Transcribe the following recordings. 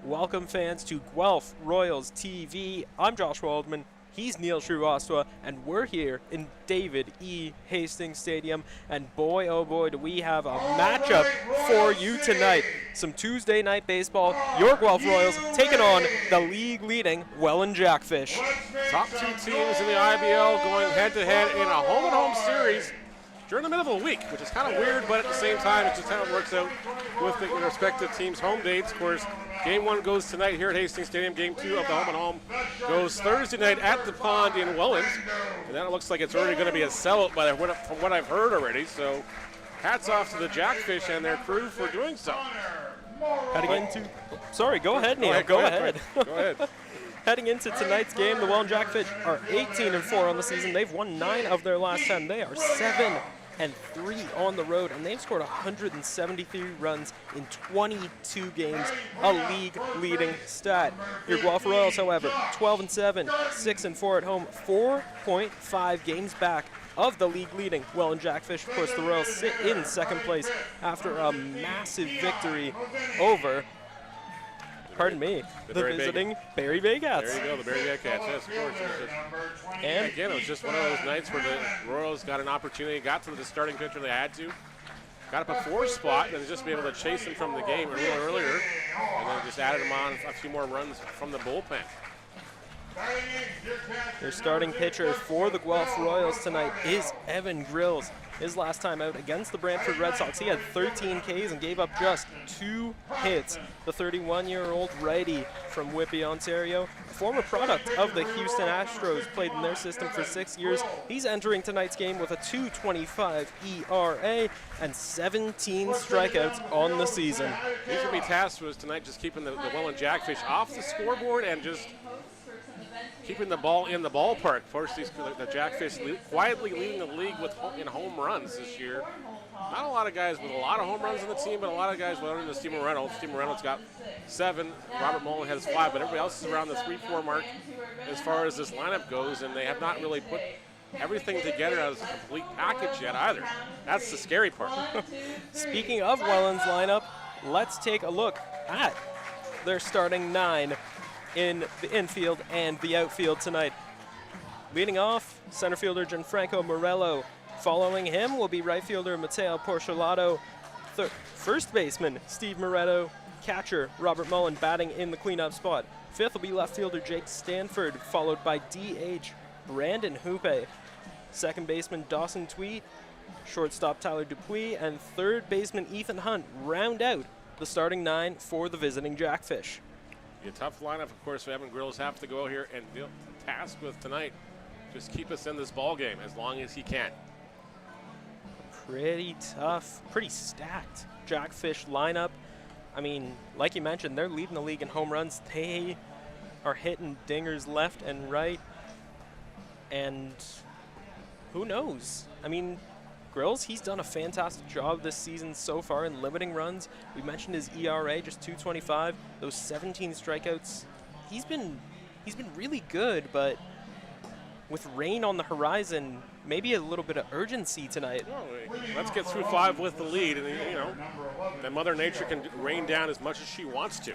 Welcome fans to Guelph Royals TV. I'm Josh Waldman, he's Neil Shrivastava, and we're here in David E. Hastings Stadium. And boy, oh boy, do we have a matchup for you tonight. Some Tuesday night baseball. Your Guelph Royals taking on the league-leading Welland Jackfish. Top two teams in the IBL going head-to-head in a home-and-home series during the middle of a week, which is kind of weird, but at the same time, it just kind of works out with the respective teams' home dates. Of course, Game 1 goes tonight here at Hastings Stadium. Game 2 of the home-and-home goes Thursday night at the Pond in Welland. And that looks like it's already going to be a sellout from what I've heard already. So hats off to the Jackfish and their crew for doing so. Heading into... Sorry, go ahead, Neil. Go ahead. Go ahead. Heading into tonight's game, the Welland Jackfish are 18-4 on the season. They've won 9 of their last 10. They are 7-3 on the road, and they've scored 173 runs in 22 games, a league-leading stat. Your Guelph Royals, however, 12-7, 6-4 at home, 4.5 games back of the league-leading Welland Jackfish. Of course, the Royals sit in second place after a massive victory over, pardon me, the visiting Barrie Baycats. There you go, the Barrie Baycats, yes, of course. And again, it was just one of those nights where the Royals got an opportunity, got to the starting pitcher they had to, got up a 4 spot, and just be able to chase him from the game a little earlier, and then just added him on a few more runs from the bullpen. Their starting pitcher for the Guelph Royals tonight is Evan Grills. His last time out against the Brantford Red Sox, he had 13 Ks and gave up just 2 hits. The 31-year-old righty from Whitby, Ontario, a former product of the Houston Astros, played in their system for 6 years. He's entering tonight's game with a .225 ERA and 17 strikeouts on the season. He's going to be tasked with tonight just keeping the Welland Jackfish off the scoreboard and just keeping the ball in the ballpark. Of course, the Jackfish quietly leading the league in home runs this year. Not a lot of guys with a lot of home runs in the team, but a lot of guys within the Steamer Reynolds. Steamer Reynolds got 7. Robert Mullen has 5, but everybody else is around the 3-4 mark as far as this lineup goes, and they have not really put everything together as a complete package yet either. That's the scary part. Speaking of Welland's lineup, let's take a look at their starting 9 in the infield and the outfield tonight. Leading off, center fielder Gianfranco Morello. Following him will be right fielder Matteo Porcelato. First baseman Steve Moretto. Catcher Robert Mullen batting in the cleanup spot. Fifth will be left fielder Jake Stanford, followed by DH Brandon Hoope. Second baseman Dawson Tweet. Shortstop Tyler Dupuis. And third baseman Ethan Hunt round out the starting 9 for the visiting Jackfish. A tough lineup, of course, for Evan Grills have to go here and deal task with tonight. Just keep us in this ball game as long as he can. Pretty tough, pretty stacked Jackfish lineup. I mean, like you mentioned, they're leading the league in home runs. They are hitting dingers left and right. And who knows? I mean, Grills, he's done a fantastic job this season so far in limiting runs. We mentioned his ERA, just .225. Those 17 strikeouts, he's been really good, but with rain on the horizon, maybe a little bit of urgency tonight. Well, let's get through 5 with the lead, and then Mother Nature can rain down as much as she wants to.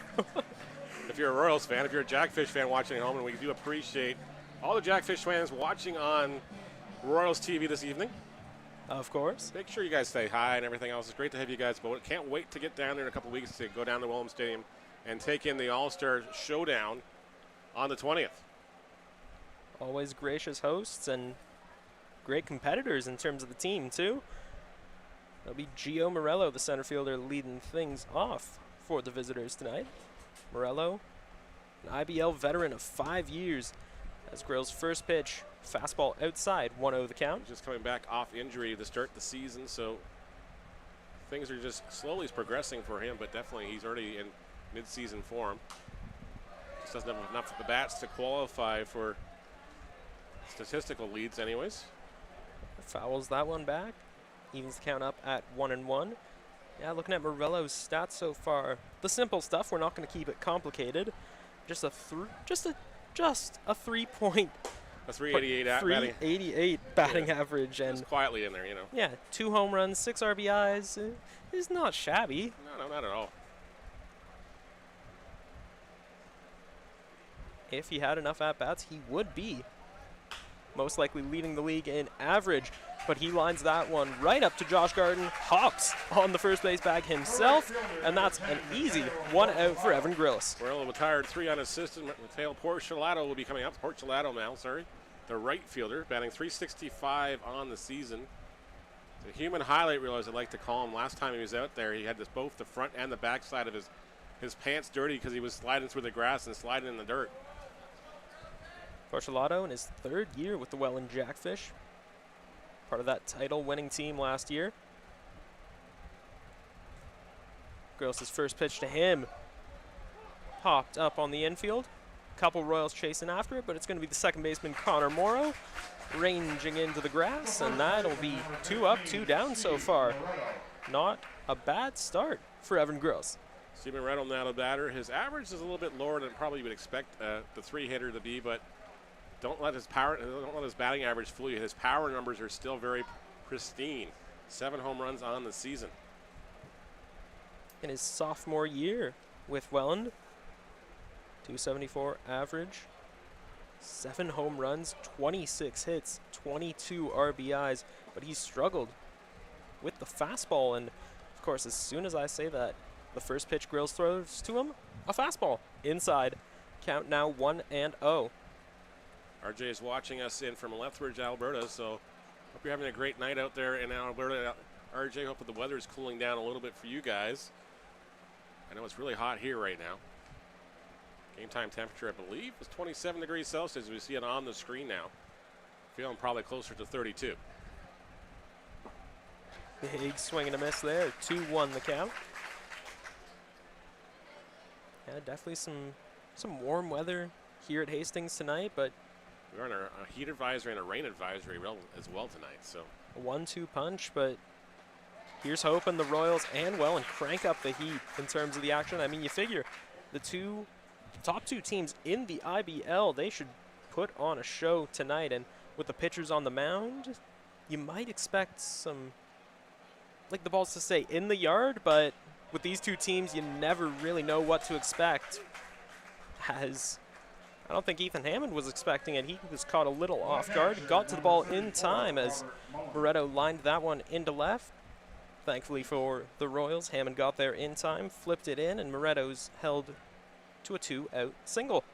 If you're a Royals fan, if you're a Jackfish fan watching at home, and we do appreciate all the Jackfish fans watching on Royals TV this evening. Of course. Make sure you guys say hi and everything else. It's great to have you guys both. Can't wait to get down there in a couple weeks to go down to Welland Stadium and take in the All-Star Showdown on the 20th. Always gracious hosts and great competitors in terms of the team, too. That'll be Gio Morello, the center fielder, leading things off for the visitors tonight. Morello, an IBL veteran of 5 years, as Grill's first pitch. Fastball outside, 1-0 the count. Just coming back off injury to start the season, so things are just slowly progressing for him, but definitely he's already in mid-season form. Just doesn't have enough of the bats to qualify for statistical leads anyways. Fouls that one back. Evens the count up at 1-1. Yeah, looking at Morello's stats so far, the simple stuff, we're not going to keep it complicated. Just a 3-point. A 388 batting average, and just quietly in there, Yeah, 2 home runs, 6 RBIs is not shabby. No, not at all. if he had enough at-bats, he would be most likely leading the league in average. But he lines that one right up to Josh Garden, hops on the first base bag himself, and that's an easy 1 out for Evan Grillis. Royal retired 3 unassisted. Mateo Porcelato will be coming up. Porcelato now, sorry. The right fielder, batting .365 on the season. The human highlight reel, as I like to call him. Last time he was out there, he had both the front and the back side of his pants dirty because he was sliding through the grass and sliding in the dirt. Porcelato in his 3rd year with the Welland Jackfish. Part of that title-winning team last year. Grillis' first pitch to him. Popped up on the infield. Couple Royals chasing after it, but it's going to be the second baseman, Connor Morrow, ranging into the grass, and that'll be 2 up, 2 down so far. Not a bad start for Evan Grillis. Steven Reynolds now the batter. His average is a little bit lower than probably you would expect the 3-hitter to be, but don't let his batting average fool you. His power numbers are still very pristine. 7 home runs on the season. In his sophomore year with Welland, .274 average, 7 home runs, 26 hits, 22 RBIs, but he's struggled with the fastball, and of course, as soon as I say that, the first pitch Grillis throws to him, a fastball inside. Count now 1-0. RJ is watching us in from Lethbridge, Alberta, so hope you're having a great night out there in Alberta. RJ, hope that the weather is cooling down a little bit for you guys. I know it's really hot here right now. Game time temperature, I believe, is 27 degrees Celsius. We see it on the screen now. Feeling probably closer to 32. Big swing and a miss there. 2-1 the count. Yeah, definitely some warm weather here at Hastings tonight, but we're on a heat advisory and a rain advisory as well tonight. So a 1-2 punch, but here's hoping the Royals and Welland crank up the heat in terms of the action. I mean, you figure the top 2 teams in the IBL, they should put on a show tonight, and with the pitchers on the mound, you might expect some, like the balls to stay in the yard, but with these 2 teams, you never really know what to expect. As I don't think Ethan Hammond was expecting it. He was caught a little off guard, got to the ball in time as Moretto lined that one into left. Thankfully for the Royals, Hammond got there in time, flipped it in, and Moretto's held to a 2-out single.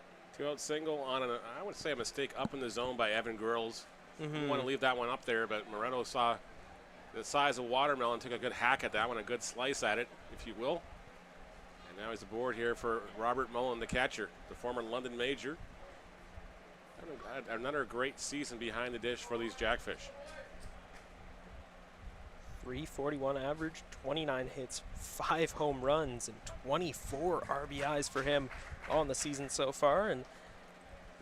2-out single on I would say a mistake up in the zone by Evan Grillis. You want to leave that one up there, but Moretto saw the size of watermelon, took a good hack at that one, a good slice at it, if you will. And now he's aboard here for Robert Mullen, the catcher, the former London Major. Another great season behind the dish for these Jackfish. .341 average, 29 hits, 5 home runs, and 24 RBIs for him on the season so far. And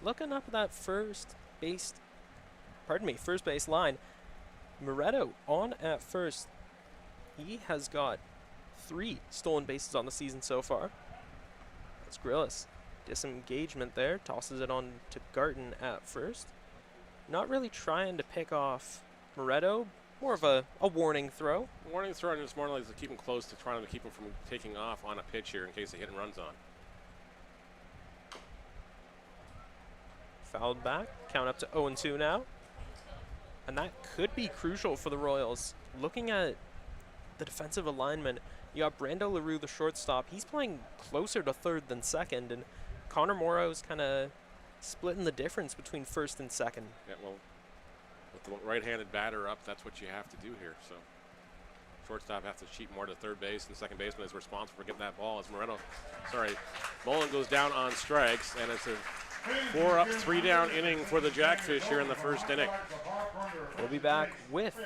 looking up at that first base line, Moretto on at first. He has got 3 stolen bases on the season so far. That's Grillis. Disengagement there, tosses it on to Garten at first. Not really trying to pick off Moretto, more of a warning throw. Warning throw, and it's more like to keep him close, to trying to keep him from taking off on a pitch here in case a hit and run's on. Fouled back, count up to 0-2 now. And that could be crucial for the Royals. Looking at the defensive alignment, you got Brando LaRue, the shortstop. He's playing closer to third than second, and Connor Morrow's kind of splitting the difference between first and second. Yeah, well, with the right-handed batter up, that's what you have to do here. So shortstop has to cheat more to third base, and second baseman is responsible for getting that ball as Mullen goes down on strikes, and it's a 4-up, 3-down inning for the Jackfish here in the first inning. We'll be back with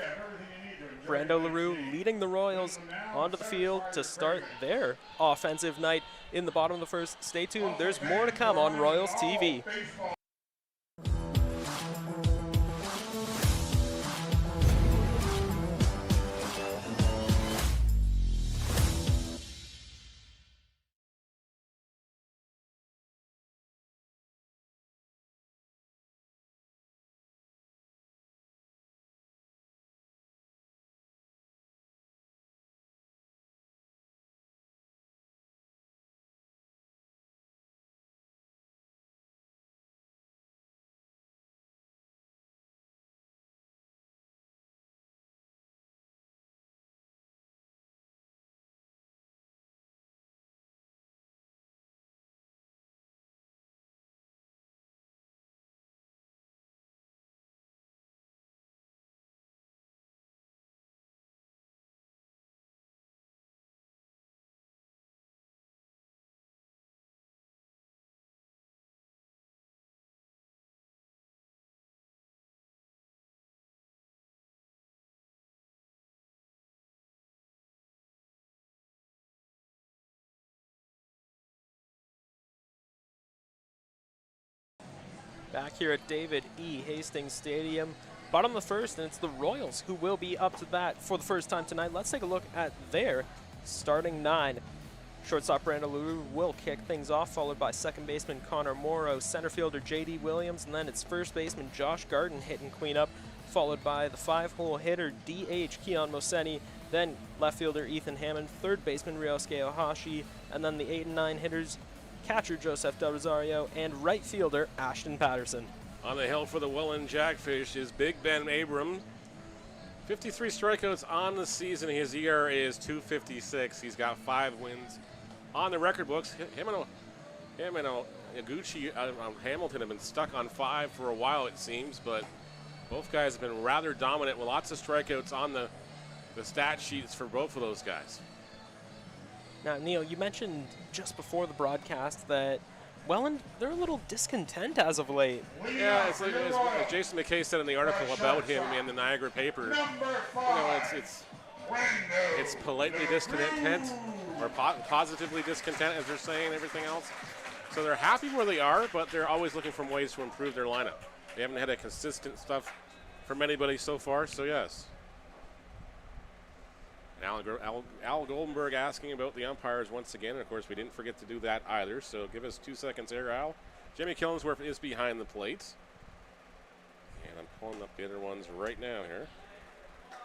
Brando LaRue leading the Royals onto the field to start their offensive night in the bottom of the first. Stay tuned. There's more to come on Royals TV. Back here at David E. Hastings Stadium. Bottom of the first, and it's the Royals who will be up to bat for the first time tonight. Let's take a look at their starting 9. Shortstop Brandon LaRue will kick things off, followed by second baseman Connor Morrow, center fielder J.D. Williams, and then it's first baseman Josh Garden hitting cleanup, followed by the 5-hole hitter D.H. Keon Moseni, then left fielder Ethan Hammond, third baseman Ryosuke Ohashi, and then the 8 and 9 hitters catcher Joseph Del Rosario, and right fielder Ashton Patterson. On the hill for the Welland Jackfish is Big Ben Abram. 53 strikeouts on the season. His ERA is .256. He's got 5 wins on the record books. Him and Iguchi Hamilton have been stuck on 5 for a while, it seems, but both guys have been rather dominant with lots of strikeouts on the stat sheets for both of those guys. Now, Neil, you mentioned just before the broadcast that Welland, they're a little discontent as of late. Yeah, it's like as Jason McKay said in the article about him in the Niagara paper. It's politely discontent or positively discontent, as they're saying, and everything else. So they're happy where they are, but they're always looking for ways to improve their lineup. They haven't had a consistent stuff from anybody so far, so yes. And Al Goldenberg asking about the umpires once again. And of course, we didn't forget to do that either, so give us 2 seconds here, Al. Jimmy Killensworth is behind the plate. And I'm pulling up the other ones right now here.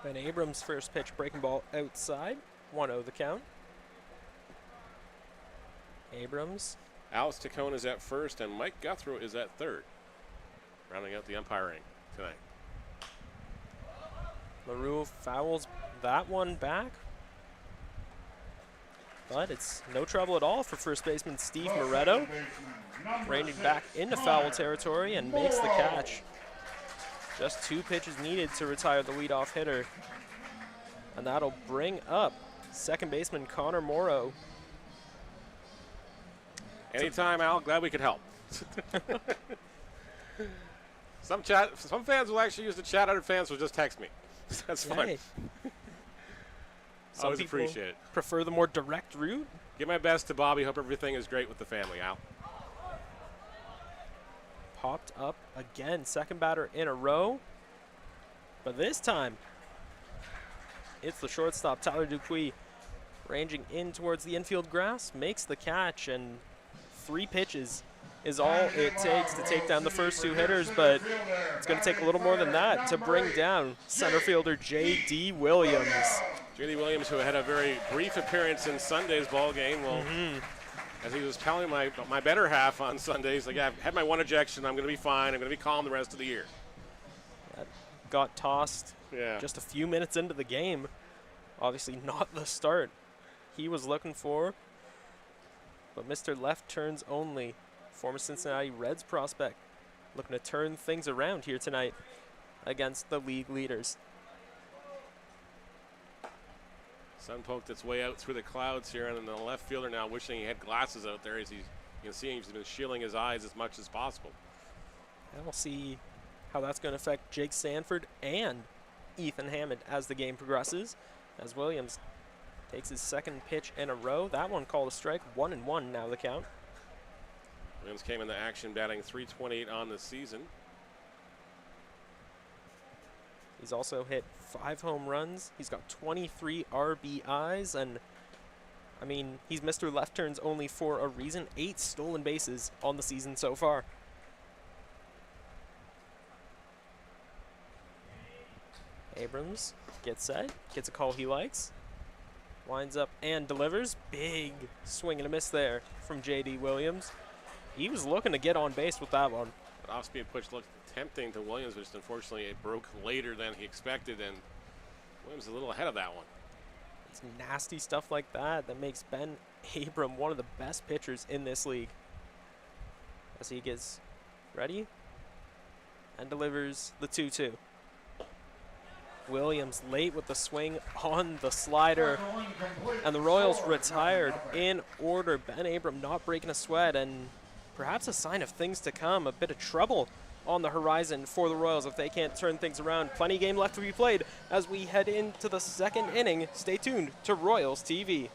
Ben Abrams' first pitch, breaking ball outside. 1-0 the count. Abrams. Alex Tacone is at first, and Mike Guthrow is at third. Rounding out the umpiring tonight. LaRue fouls that one back. But it's no trouble at all for first baseman Steve Moretto. Ranging back into foul territory and makes the catch. Just 2 pitches needed to retire the leadoff hitter. And that'll bring up second baseman Connor Morrow. Anytime, Al. Glad we could help. Some fans will actually use the chat. Other fans will just text me. That's fine. Hey. Always appreciate it. Prefer the more direct route. Give my best to Bobby. Hope everything is great with the family, Al. Popped up again. Second batter in a row. But this time, it's the shortstop, Tyler Dupuis, ranging in towards the infield grass, makes the catch, and 3 pitches is all it takes to take down the first 2 hitters, but it's going to take a little more than that to bring down center fielder J.D. Williams. J.D. Williams, who had a very brief appearance in Sunday's ball game, well, as he was telling my better half on Sundays, like, I've had my 1 ejection, I'm going to be fine, I'm going to be calm the rest of the year. That got tossed just a few minutes into the game. Obviously not the start he was looking for, but Mr. Left Turns Only, former Cincinnati Reds prospect, looking to turn things around here tonight against the league leaders. Sun poked its way out through the clouds here, and the left fielder now wishing he had glasses out there. As you can see, he's been shielding his eyes as much as possible. And we'll see how that's going to affect Jake Sanford and Ethan Hammond as the game progresses, as Williams takes his second pitch in a row. That one called a strike. 1-1 now the count. Williams came into action batting .328 on the season. He's also hit 5 home runs. He's got 23 RBIs, and I mean, he's Mr. Left Turns Only for a reason. 8 stolen bases on the season so far. Abrams gets set, gets a call he likes, winds up and delivers. Big swing and a miss there from J.D. Williams. He was looking to get on base with that one. That off-speed push looked tempting to Williams, but just unfortunately it broke later than he expected, and Williams a little ahead of that one. It's nasty stuff like that that makes Ben Abram one of the best pitchers in this league. As he gets ready and delivers the 2-2. Williams late with the swing on the slider, and the Royals retired in order. Ben Abram not breaking a sweat, and perhaps a sign of things to come. A bit of trouble on the horizon for the Royals if they can't turn things around. Plenty of game left to be played as we head into the second inning. Stay tuned to Royals TV.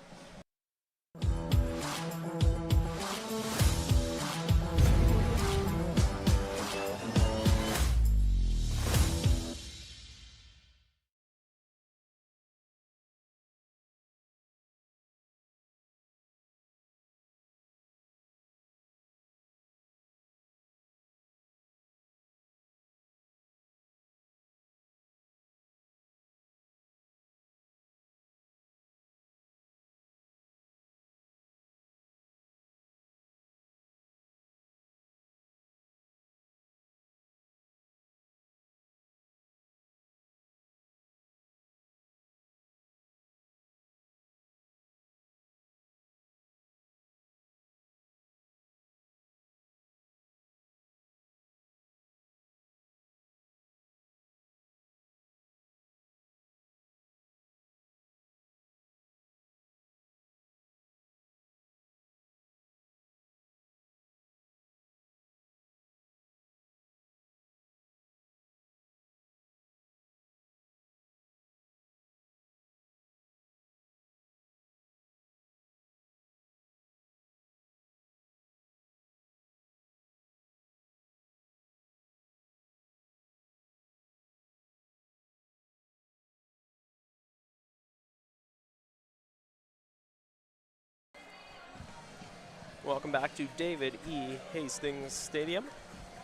Welcome back to David E. Hastings Stadium.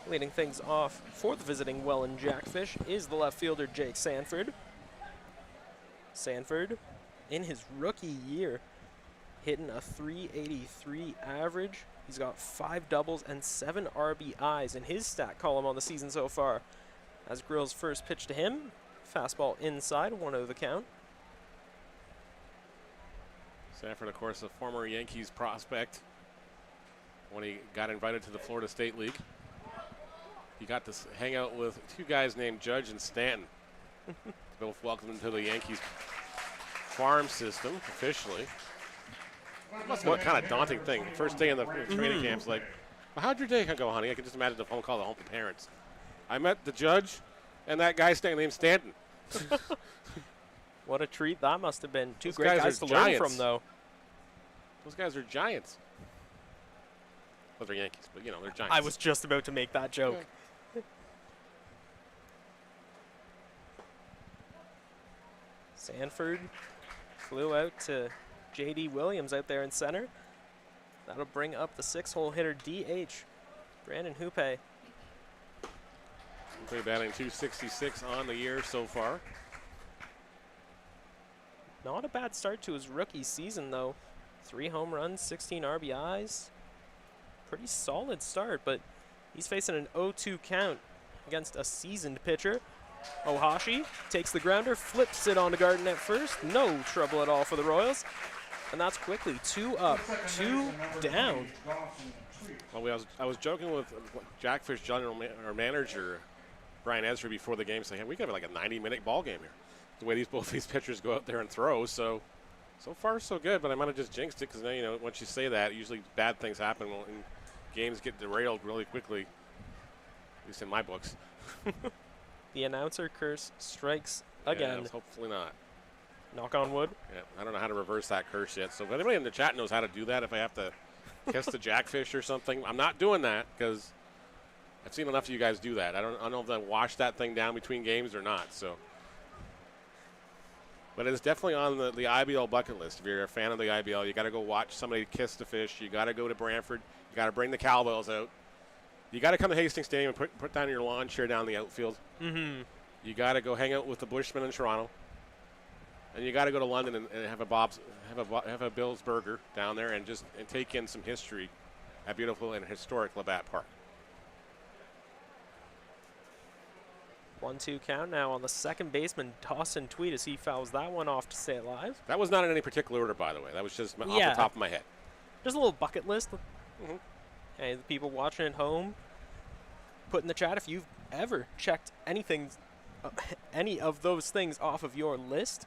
Leading things off for the visiting Welland Jackfish is the left fielder Jake Sanford. Sanford, in his rookie year, hitting a .383 average. He's got 5 doubles and 7 RBIs in his stat column on the season so far. As Grill's first pitch to him, fastball inside, 1-0 the count. Sanford, of course, a former Yankees prospect. When he got invited to the Florida State League, he got to hang out with 2 guys named Judge and Stanton. Both welcomed him to the Yankees farm system officially. It must have been a kind of daunting thing. First day in the training camps, like, well, how'd your day go, honey? I can just imagine the phone call to home parents. I met the Judge and that guy named Stanton. What a treat that must have been. Two Those great guys guys to are learn giants. from, though. Those guys are giants. Well, they're Yankees, but, you know, they're giants. I was just about to make that joke. Sanford flew out to J.D. Williams out there in center. That'll bring up the 6-hole hitter DH, Brandon Hoope. Hoope batting .266 on the year so far. Not a bad start to his rookie season, though. 3 home runs, 16 RBIs. Pretty solid start, but he's facing an 0-2 count against a seasoned pitcher. Ohashi takes the grounder, flips it onto Garden at first. No trouble at all for the Royals. And that's quickly 2 up, 2 down. Well, I was joking with Jackfish general manager Brian Ezra before the game, saying, hey, we could have like a 90-minute ball game here. The way both these pitchers go out there and throw, so far so good. But I might have just jinxed it because now, you know, once you say that, usually bad things happen and games get derailed really quickly. At least in my books. The announcer curse strikes again. Yeah, hopefully not. Knock on wood. Yeah, I don't know how to reverse that curse yet. So if anybody in the chat knows how to do that, if I have to kiss the Jackfish or something, I'm not doing that because I've seen enough of you guys do that. I don't know if I wash that thing down between games or not. So, but it's definitely on the IBL bucket list. If you're a fan of the IBL, you got to go watch somebody kiss the fish. You got to go to Brantford. You got to bring the cowbells out. You got to come to Hastings Stadium and put down your lawn chair down the outfield. You got to go hang out with the Bushmen in Toronto. And you got to go to London and have a Bill's Burger down there and take in some history at beautiful and historic Labatt Park. 1-2 count now on the second baseman, Dawson Tweed, as he fouls that one off to stay alive. That was not in any particular order, by the way. That was just off the top of my head. Just a little bucket list. Hey, the people watching at home, put in the chat if you've ever checked anything, any of those things off of your list.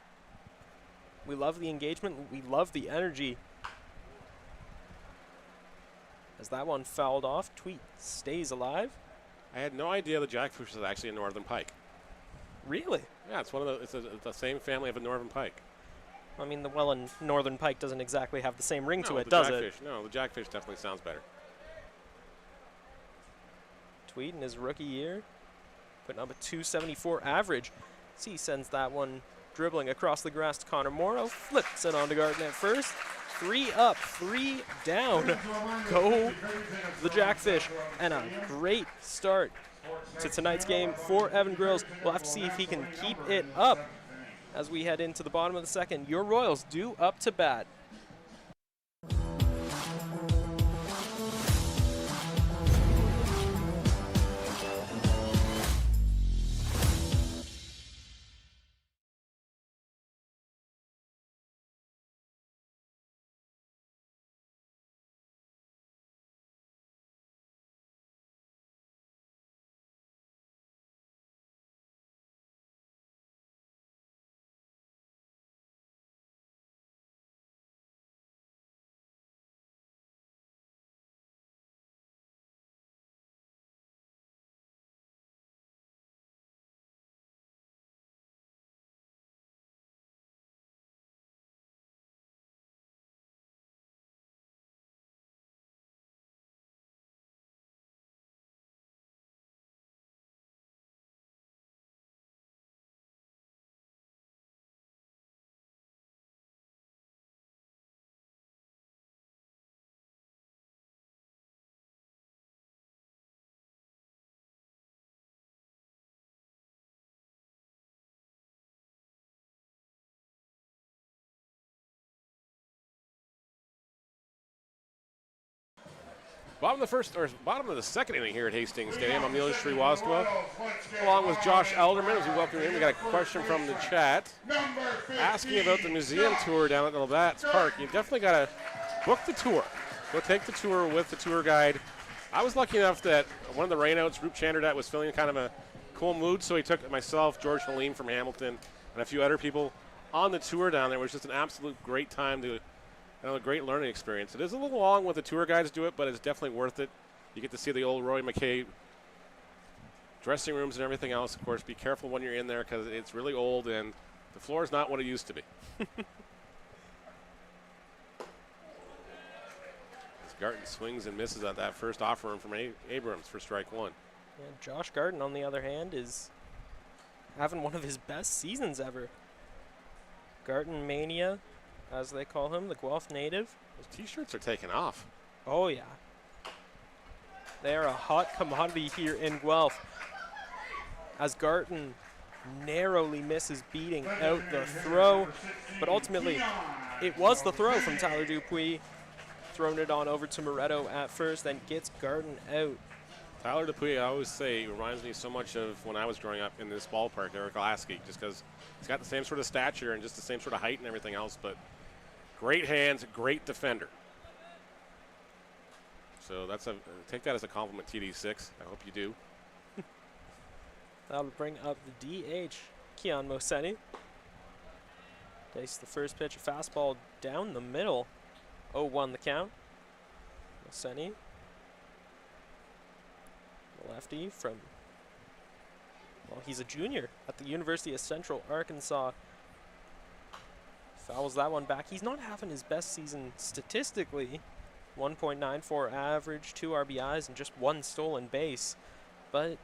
We love the engagement. We love the energy. As that one fouled off, Tweet stays alive. I had no idea the Jackfish is actually a northern pike. Really? Yeah, it's it's the same family of a northern pike. I mean, the Welland Northern Pike doesn't exactly have the same ring to it, does it? Jackfish, no, the Jackfish definitely sounds better. Tweed in his rookie year, putting up a .274 average. He sends that one dribbling across the grass to Connor Morrow, flips it onto Garden at first. 3 up, 3 down. Go the Jackfish. And a great start to tonight's game for Evan Grills. We'll have to see if he can keep it up as we head into the bottom of the second. Your Royals due up to bat. Bottom of the second inning here at Hastings Stadium. I'm Neil Sriwastawa, along with Josh Elderman as we welcome in. We got a question from the chat asking about the museum tour down at the Labatt's Park. You definitely got to book the tour. Go take the tour with the tour guide. I was lucky enough that one of the rainouts, Group Chanderdat, was feeling kind of a cool mood, so he took myself, George Halim from Hamilton, and a few other people on the tour down there. It was just an absolute great time to. A great learning experience. It is a little long with the tour guides do it, but it's definitely worth it. You get to see the old Roy McKay dressing rooms and everything else. Of course, be careful when you're in there because it's really old and the floor is not what it used to be. Garten swings and misses at that first offer from Abrams for strike one. And Josh Garten, on the other hand, is having one of his best seasons ever. Garten Mania, as they call him, the Guelph native. Those T-shirts are taking off. Oh, yeah. They are a hot commodity here in Guelph. As Garten narrowly misses beating out the throw, but ultimately it was the throw from Tyler Dupuis. Thrown it on over to Moretto at first and gets Garten out. Tyler Dupuis, I always say, reminds me so much of when I was growing up in this ballpark, Eric Lasky, just because he's got the same sort of stature and just the same sort of height and everything else, but great hands, great defender. So take that as a compliment, TD6. I hope you do. That'll bring up the DH, Keon Moseni. Takes the first pitch, a fastball down the middle. 0-1 the count. Moseni. The lefty from, well, he's a junior at the University of Central Arkansas. Fouls that one back. He's not having his best season statistically. 1.94 average, 2 RBIs, and just 1 stolen base. But,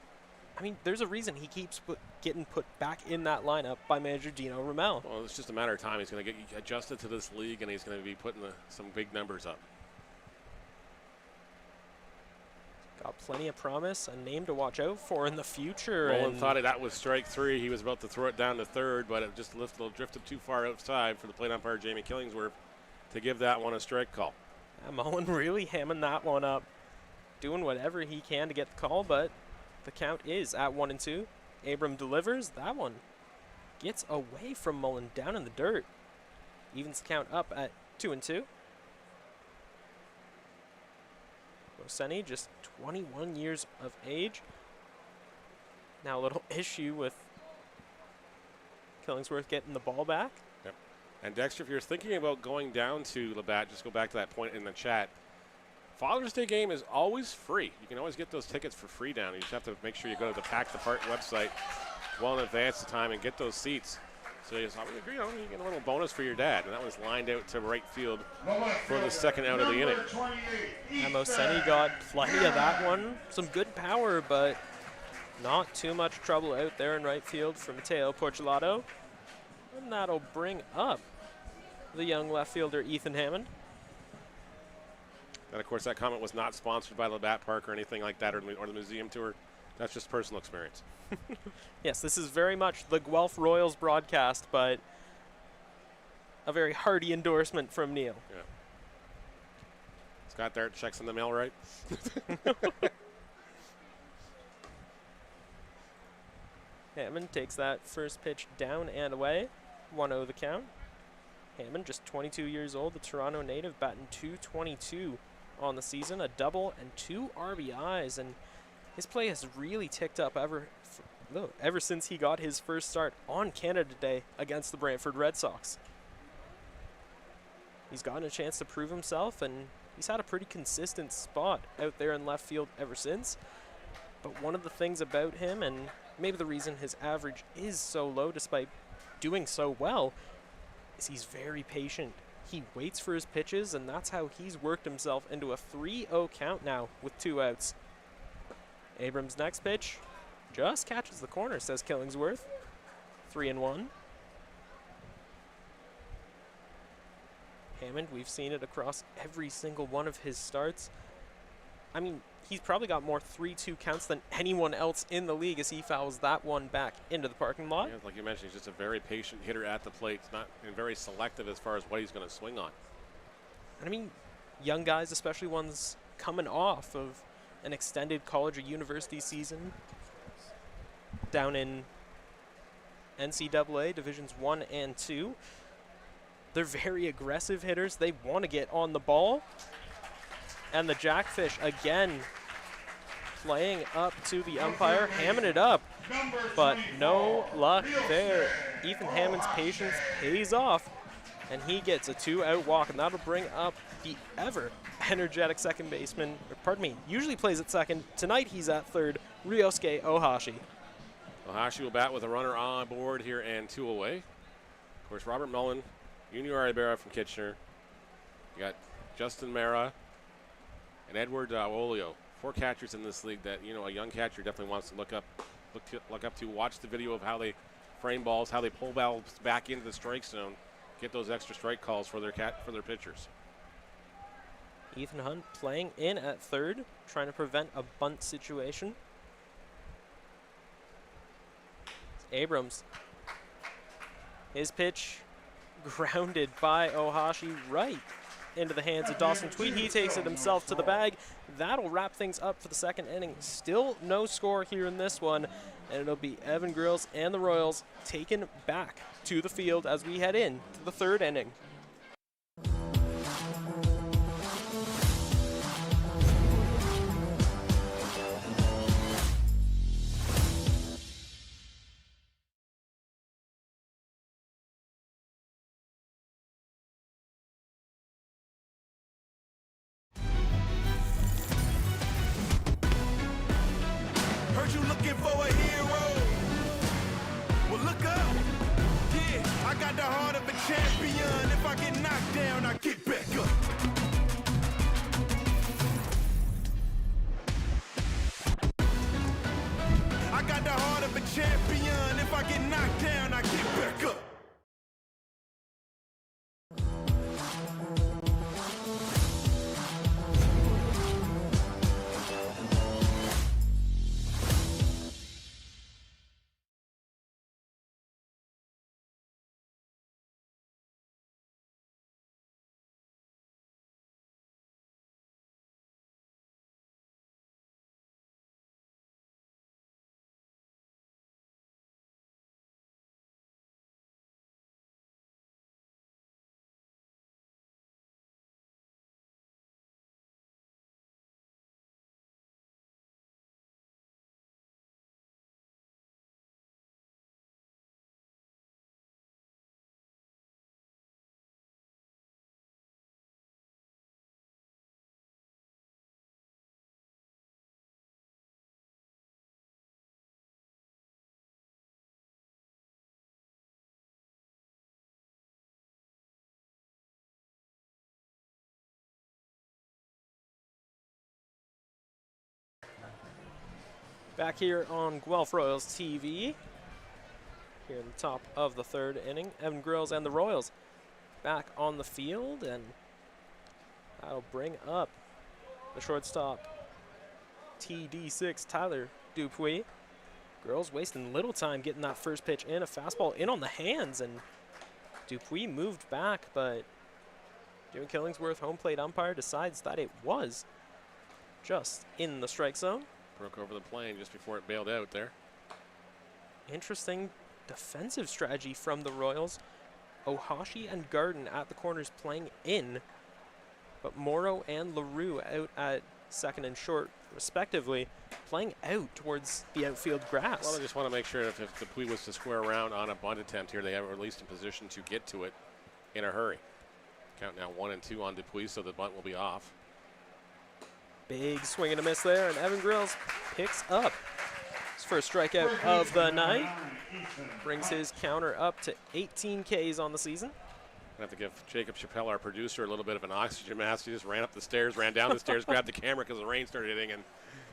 I mean, there's a reason he keeps getting put back in that lineup by manager Dino Ramel. Well, it's just a matter of time. He's going to get adjusted to this league, and he's going to be putting some big numbers up. Got plenty of promise, a name to watch out for in the future. Roland thought that was strike 3. He was about to throw it down to third, but it just drifted too far outside for the plate umpire, Jamie Killingsworth, to give that one a strike call. Yeah, Mullen really hamming that one up, doing whatever he can to get the call, but the count is at 1-2. Abram delivers. That one gets away from Mullen down in the dirt. Evens the count up at 2-2. Moseni, just 21 years of age. Now a little issue with Killingsworth getting the ball back. Yep. And Dexter, if you're thinking about going down to Labatt, just go back to that point in the chat. Father's Day game is always free. You can always get those tickets for free down. You just have to make sure you go to the Pack the Park website well in advance of time and get those seats. So you get a little bonus for your dad. And that was lined out to right field for the second out of the inning. Moseni got plenty of that one. Some good power, but not too much trouble out there in right field for Mateo Porcelato. And that'll bring up the young left fielder, Ethan Hammond. And, of course, that comment was not sponsored by Labatt Park or anything like that or the museum tour. That's just personal experience. Yes, this is very much the Guelph Royals broadcast, but a very hearty endorsement from Neil. Yeah. Scott Dart checks in the mail, right? Hammond takes that first pitch down and away. 1-0 the count. Hammond, just 22 years old, the Toronto native, batting .222 on the season, a double and 2 RBIs, and his play has really ticked up ever since he got his first start on Canada Day against the Brantford Red Sox. He's gotten a chance to prove himself, and he's had a pretty consistent spot out there in left field ever since. But one of the things about him, and maybe the reason his average is so low despite doing so well, is he's very patient. He waits for his pitches, and that's how he's worked himself into a 3-0 count now with 2 outs. Abrams' next pitch just catches the corner, says Killingsworth. 3-1. Hammond, we've seen it across every single one of his starts. I mean, he's probably got more 3-2 counts than anyone else in the league as he fouls that one back into the parking lot. Yeah, like you mentioned, he's just a very patient hitter at the plate. It's not and very selective as far as what he's going to swing on. And I mean, young guys, especially ones coming off of an extended college or university season down in NCAA Divisions 1 and 2. They're very aggressive hitters. They want to get on the ball. And the Jackfish again playing up to the umpire, hamming it up, but no luck there. Ethan Hammond's patience pays off, and he gets a 2-out walk, and that'll bring up the ever energetic second baseman, or pardon me, usually plays at second. Tonight he's at third, Ryosuke Ohashi. Ohashi will bat with a runner on board here and 2 away. Of course, Robert Mullen, Junior Aribera from Kitchener. You got Justin Mara and Edward Olio. 4 catchers in this league that, a young catcher definitely wants to look up to, watch the video of how they frame balls, how they pull balls back into the strike zone, get those extra strike calls for their pitchers. Ethan Hunt playing in at third, trying to prevent a bunt situation. Abrams. His pitch grounded by Ohashi right into the hands of Dawson Tweed. He takes it himself to the bag. That'll wrap things up for the second inning. Still no score here in this one, and it'll be Evan Grills and the Royals taken back to the field as we head in to the third inning. Back here on Guelph Royals TV, here in the top of the third inning, Evan Grills and the Royals back on the field, and that'll bring up the shortstop, TD6, Tyler Dupuis. Grills wasting little time getting that first pitch in, a fastball in on the hands, and Dupuis moved back, but Jimmy Killingsworth, home plate umpire, decides that it was just in the strike zone. Broke over the plane just before it bailed out there. Interesting defensive strategy from the Royals. Ohashi and Garden at the corners playing in, but Morrow and LaRue out at second and short, respectively, playing out towards the outfield grass. Well, I just want to make sure if Dupuis was to square around on a bunt attempt here, they are at least in position to get to it in a hurry. Count now 1 and 2 on Dupuis, so the bunt will be off. Big swing and a miss there, and Evan Grills picks up his first strikeout of the night. Brings his counter up to 18 Ks on the season. I have to give Jacob Chappelle, our producer, a little bit of an oxygen mask. He just ran up the stairs, ran down the stairs, grabbed the camera because the rain started hitting, and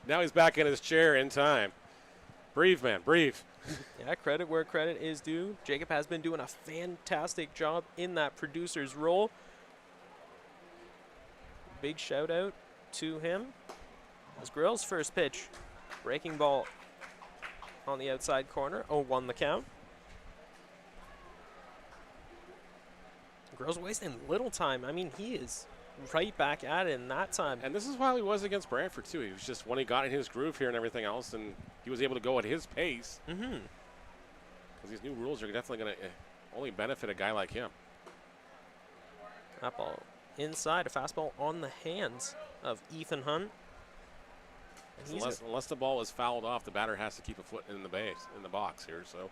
now he's back in his chair in time. Breathe, man, breathe. Yeah, credit where credit is due. Jacob has been doing a fantastic job in that producer's role. Big shout out to him. As Grills' first pitch, breaking ball on the outside corner. 0-1 the count. Grills wasting little time. I mean, he is right back at it in that time. And this is why he was against Brantford, too. He was just, when he got in his groove here and everything else, and he was able to go at his pace. Mm-hmm. Because these new rules are definitely going to only benefit a guy like him. That ball inside, a fastball on the hands of Ethan Hunt. Unless the ball is fouled off, the batter has to keep a foot in the base, in the box here, so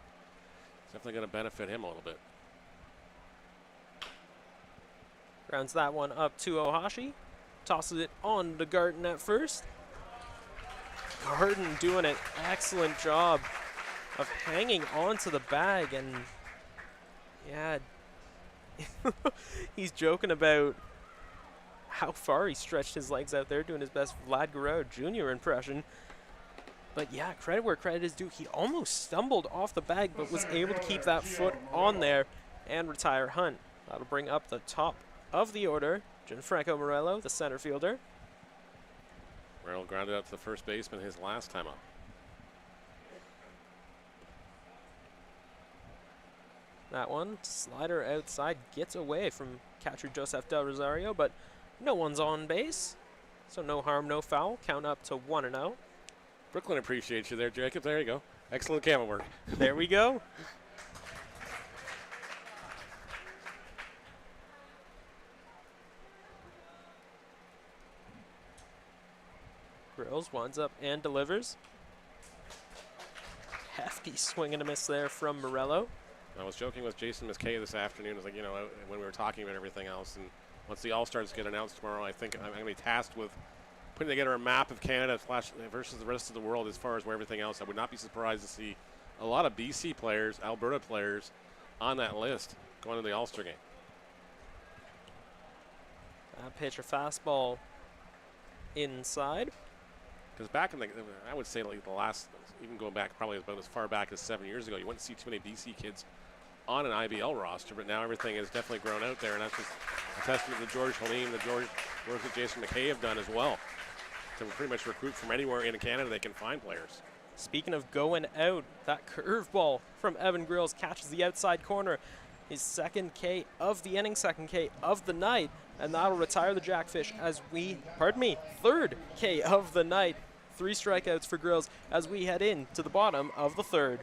it's definitely going to benefit him a little bit. Grounds that one up to Ohashi. Tosses it on to Garten at first. Garten doing an excellent job of hanging onto the bag, and yeah, he's joking about how far he stretched his legs out there, doing his best Vlad Guerrero Jr. impression. But yeah, credit where credit is due. He almost stumbled off the bag, but was able to keep that foot on there and retire Hunt. That'll bring up the top of the order, Gianfranco Morello, the center fielder. Morello grounded out to the first baseman his last time up. That one, slider outside, gets away from catcher Joseph Del Rosario, but no one's on base, so no harm, no foul. Count up to 1-0. Brooklyn appreciates you there, Jacob. There you go. Excellent camera work. There we go. Grills winds up and delivers. Hefty swing and a miss there from Morello. I was joking with Jason Miskay this afternoon. I was like, you know, when we were talking about everything else, and once the All-Stars get announced tomorrow, I think I'm going to be tasked with putting together a map of Canada versus the rest of the world as far as where everything else. I would not be surprised to see a lot of BC players, Alberta players on that list going to the All-Star game. Pitch a fastball inside. Because back in I would say like the last, even going back probably about as far back as 7 years ago, you wouldn't see too many BC kids on an IBL roster, but now everything has definitely grown out there, and that's just a testament to George Halim, the work that Jason McKay have done as well, to pretty much recruit from anywhere in Canada they can find players. Speaking of going out, that curveball from Evan Grills catches the outside corner. His second K of the inning, second K of the night, and that'll retire the Jackfish as third K of the night. 3 strikeouts for Grills as we head in to the bottom of the third.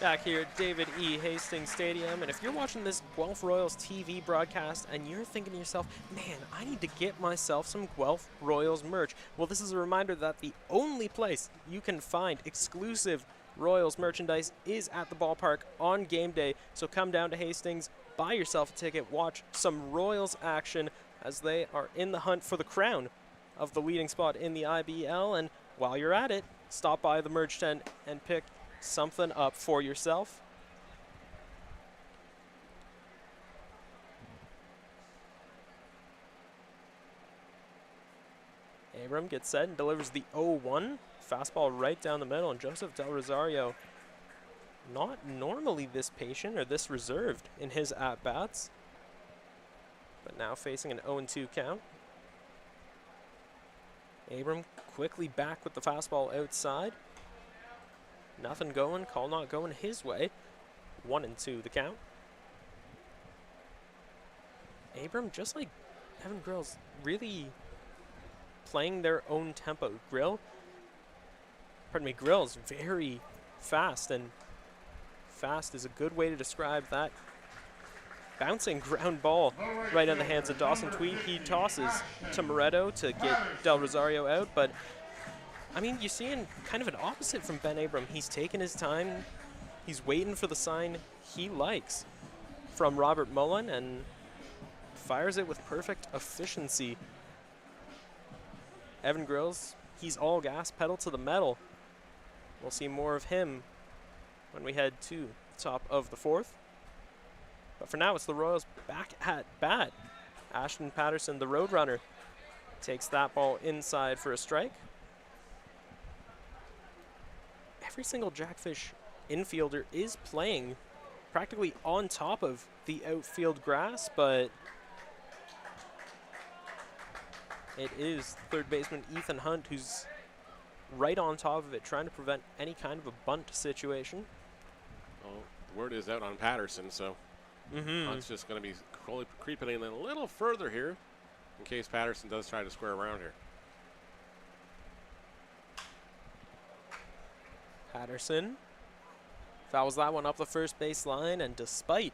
Back here at David E. Hastings Stadium, and if you're watching this Guelph Royals TV broadcast and you're thinking to yourself, man, I need to get myself some Guelph Royals merch, well, this is a reminder that the only place you can find exclusive Royals merchandise is at the ballpark on game day. So come down to Hastings, buy yourself a ticket, watch some Royals action as they are in the hunt for the crown of the leading spot in the IBL. And while you're at it, stop by the merch tent and pick something up for yourself. Abram gets set and delivers the 0-1. Fastball right down the middle, and Joseph Del Rosario not normally this patient or this reserved in his at-bats, but now facing an 0-2 count. Abram quickly back with the fastball outside. Nothing going, call not going his way. 1-2 the count. Abram, just like Evan Grill's, really playing their own tempo. Grill's very fast, and fast is a good way to describe that. Bouncing ground ball right in the hands of Dawson Tweed. He tosses to Moretto to get Del Rosario out, but I mean, you're seeing kind of an opposite from Ben Abram. He's taking his time. He's waiting for the sign he likes from Robert Mullen and fires it with perfect efficiency. Evan Grills, he's all gas, pedal to the metal. We'll see more of him when we head to the top of the fourth. But for now, it's the Royals back at bat. Ashton Patterson, the Roadrunner, takes that ball inside for a strike. Every single Jackfish infielder is playing practically on top of the outfield grass, but it is third baseman Ethan Hunt who's right on top of it, trying to prevent any kind of a bunt situation. Well, the word is out on Patterson, so Hunt's just going to be creeping in a little further here in case Patterson does try to square around here. Patterson fouls that one up the first base line, and despite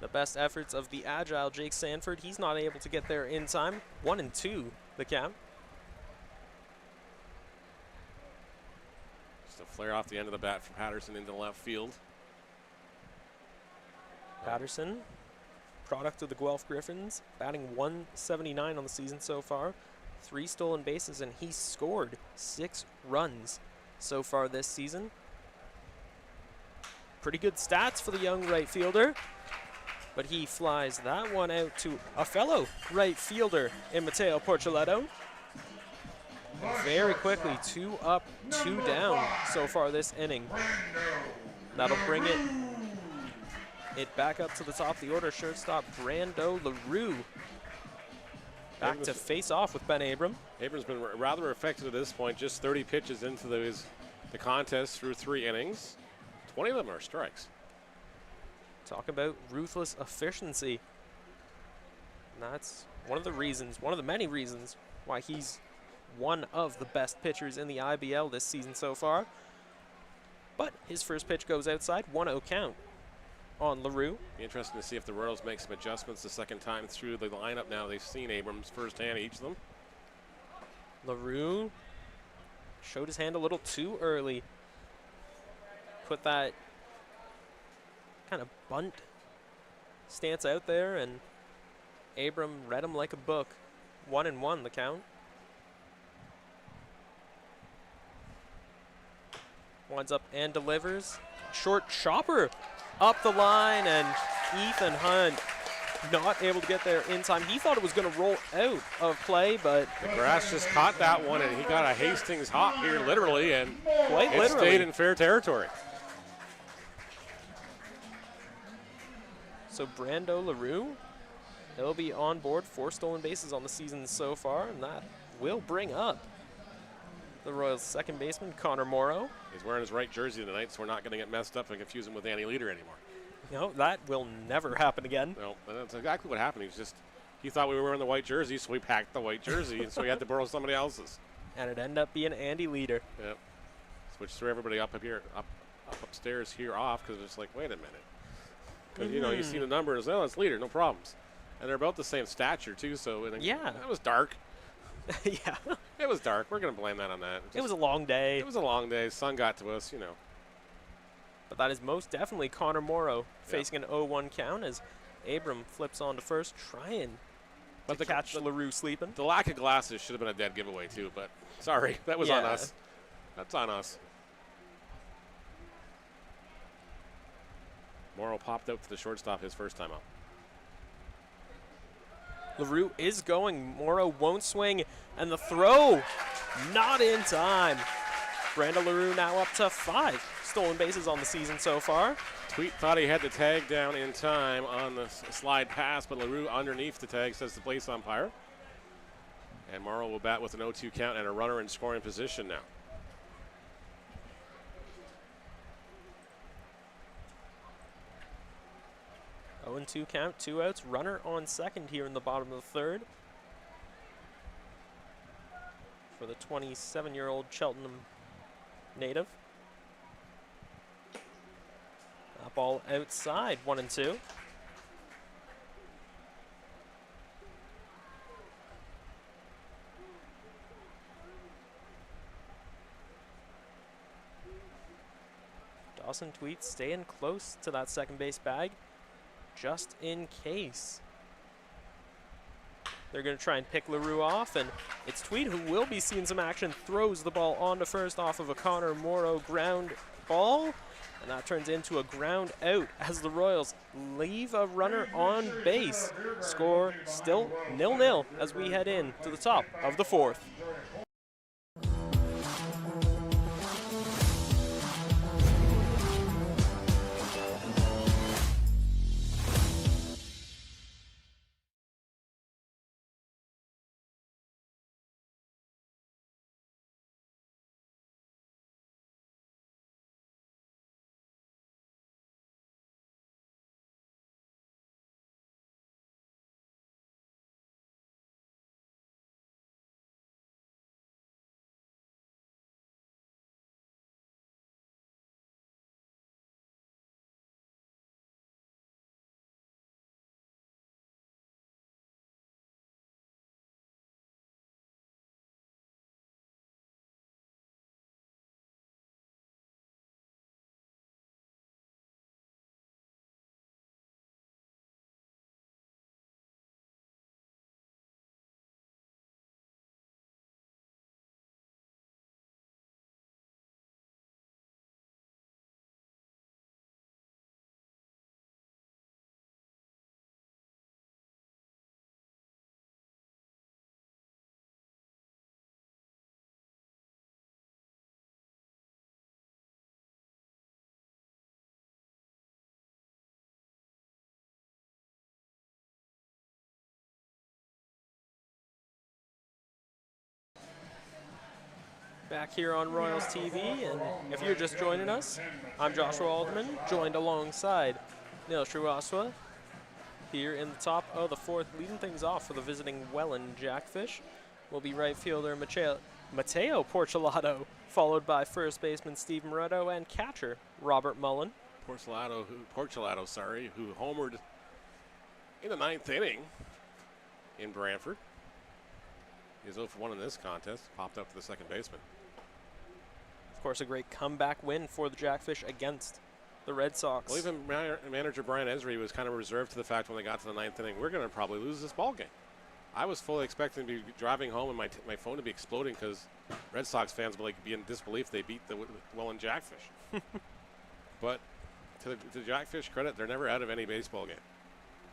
the best efforts of the agile Jake Sanford, he's not able to get there in time. 1-2 the count. Just a flare off the end of the bat from Patterson into left field. Patterson, product of the Guelph Griffins, batting 179 on the season so far, 3 stolen bases, and he scored 6 runs so far this season. Pretty good stats for the young right fielder, but he flies that one out to a fellow right fielder in Mateo Porcelletto. Very quickly, 2 up, 2 down so far this inning. That'll bring it back up to the top of the order. Shortstop Brando LaRue back to face off with Ben Abram. Abram's been rather effective at this point, just 30 pitches into the contest through 3 innings. 20 of them are strikes. Talk about ruthless efficiency. And that's one of the many reasons why he's one of the best pitchers in the IBL this season so far. But his first pitch goes outside, 1-0 count on LaRue. Be interesting to see if the Royals make some adjustments the second time through the lineup now. They've seen Abrams firsthand, each of them. LaRue showed his hand a little too early. Put that kind of bunt stance out there, and Abram read him like a book. 1-1 the count. Winds up and delivers. Short chopper up the line, and Ethan Hunt not able to get there in time. He thought it was going to roll out of play, but the grass just caught that one, and he got a Hastings hop here literally, and quite it literally stayed in fair territory. So Brando LaRue, he'll be on board, 4 stolen bases on the season so far, and that will bring up the Royals' second baseman, Connor Morrow. He's wearing his right jersey tonight, so we're not going to get messed up and confuse him with Andy Leader anymore. No, that will never happen again. No, that's exactly what happened. He thought we were wearing the white jersey, so we packed the white jersey, and so he had to borrow somebody else's. And it ended up being Andy Leader. Yep. Which threw everybody up here, upstairs here off, because it's like, wait a minute. Because, you know, you see the number and it's, oh, it's Leader, no problems. And they're about the same stature, too, so yeah. That was dark. Yeah. It was dark. We're going to blame that on that. It was a long day. It was a long day. Sun got to us, you know. But that is most definitely Connor Morrow facing an 0-1 count as Abram flips on to first, trying to catch LaRue sleeping. The lack of glasses should have been a dead giveaway, too, but sorry. That was on us. That's on us. Morrow popped out to the shortstop his first time up. LaRue is going. Morrow won't swing, and the throw not in time. Brandon LaRue now up to 5 stolen bases on the season so far. Tweet thought he had the tag down in time on the slide pass, but LaRue underneath the tag, says the place umpire. And Morrow will bat with an 0-2 count and a runner in scoring position now. Oh, and 2 count, 2 outs, runner on second here in the bottom of the third. For the 27-year-old Cheltenham native. That ball outside, 1-2. Dawson Tweet staying close to that second base bag, just in case. They're going to try and pick LaRue off, and it's Tweed who will be seeing some action. Throws the ball onto first off of a Connor Morrow ground ball, and that turns into a ground out as the Royals leave a runner on base. Score still 0-0 as we head in to the top of the fourth. Back here on Royals TV, and if you're just joining us, I'm Joshua Alderman, joined alongside Neil Srivastawa here in the top of the fourth, leading things off for the visiting Welland Jackfish will be right fielder Mateo Porcelato, followed by first baseman Steve Moretto and catcher Robert Mullen. Porcelato, who homered in the 9th inning in Brantford. He's 0 for 1 in this contest, popped up to the second baseman. Of course, a great comeback win for the Jackfish against the Red Sox. Well, even manager Brian Esri was kind of reserved to the fact when they got to the 9th inning, we're going to probably lose this ball game. I was fully expecting to be driving home and my phone to be exploding because Red Sox fans would be in disbelief they beat the Welland Jackfish. But to the Jackfish credit, they're never out of any baseball game.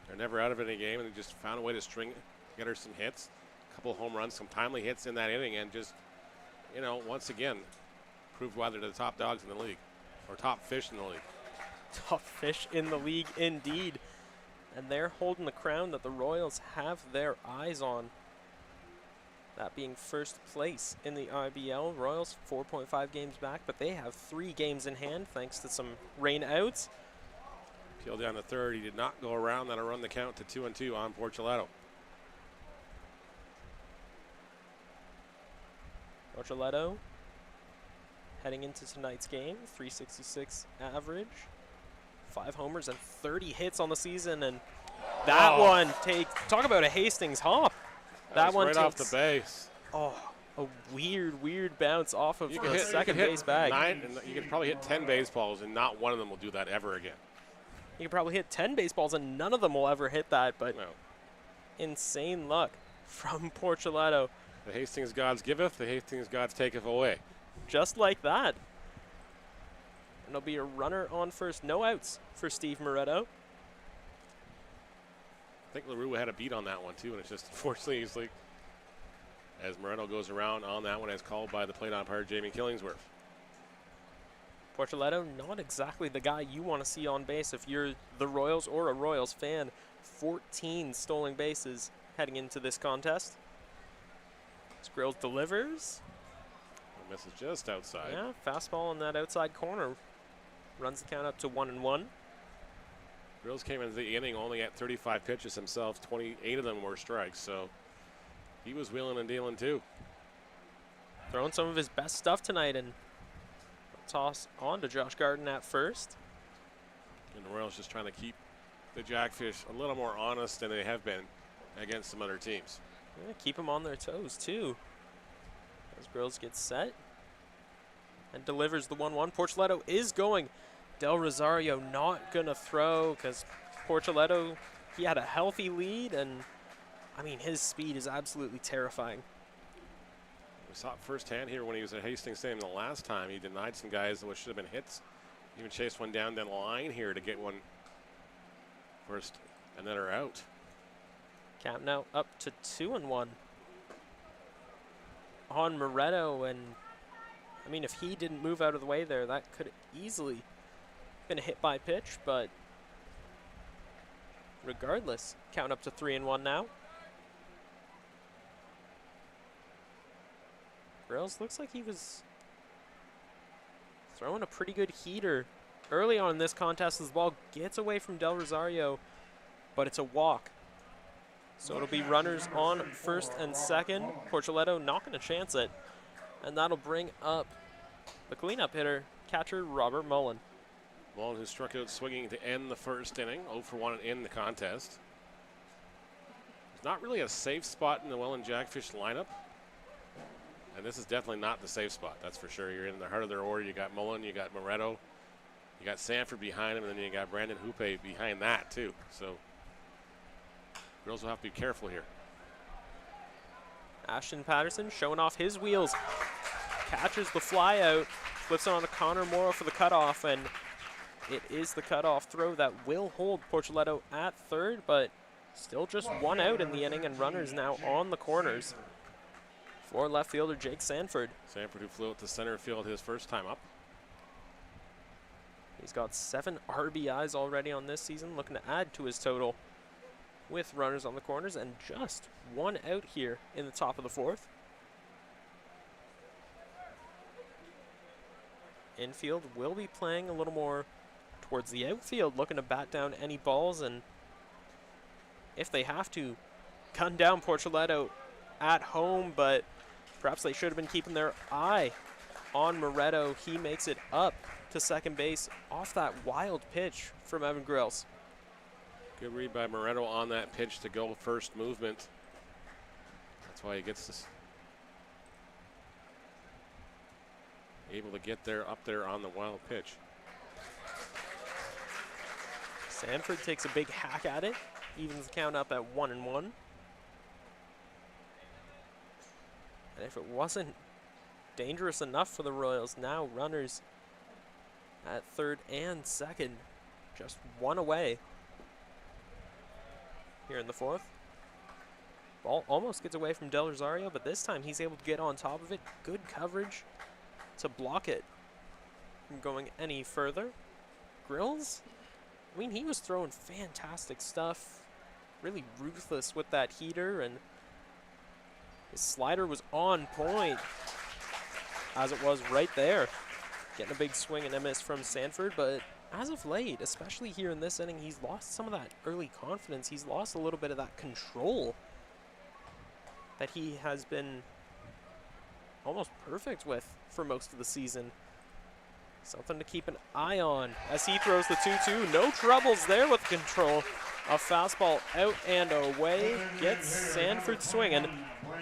They're never out of any game, and they just found a way to get her some hits, a couple of home runs, some timely hits in that inning, and just, once again, proved why they're the top dogs in the league, or top fish in the league. Top fish in the league, indeed. And they're holding the crown that the Royals have their eyes on. That being first place in the IBL. Royals 4.5 games back, but they have 3 games in hand thanks to some rain outs. Peeled down the third. He did not go around. That'll run the count to 2-2 on Porcelato. Porcelato heading into tonight's game, 366 average, 5 homers and 30 hits on the season, and that one talk about a Hastings hop. That one right off the base. Oh, a weird bounce off of the second base bag. You could probably hit 10 baseballs, and not one of them will do that ever again. You could probably hit 10 baseballs, and none of them will ever hit that, but no. Insane luck from Porcelato. The Hastings gods giveth, the Hastings gods taketh away. Just like that. And it'll be a runner on first, no outs for Steve Moretto. think LaRue had a beat on that one too, and it's just unfortunately he's like, as Moreno goes around on that one as called by the plate umpire Jamie Killingsworth. Portoletto, not exactly the guy you want to see on base if you're the Royals or a Royals fan. 14 stolen bases heading into this contest. Grills delivers. Misses just outside. Yeah, fastball on that outside corner. Runs the count up to 1-1. Grills came into the inning only at 35 pitches himself. 28 of them were strikes, so he was wheeling and dealing too. Throwing some of his best stuff tonight, and toss on to Josh Garden at first. And the Royals just trying to keep the Jackfish a little more honest than they have been against some other teams. Yeah, keep them on their toes too. As Grills gets set and delivers the 1-1. Portoletto is going. Del Rosario not going to throw because Portoletto, he had a healthy lead, and I mean, his speed is absolutely terrifying. We saw it firsthand here when he was at Hastings Stadium the last time. He denied some guys that should have been hits. Even chased one down the line here to get one first, another out. Count now up to 2-1 on Moretto, and I mean, if he didn't move out of the way there, that could easily been a hit by pitch, but regardless, count up to 3-1 now. Grills looks like he was throwing a pretty good heater early on in this contest as the ball gets away from Del Rosario, but it's a walk. So it'll be runners on first and second. Portoletto not going to chance it, and that'll bring up the cleanup hitter, catcher Robert Mullen. Mullen, who struck out swinging to end the first inning, 0 for 1 in the contest. It's not really a safe spot in the Welland Jackfish lineup. And this is definitely not the safe spot, that's for sure. You're in the heart of their order. You got Mullen, you got Moretto, you got Sanford behind him, and then you got Brandon Hoope behind that too. So Grills will have to be careful here. Ashton Patterson showing off his wheels. Catches the fly out, flips it on to Connor Morrow for the cutoff, and it is the cutoff throw that will hold Portoletto at third, but still just one out in the inning, and runners now on the corners for left fielder Jake Sanford. Sanford, who flew out to center field his first time up. He's got 7 RBIs already on this season, looking to add to his total with runners on the corners, and just one out here in the top of the fourth. Infield will be playing a little more towards the outfield, looking to bat down any balls, and if they have to, gun down Portoletto at home, but perhaps they should have been keeping their eye on Moretto. He makes it up to second base off that wild pitch from Evan Grills. Good read by Moretto on that pitch to go first movement. That's why he gets this. Able to get there up there on the wild pitch. Sanford takes a big hack at it, evens the count up at 1-1. And if it wasn't dangerous enough for the Royals, now runners at third and second, just one away here in the fourth. Ball almost gets away from Del Rosario, but this time he's able to get on top of it. Good coverage to block it from going any further. Grills, I mean, he was throwing fantastic stuff, really ruthless with that heater, and his slider was on point, as it was right there. Getting a big swing and a miss from Sanford, but as of late, especially here in this inning, he's lost some of that early confidence. He's lost a little bit of that control that he has been almost perfect with for most of the season. Something to keep an eye on as he throws the 2-2. No troubles there with control. A fastball out and away gets Sanford swinging,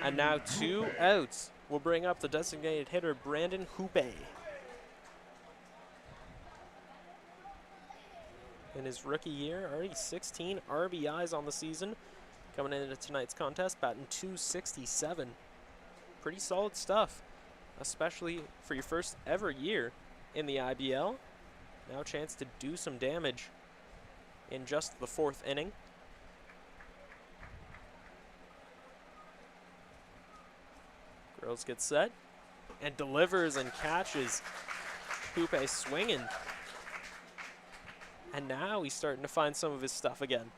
and now 2 outs will bring up the designated hitter Brandon Hoope. In his rookie year, already 16 RBIs on the season. Coming into tonight's contest, batting .267. Pretty solid stuff, especially for your first ever year in the IBL. Now a chance to do some damage in just the fourth inning. Girls get set and delivers and catches. Coupe swinging. And now he's starting to find some of his stuff again.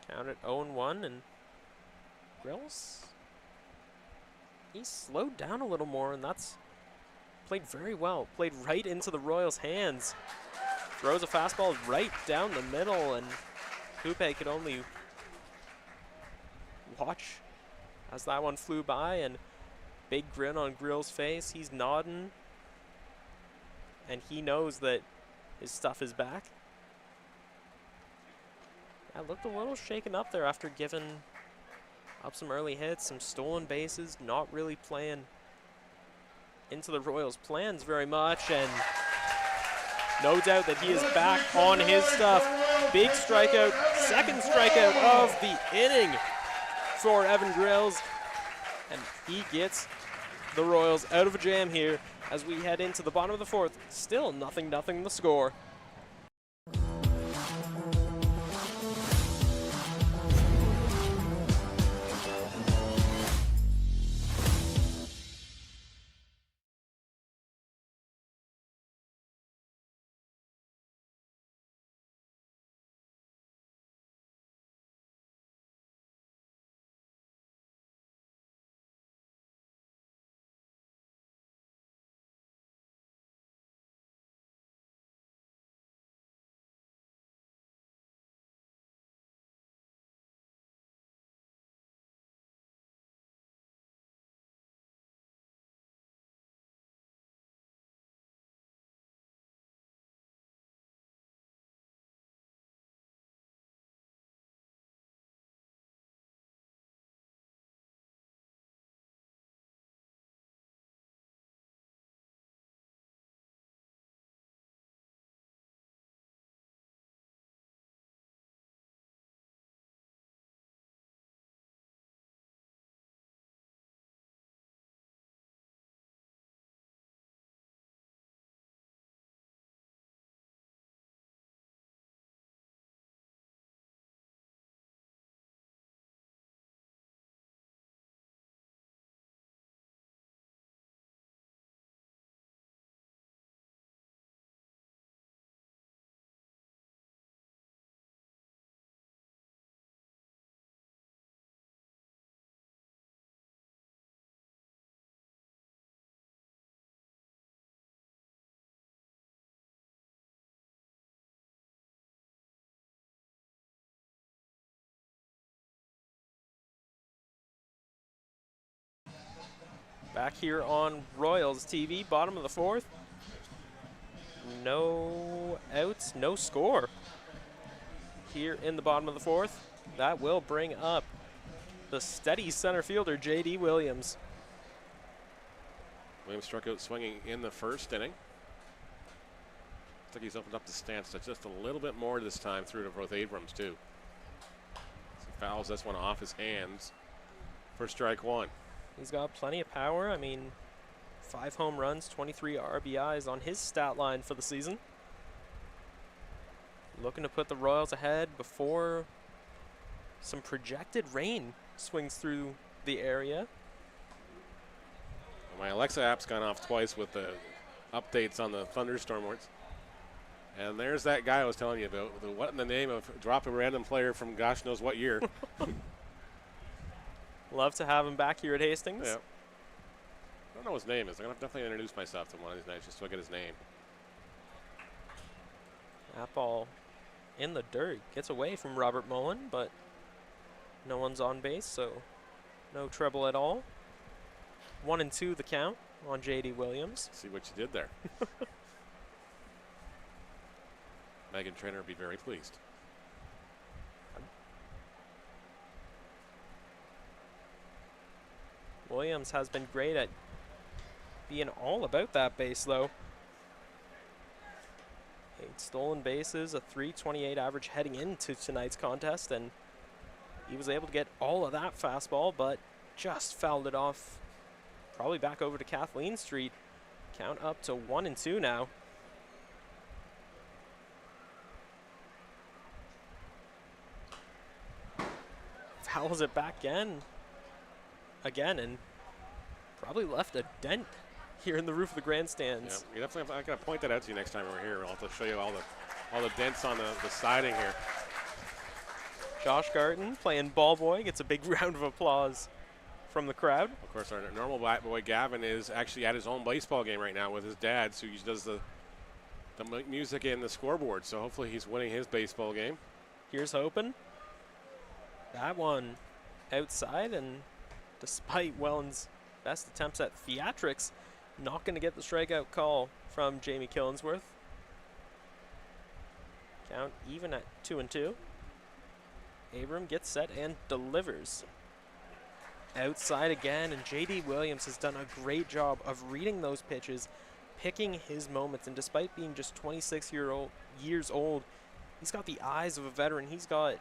Count it 0-1, and Grills, he's slowed down a little more, and that's played very well. Played right into the Royals' hands. Throws a fastball right down the middle, and Coupe could only watch as that one flew by, and big grin on Grill's face. He's nodding, and he knows that his stuff is back. I looked a little shaken up there after giving up some early hits, some stolen bases, not really playing into the Royals' plans very much, and no doubt that he is back on his stuff. Big strikeout, second strikeout of the inning for Evan Grills, and he gets the Royals out of a jam here as we head into the bottom of the fourth. Still 0-0 the score. Back here on Royals TV, bottom of the fourth. No outs, no score here in the bottom of the fourth. That will bring up the steady center fielder, J.D. Williams. Williams struck out swinging in the first inning. Looks like he's opened up the stance just a little bit more this time through to both Abrams, too. He fouls this one off his hands for strike one. He's got plenty of power. I mean, 5 home runs, 23 RBIs on his stat line for the season. Looking to put the Royals ahead before some projected rain swings through the area. My Alexa app's gone off twice with the updates on the thunderstorm warnings. And there's that guy I was telling you about. What in the name of drop a random player from gosh knows what year. Love to have him back here at Hastings. Yeah. I don't know what his name is. I'm going to definitely introduce myself to one of these nights just so I get his name. That ball in the dirt. Gets away from Robert Mullen, but no one's on base, so no trouble at all. 1-2 the count on J.D. Williams. See what you did there. Megan Trainer would be very pleased. Williams has been great at being all about that base, though. 8 stolen bases, a .328 average heading into tonight's contest, and he was able to get all of that fastball, but just fouled it off. Probably back over to Kathleen Street. Count up to 1-2 now. fouls it back again, and probably left a dent here in the roof of the grandstands. Yeah, you definitely. I gotta point that out to you next time we're here. I'll have to show you all the dents on the siding here. Josh Garton playing ball boy gets a big round of applause from the crowd. Of course, our normal bat boy Gavin is actually at his own baseball game right now with his dad, so he does the music and the scoreboard. So hopefully he's winning his baseball game. Here's hoping. That one outside, and despite Welland's best attempts at theatrics, not going to get the strikeout call from Jamie Killingsworth. Count even at 2-2. Abram gets set and delivers. Outside again, and J.D. Williams has done a great job of reading those pitches, picking his moments, and despite being just 26 years old, he's got the eyes of a veteran. He's got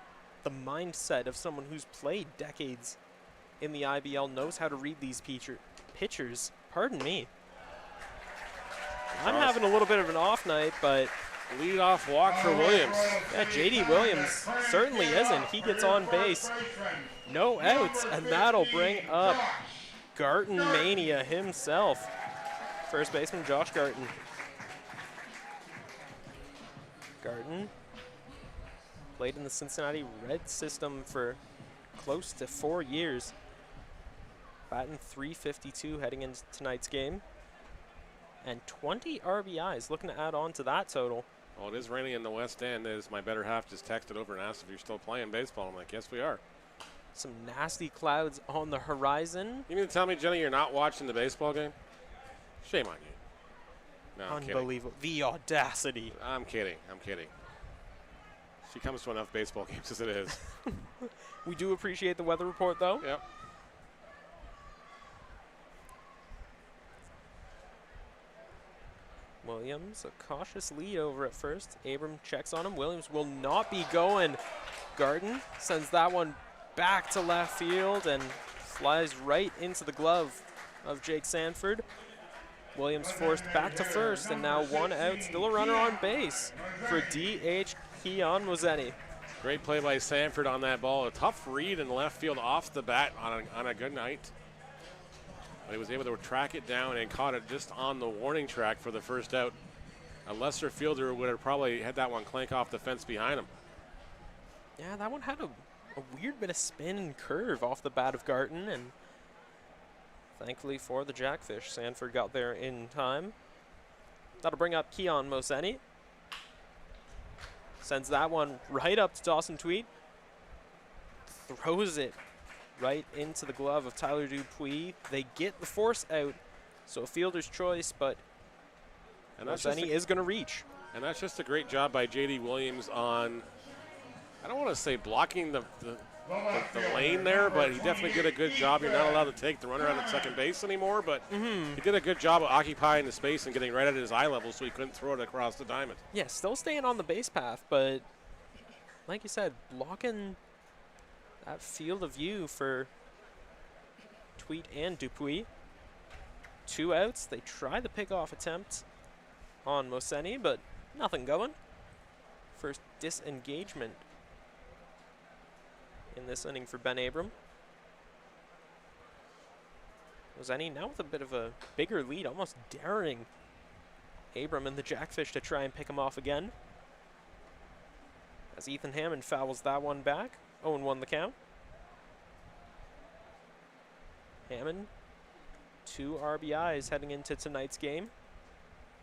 the mindset of someone who's played decades in the IBL, knows how to read these pitchers. Pardon me. I'm having a little bit of an off night, but lead-off walk for Williams. yeah, J.D. Williams certainly isn't. He gets on base. No outs, and that'll bring up Garton Mania himself. First baseman Josh Garton. Garton played in the Cincinnati Red system for close to 4 years. Batting .352 heading into tonight's game. And 20 RBIs, looking to add on to that total. Well, it is raining in the West End. As my better half just texted over and asked if you're still playing baseball. I'm like, yes, we are. Some nasty clouds on the horizon. You mean to tell me, Jenny, you're not watching the baseball game? Shame on you. No, I'm unbelievable. The audacity. I'm kidding. She comes to enough baseball games as it is. We do appreciate the weather report, though. Yep. Williams, a cautious lead over at first. Abram checks on him. Williams will not be going. Garton sends that one back to left field and flies right into the glove of Jake Sanford. Williams forced back to first, and now one out. Still a runner on base for DH Keon Mozeni. Great play by Sanford on that ball. A tough read in left field off the bat on a good night. But he was able to track it down and caught it just on the warning track for the first out. A lesser fielder would have probably had that one clank off the fence behind him. Yeah, that one had a weird bit of spin and curve off the bat of Garton, and thankfully for the Jackfish, Sanford got there in time. That'll bring up Keon Moseni. Sends that one right up to Dawson Tweed. Throws it right into the glove of Tyler Dupuis. They get the force out, so a fielder's choice, but Moseni is going to reach. And that's just a great job by J.D. Williams on, I don't want to say blocking the lane there, but he definitely did a good job. You're not allowed to take the runner out at second base anymore, but he did a good job of occupying the space and getting right at his eye level so he couldn't throw it across the diamond. Yeah, still staying on the base path, but like you said, blocking that field of view for Tweet and Dupuis. 2 outs. They try the pickoff attempt on Moseni, but nothing going. First disengagement in this inning for Ben Abram. Moseni now with a bit of a bigger lead, almost daring Abram and the Jackfish to try and pick him off again. As Ethan Hammond fouls that one back. 0-1 the count. Hammond, 2 RBIs heading into tonight's game.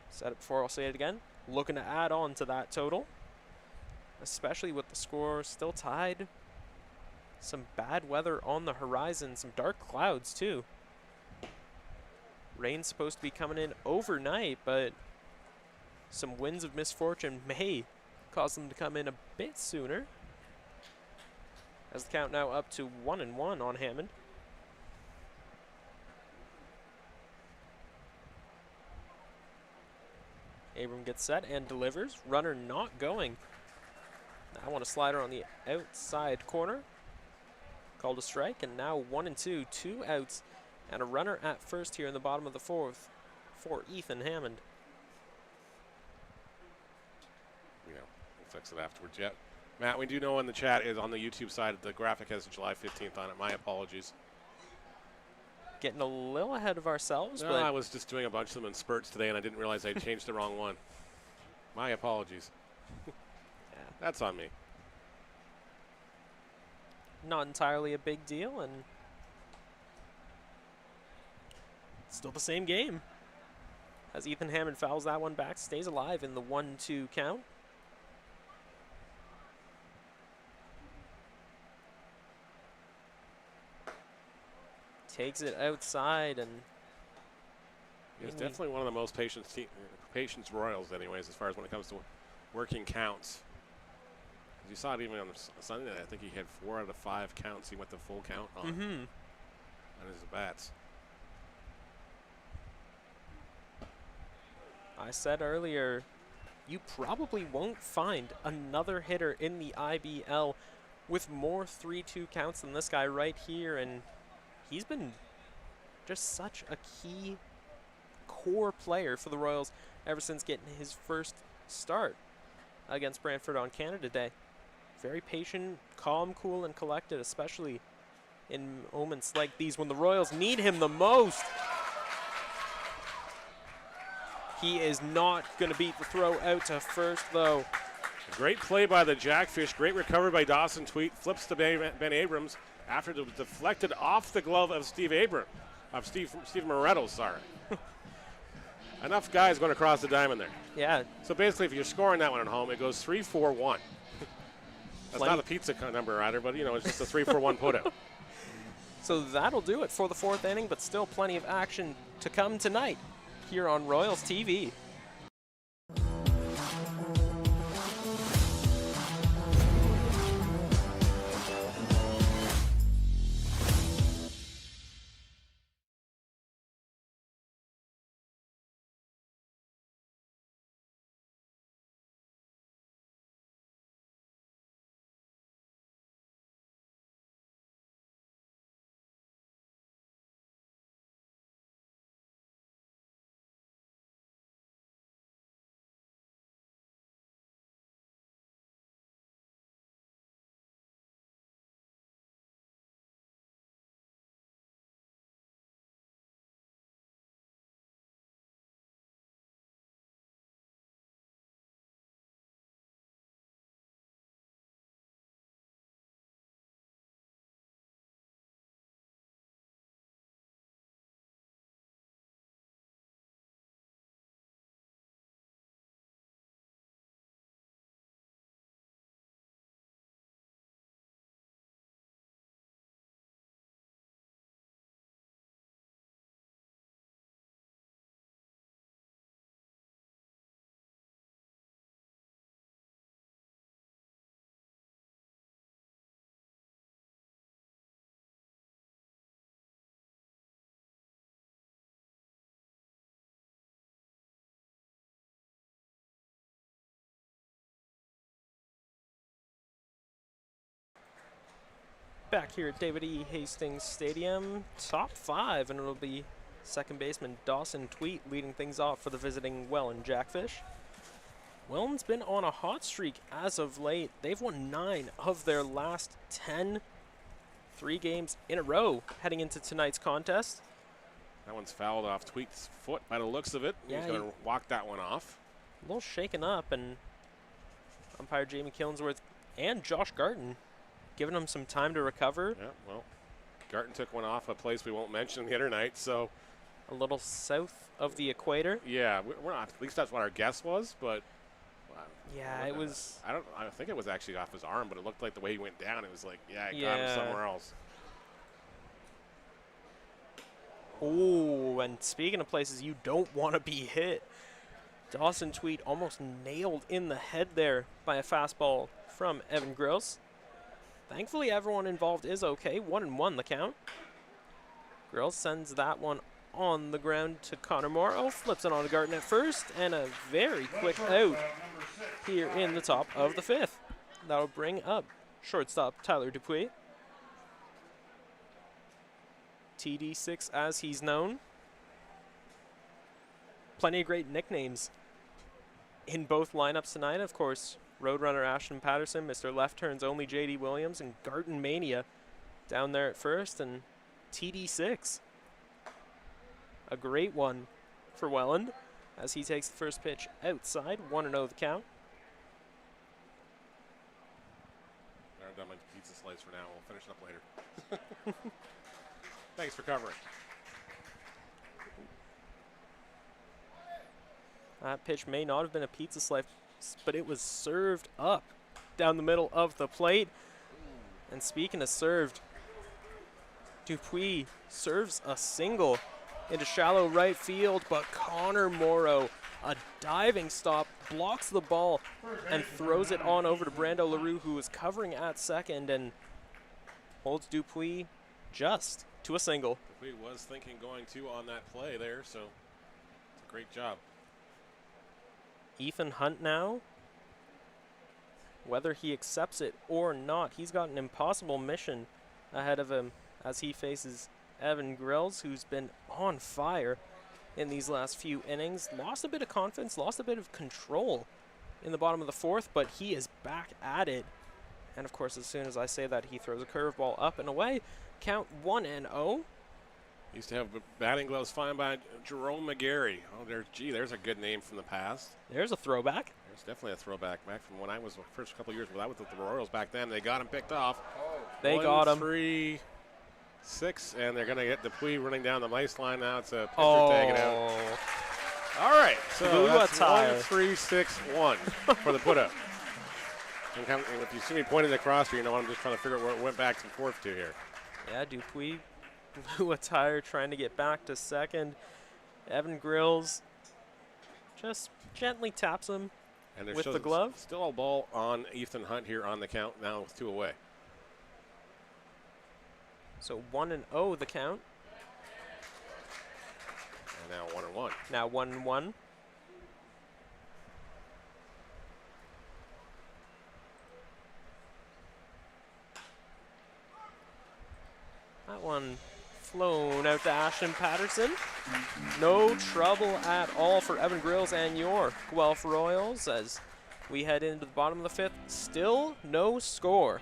Set it before I'll say it again. Looking to add on to that total, especially with the score still tied. Some bad weather on the horizon, some dark clouds too. Rain's supposed to be coming in overnight, but some winds of misfortune may cause them to come in a bit sooner. As the count now up to 1-1 on Hammond. Abram gets set and delivers. Runner not going. Now I want a slider on the outside corner. Called a strike, and now 1-2. 2 outs and a runner at first here in the bottom of the 4th for Ethan Hammond. You know, we'll fix it afterwards. Yeah. Matt, we do know in the chat is on the YouTube side, the graphic has July 15th on it. My apologies. Getting a little ahead of ourselves, No, but I was just doing a bunch of them in spurts today, and I didn't realize I changed the wrong one. My apologies. yeah, That's on me. not entirely a big deal, and still the same game. As Ethan Hammond fouls that one back, stays alive in the 1-2 count. Takes it outside, and He's definitely one of the most patience Royals, anyways, as far as when it comes to working counts. You saw it even on Sunday. I think he had 4 out of 5 counts. He went the full count on his bats. I said earlier, you probably won't find another hitter in the IBL with more 3-2 counts than this guy right here, and he's been just such a key core player for the Royals ever since getting his first start against Brantford on Canada Day. Very patient, calm, cool, and collected, especially in moments like these when the Royals need him the most. He is not going to beat the throw out to first, though. Great play by the Jackfish. Great recovery by Dawson Tweet. Flips to Ben Abrams after it was deflected off the glove of Steve Moretto, sorry. Enough guys going across the diamond there. Yeah. So basically, if you're scoring that one at home, it goes 3-4-1. That's not a pizza number either, but, you know, it's just a 3-4-1 putout. So that'll do it for the 4th inning, but still plenty of action to come tonight here on Royals TV. Back here at David E. Hastings Stadium, top 5, and it'll be second baseman Dawson Tweet leading things off for the visiting Welland Jackfish. Welland's been on a hot streak as of late. They've won 9 of their last 10, 3 games in a row heading into tonight's contest. That one's fouled off Tweet's foot by the looks of it. Yeah, he's going to walk that one off. A little shaken up, and umpire Jamie Killingsworth and Josh Garton giving him some time to recover. Yeah, well, Garton took one off a place we won't mention the other night, so. A little south of the equator. Yeah, we're not, at least that's what our guess was, but. Yeah, it was. I think it was actually off his arm, but it looked like the way he went down, it was like, yeah, it Yeah. got him somewhere else. Oh, and speaking of places you don't want to be hit, Dawson Tweet almost nailed in the head there by a fastball from Evan Gross. Thankfully, everyone involved is okay. 1-1 the count. Gross sends that one on the ground to Connor Morrow. Flips it on to Garton at first, and a very quick out here in the top of the 5th. That'll bring up shortstop Tyler Dupuis. TD6 as he's known. Plenty of great nicknames in both lineups tonight. Of course, Roadrunner Ashton Patterson, Mr. Left Turn's only J.D. Williams, and Garden Mania down there at first, and TD6. A great one for Welland as he takes the first pitch outside. 1-0 the count. I'm done my pizza slice for now. We'll finish it up later. Thanks for covering. That pitch may not have been a pizza slice, but it was served up down the middle of the plate. And speaking of served, Dupuis serves a single into shallow right field, but Connor Morrow, a diving stop, blocks the ball and throws it on over to Brando LaRue, who is covering at second and holds Dupuis just to a single. Dupuis was thinking going to on that play there, so it's a great job. Ethan Hunt now, whether he accepts it or not, he's got an impossible mission ahead of him as he faces Evan Grills, who's been on fire in these last few innings. Lost a bit of confidence, lost a bit of control in the bottom of the fourth, but he is back at it. And of course, as soon as I say that, he throws a curveball up and away. Count 1-0. Used to have batting gloves signed by Jerome McGarry. Oh, there's a good name from the past. There's a throwback. There's definitely a throwback back from when I was the first couple of years. Well, I was with the Royals back then. They got him picked off. They got him. 1-3-6, and they're going to get Dupuis running down the ice line now. It's a pitcher taking out. All right, so that's 1-3-6-1 for the put-up. And if you see me pointing across here, you know I'm just trying to figure out where it went back and forth to here. Yeah, Dupuis blew a tire trying to get back to second. Evan Grills just gently taps him And with the glove. Still a ball on Ethan Hunt here on the count, now with 2 away. So 1-0 the count. And now 1-1. Now 1-1. That one flown out to Ashton Patterson. No trouble at all for Evan Grills and your Guelph Royals as we head into the bottom of the fifth. Still no score.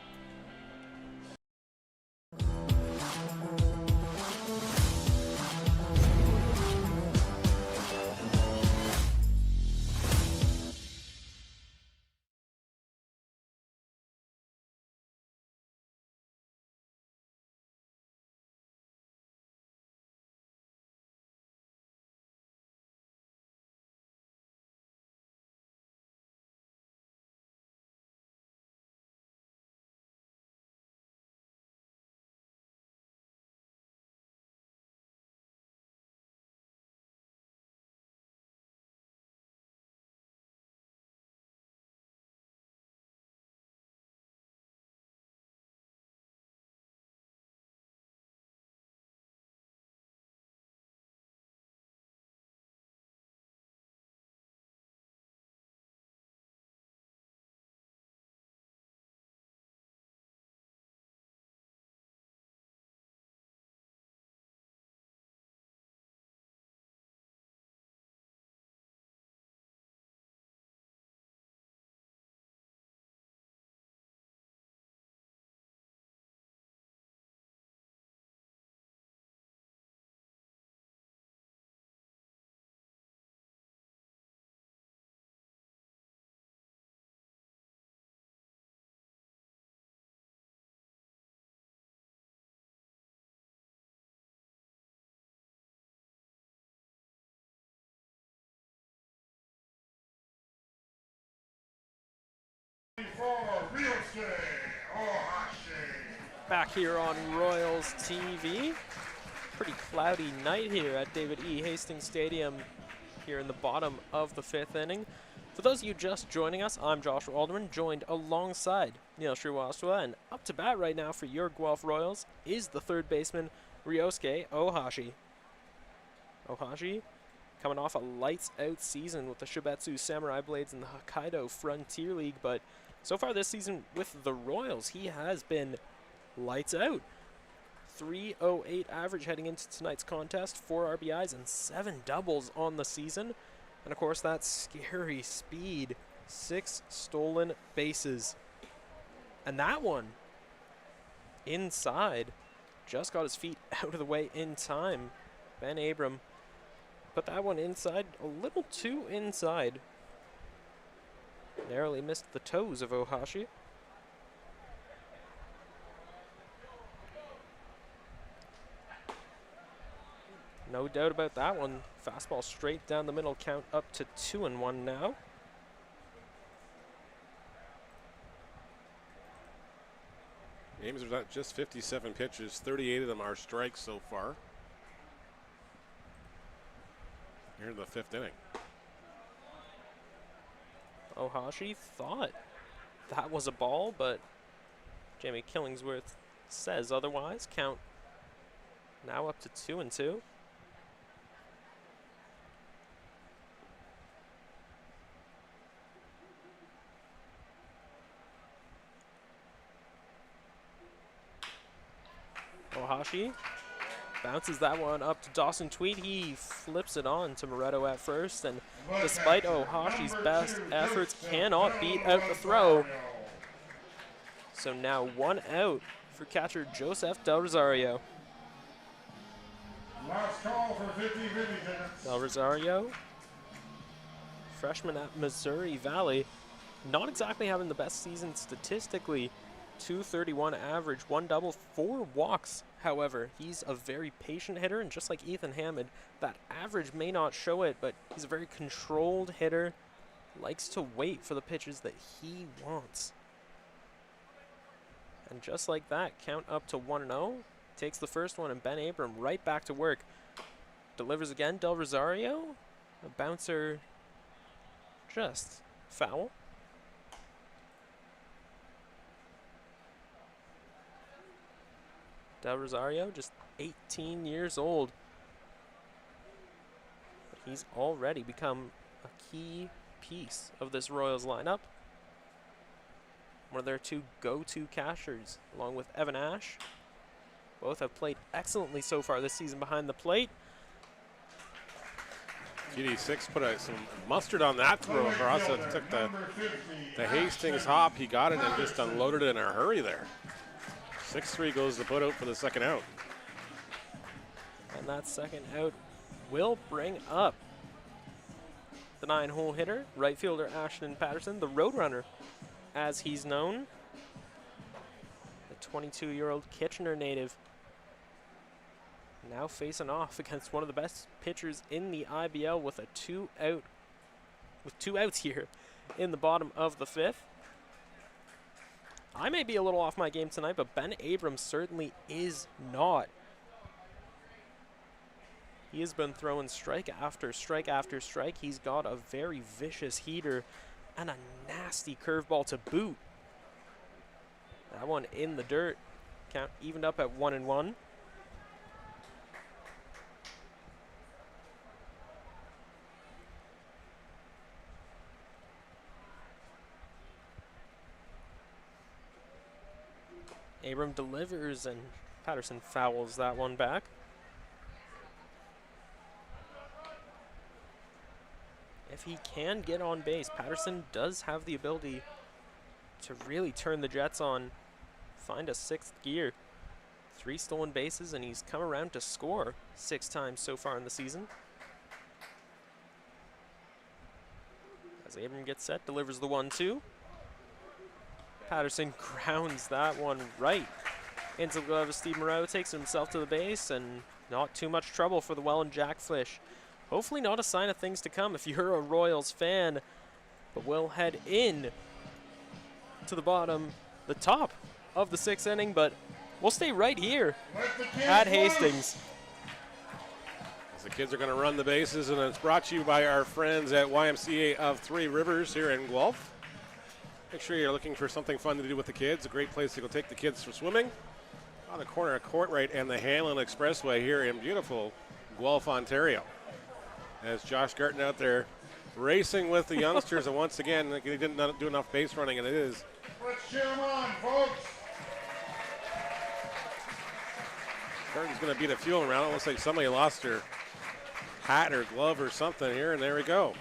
Back here on Royals TV. Pretty cloudy night here at David E. Hastings Stadium here in the bottom of the fifth inning. For those of you just joining us, I'm Joshua Alderman, joined alongside Neil Sriwastava, and up to bat right now for your Guelph Royals is the third baseman, Ryosuke Ohashi. Ohashi coming off a lights-out season with the Shibetsu Samurai Blades in the Hokkaido Frontier League, but so far this season with the Royals, he has been lights out. 308 average heading into tonight's contest, 4 RBIs and 7 doubles on the season. And of course that scary speed 6 stolen bases. And that one inside. Just got his feet out of the way in time. Ben Abram put that one inside, a little too inside. Narrowly missed the toes of Ohashi. No doubt about that one. Fastball straight down the middle, count up to 2-1 now. Games are not just 57 pitches, 38 of them are strikes so far. Here in the 5th inning. Ohashi thought that was a ball, but Jamie Killingsworth says otherwise. Count now up to 2-2. Ohashi bounces that one up to Dawson Tweed. He flips it on to Moretto at first, and despite Ohashi's best efforts, cannot beat out the throw. So now 1 out for catcher Joseph Del Rosario. Last call for 50 tickets. Del Rosario, freshman at Missouri Valley, not exactly having the best season statistically. 231 average, 1 double, 4 walks. However, he's a very patient hitter, and just like Ethan Hammond, that average may not show it, but he's a very controlled hitter, likes to wait for the pitches that he wants. And just like that, count up to 1-0, takes the first one, and Ben Abram right back to work. Delivers again, Del Rosario, a bouncer just foul. Del Rosario, just 18 years old. But he's already become a key piece of this Royals lineup. One of their 2 go-to catchers, along with Evan Ash. Both have played excellently so far this season behind the plate. GD6 put some mustard on that throw. Barassa took the Hastings hop. He got it and just unloaded it in a hurry there. 6-3 goes the put out for the second out. And that second out will bring up the 9-hole hitter, right fielder Ashton Patterson, the Roadrunner, as he's known. The 22-year-old Kitchener native, now facing off against one of the best pitchers in the IBL with 2 outs here in the bottom of the 5th. I may be a little off my game tonight, but Ben Abrams certainly is not. He has been throwing strike after strike after strike. He's got a very vicious heater and a nasty curveball to boot. That one in the dirt. Count evened up at 1-1. Abram delivers, and Patterson fouls that one back. If he can get on base, Patterson does have the ability to really turn the Jets on, find a 6th gear. 3 stolen bases, and he's come around to score 6 times so far in the season. As Abram gets set, delivers the 1-2. Patterson grounds that one right into the glove of Steve Moreau, takes himself to the base, and not too much trouble for the Welland Jackfish. Hopefully not a sign of things to come if you're a Royals fan, but we'll head in to the top of the 6th inning, but we'll stay right here at Hastings. As the kids are going to run the bases, and it's brought to you by our friends at YMCA of Three Rivers here in Guelph. Make sure you're looking for something fun to do with the kids. A great place to go take the kids for swimming on the corner of Courtright and the Hanlon Expressway here in beautiful Guelph, Ontario. As Josh Garton out there racing with the youngsters, and once again, he didn't do enough base running, and it is. Let's cheer them on, folks. Garton's going to beat a fueling round. It looks like somebody lost their hat or glove or something here, and there we go.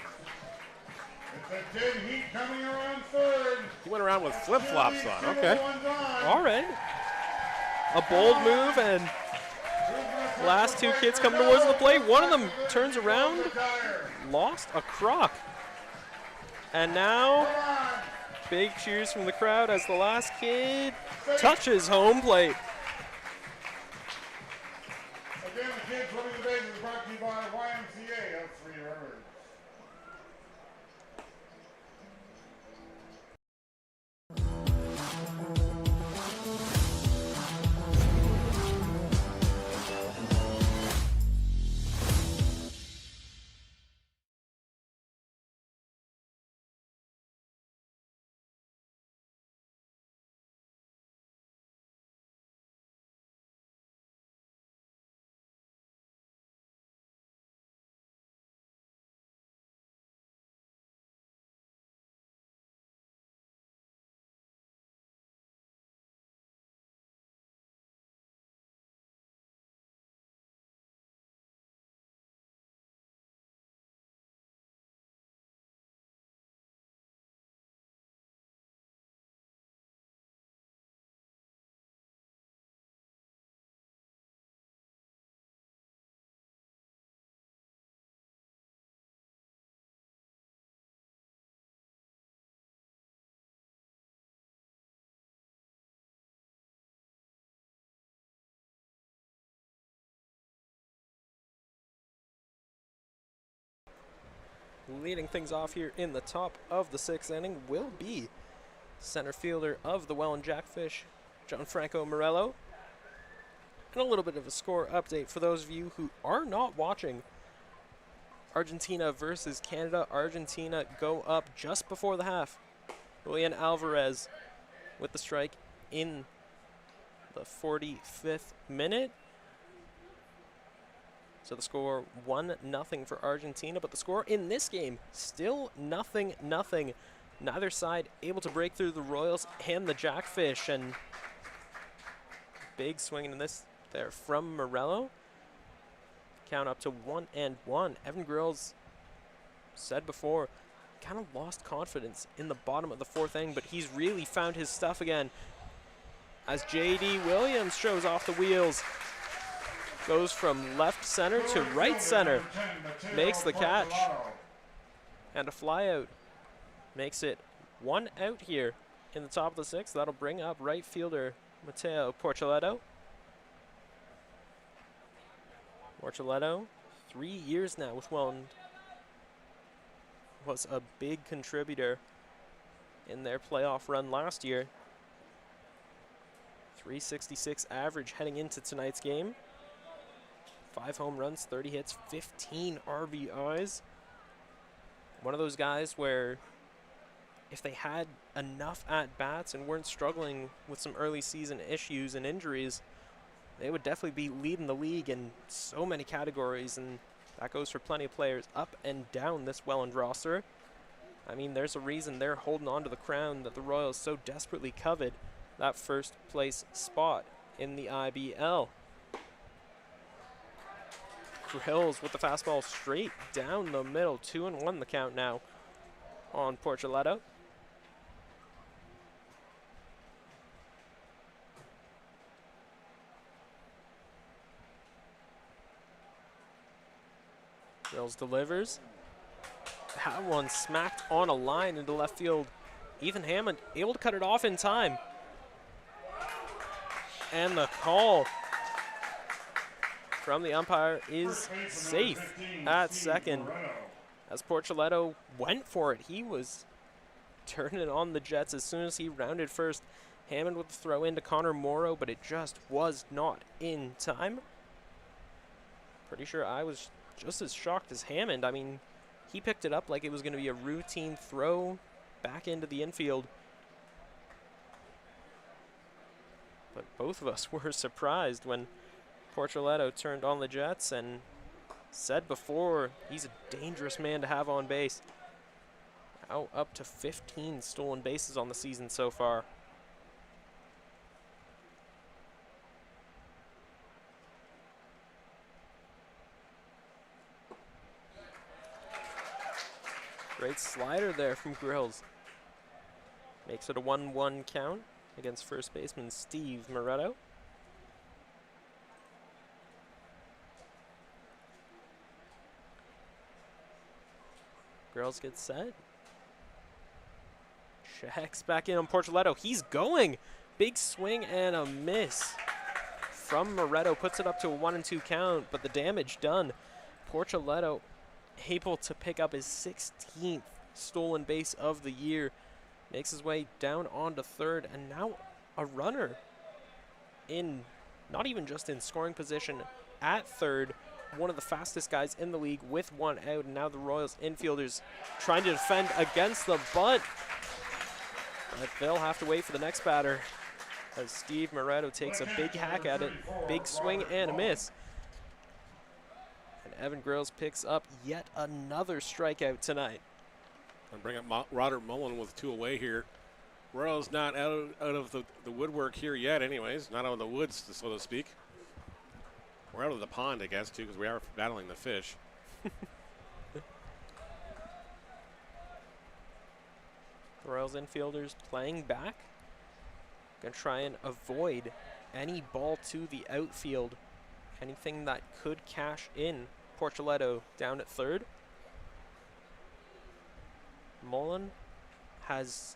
The dead heat coming around third. He went around with flip-flops on. Okay. All right. A bold move, and last two kids coming towards the plate. One of them turns around, lost a crock. And now, big cheers from the crowd as the last kid touches home plate. Again, the kids winning the day is brought to you by YMCA of Three Rivers. Leading things off here in the top of the 6th inning will be center fielder of the Welland Jackfish, Gianfranco Morello. And a little bit of a score update for those of you who are not watching. Argentina versus Canada. Argentina go up just before the half. Julian Alvarez with the strike in the 45th minute. So the score 1-0 for Argentina, but the score in this game still 0-0. Neither side able to break through the Royals and the Jackfish, and big swing in this there from Morello. Count up to 1-1. Evan Grills said before, kind of lost confidence in the bottom of the 4th inning, but he's really found his stuff again as J.D. Williams shows off the wheels. Goes from left center to right center, makes the catch, and a fly out makes it 1 out here in the top of the 6th. That'll bring up right fielder Mateo Porcelletto. Porcelletto, 3 years now with Welland, was a big contributor in their playoff run last year. 366 average heading into tonight's game. 5 home runs, 30 hits, 15 RBIs. One of those guys where if they had enough at-bats and weren't struggling with some early season issues and injuries, they would definitely be leading the league in so many categories, and that goes for plenty of players up and down this Welland roster. I mean, there's a reason they're holding on to the crown that the Royals so desperately coveted, that first place spot in the IBL. Grills with the fastball straight down the middle. 2-1 the count now on Porcelletto. Grills delivers. That one smacked on a line into left field. Ethan Hammond able to cut it off in time. And the call from the umpire is safe at second, as Porcelletto went for it. He was turning it on the Jets as soon as he rounded first. Hammond with the throw into Connor Morrow, but it just was not in time. Pretty sure I was just as shocked as Hammond. I mean, he picked it up like it was going to be a routine throw back into the infield. But both of us were surprised when Porcelletto turned on the Jets and said before he's a dangerous man to have on base. Now up to 15 stolen bases on the season so far. Great slider there from Grills. Makes it a 1-1 count against first baseman Steve Moretto. Grills gets set. Checks back in on Portoletto. He's going. Big swing and a miss from Moretto. Puts it up to a 1-2 count, but the damage done. Portoletto able to pick up his 16th stolen base of the year. Makes his way down onto third, and now a runner in, not even just in scoring position, at third. One of the fastest guys in the league with one out, and now the Royals infielders trying to defend against the bunt. But they'll have to wait for the next batter as Steve Moretto takes a big hack at it. Big swing and a miss. And Evan Grills picks up yet another strikeout tonight. And bring up Robert Mullen with 2 away here. Royals not out of the woodwork here yet anyways. Not out of the woods, so to speak. We're out of the pond, I guess, too, because we are battling the fish. The Royals infielders playing back. Going to try and avoid any ball to the outfield. Anything that could cash in. Portoletto down at third. Mullen has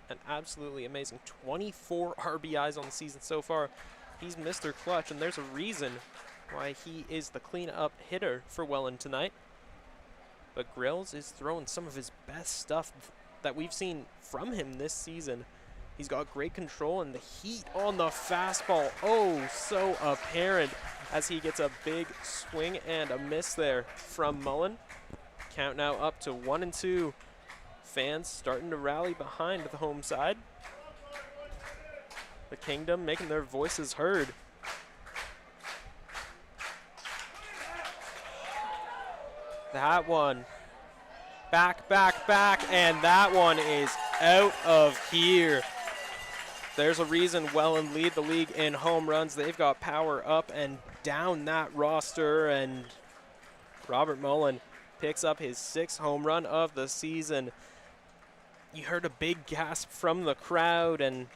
an absolutely amazing 24 RBIs on the season so far. He's Mr. Clutch, and there's a reason why he is the cleanup hitter for Welland tonight. But Grills is throwing some of his best stuff that we've seen from him this season. He's got great control, and the heat on the fastball, oh, so apparent as he gets a big swing and a miss there from Mullen. Count now up to 1-2. Fans starting to rally behind the home side. The Kingdom making their voices heard. That one. Back, and that one is out of here. There's a reason Welland lead the league in home runs. They've got power up and down that roster, and Robert Mullen picks up his 6th home run of the season. You heard a big gasp from the crowd, and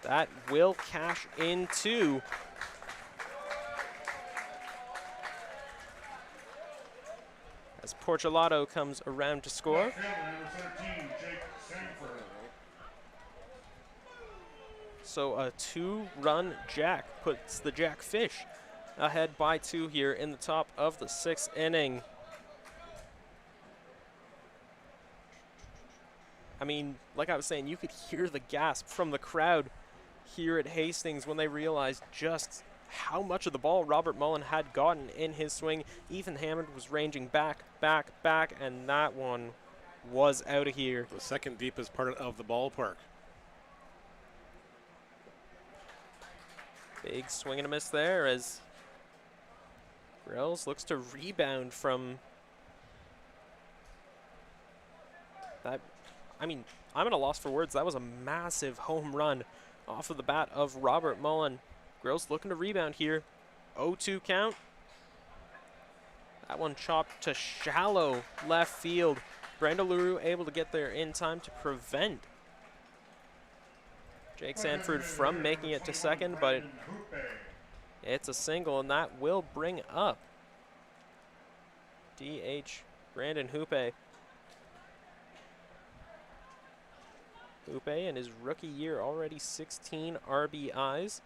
that will cash in too. As Portoletto comes around to score. Left fielder, number 13, Jake Sanford. So a 2-run Jack puts the Jackfish ahead by 2 here in the top of the 6th inning. I mean, like I was saying, you could hear the gasp from the crowd here at Hastings when they realized just how much of the ball Robert Mullen had gotten in his swing. Ethan Hammond was ranging back, and that one was out of here. The second deepest part of the ballpark. Big swing and a miss there as Grills looks to rebound from that. I mean, I'm at a loss for words. That was a massive home run off of the bat of Robert Mullen. Grills looking to rebound here. 0-2 count. That one chopped to shallow left field. Brandon LaRue able to get there in time to prevent Jake Sanford from making it to second, but it's a single, and that will bring up DH Brandon Hoope. Hoope in his rookie year already 16 RBIs.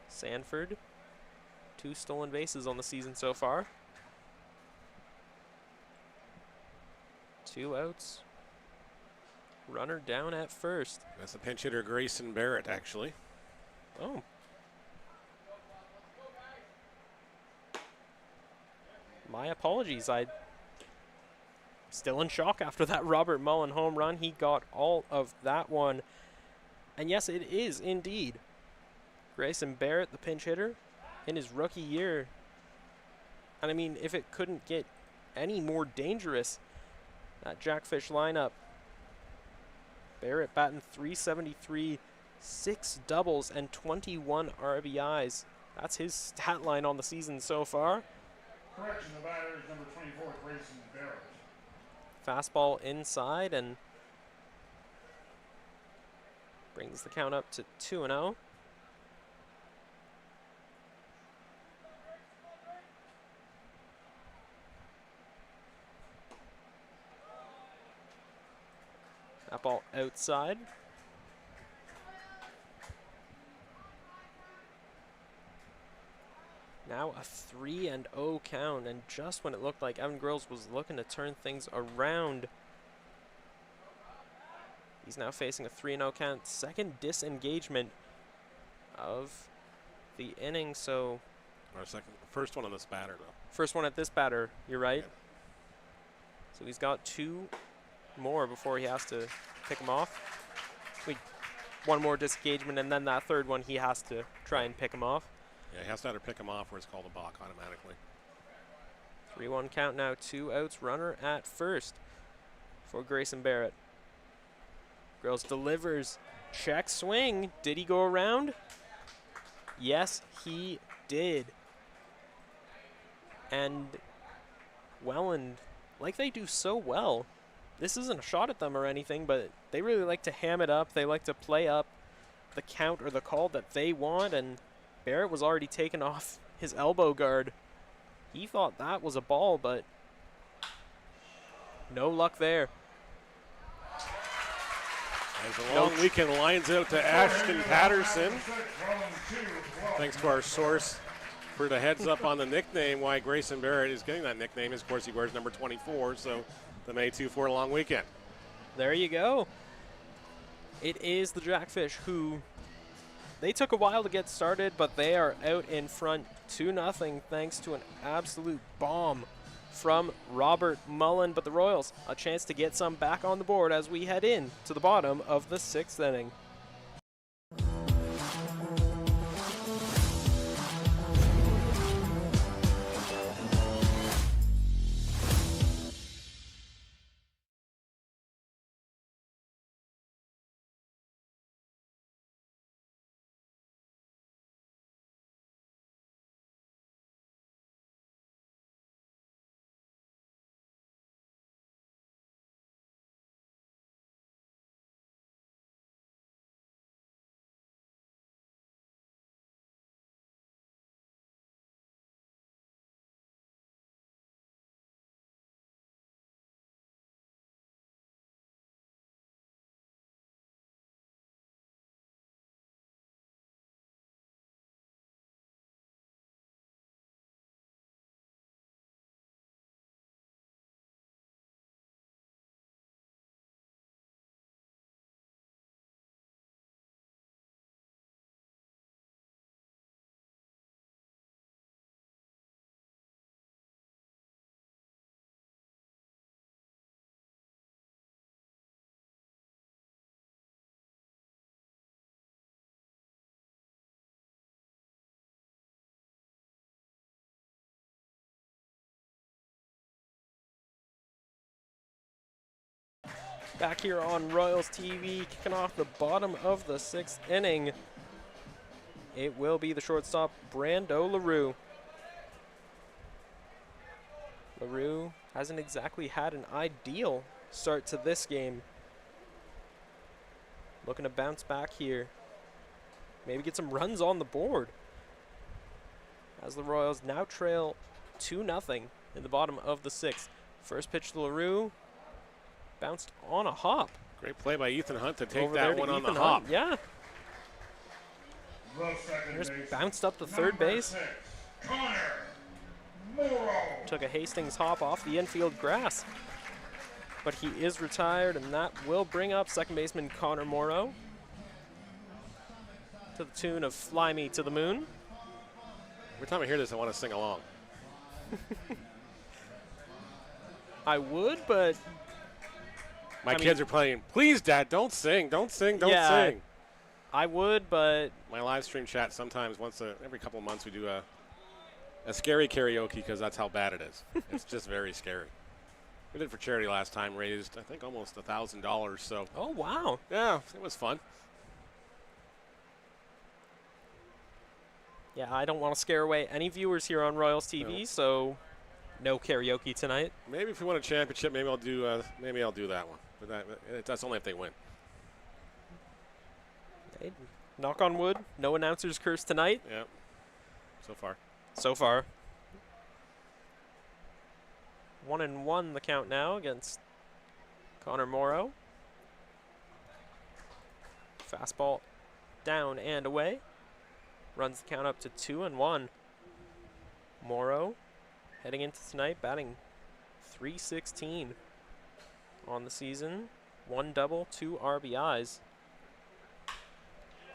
Sanford, 2 stolen bases on the season so far. 2 outs. Runner down at first. That's the pinch hitter Grayson Barrett, actually. Oh. My apologies. I'm still in shock after that Robert Mullen home run. He got all of that one. And yes, it is indeed Grayson Barrett, the pinch hitter, in his rookie year. And I mean, if it couldn't get any more dangerous, that Jackfish lineup. Barrett batting .373, 6 doubles, and 21 RBIs. That's his stat line on the season so far. Correction, the batter is number 24, Grayson Barrett. Fastball inside and brings the count up to 2-0. That ball outside. Now a 3-0 count, and just when it looked like Evan Grills was looking to turn things around, he's now facing a 3-0 count. Second disengagement of the inning, so... Our first one on this batter, though. First one at this batter, you're right. Yeah. So he's got 2 more before he has to pick him off. One more disengagement, and then that third one he has to try and pick him off. Yeah, he has to either pick him off or it's called a balk automatically. 3-1 count now, 2 outs, runner at first for Grayson Barrett. Grills delivers, check swing. Did he go around? Yes, he did. And Welland, like they do so well, this isn't a shot at them or anything, but they really like to ham it up. They like to play up the count or the call that they want, and Barrett was already taken off his elbow guard. He thought that was a ball, but no luck there. As a long weekend lines out to Ashton Patterson. Thanks to our source for the heads up on the nickname, why Grayson Barrett is getting that nickname is, of course, he wears number 24, so the May 2-4 long weekend. There you go. It is the Jackfish who, they took a while to get started, but they are out in front 2-0 thanks to an absolute bomb from Robert Mullen. But the Royals, a chance to get some back on the board as we head in to the bottom of the 6th inning. Back here on Royals TV, kicking off the bottom of the 6th inning. It will be the shortstop, Brando LaRue. LaRue hasn't exactly had an ideal start to this game. Looking to bounce back here. Maybe get some runs on the board. As the Royals now trail 2-0 in the bottom of the 6th. First pitch to LaRue. Bounced on a hop. Great play by Ethan Hunt to take Over that one on the hop. Yeah. Just bounced up to third base. Took a Hastings hop off the infield grass. But he is retired, and that will bring up second baseman Connor Morrow to the tune of Fly Me to the Moon. Every time I hear this, I want to sing along. I would, but... My kids are playing, please, Dad, don't sing, don't sing, don't sing. I would, but... My live stream chat sometimes, every couple of months, we do a scary karaoke because that's how bad it is. It's just very scary. We did it for charity last time, raised, I think, almost $1,000, so. Oh, wow. Yeah, it was fun. Yeah, I don't want to scare away any viewers here on Royals TV, so no karaoke tonight. Maybe if we win a championship, maybe I'll do that one. But that's only if they win. Hey, knock on wood, no announcer's curse tonight. Yeah. So far. So far. 1-1 the count now against Connor Morrow. Fastball down and away. Runs the count up to 2-1. Morrow heading into tonight batting .316 on the season. 1 double, 2 RBIs.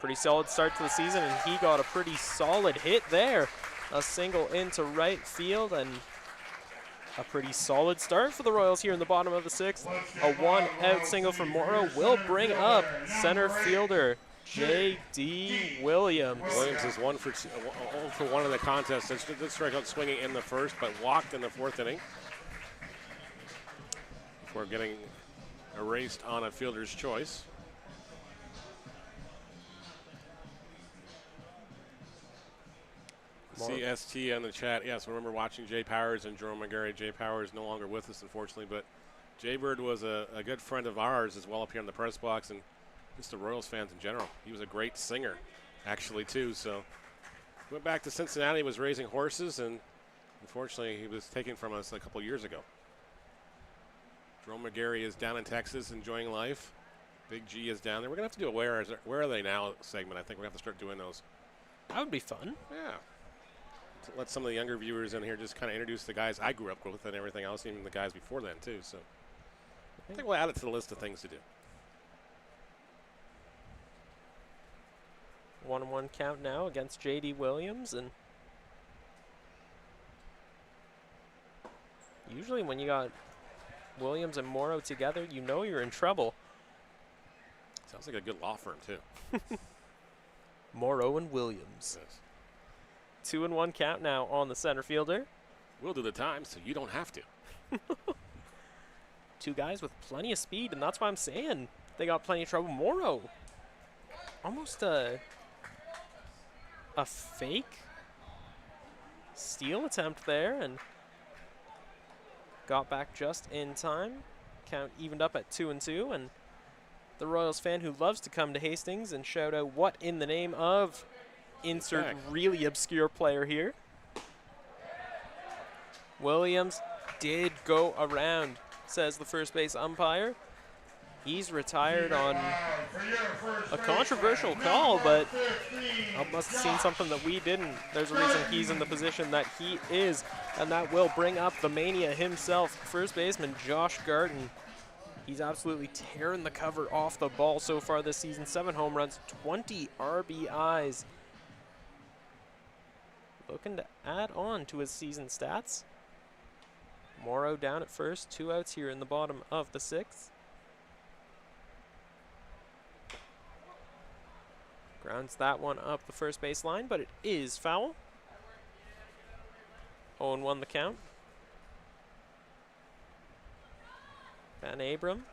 Pretty solid start to the season, and he got a pretty solid hit there. A single into right field, and a pretty solid start for the Royals here in the bottom of the 6th. A 1-out single from Morrow will bring up center fielder J.D. Williams. Williams is 0 for 1 in the contest. Did strike out swinging in the first, but walked in the 4th inning before getting erased on a fielder's choice. CST on the chat. Yes, remember watching Jay Powers and Jerome McGarry. Jay Powers no longer with us, unfortunately, but Jay Bird was a good friend of ours as well up here in the press box, and just the Royals fans in general. He was a great singer, actually, too. So went back to Cincinnati, was raising horses, and unfortunately he was taken from us a couple years ago. Jerome McGarry is down in Texas enjoying life. Big G is down there. We're going to have to do a Where Are They Now segment. I think we're going to have to start doing those. That would be fun. Yeah. To let some of the younger viewers in here just kind of introduce the guys I grew up with and everything else, even the guys before then, too. So I think we'll add it to the list of things to do. 1-1 count now against J.D. Williams, and usually when you got Williams and Morrow together, you know you're in trouble. Sounds like a good law firm, too. Morrow and Williams. Yes. 2-1 count now on the center fielder. We'll do the time so you don't have to. 2 guys with plenty of speed, and that's why I'm saying they got plenty of trouble. Morrow, almost a fake steal attempt there, and got back just in time. Count evened up at 2-2, and the Royals fan who loves to come to Hastings and shout out what in the name of insert really obscure player here. Williams did go around, says the first base umpire. He's retired on a controversial call, but I must have seen something that we didn't. There's a reason he's in the position that he is, and that will bring up the mania himself, first baseman Josh Garden. He's absolutely tearing the cover off the ball so far this season. 7 home runs, 20 RBIs. Looking to add on to his season stats. Morrow down at first, 2 outs here in the bottom of the 6th. Grounds that one up the first base line, but it is foul. 0-1 the count. Van Abram.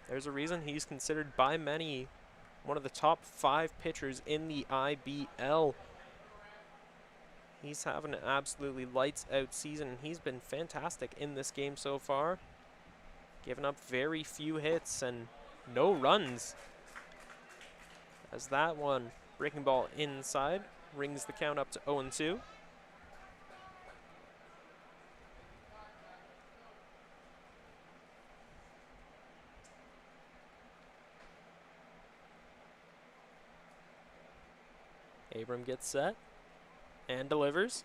There's a reason he's considered by many one of the top 5 pitchers in the IBL. He's having an absolutely lights out season, and he's been fantastic in this game so far. Giving up very few hits and no runs. As that one, breaking ball inside, brings the count up to 0-2. Abram gets set and delivers.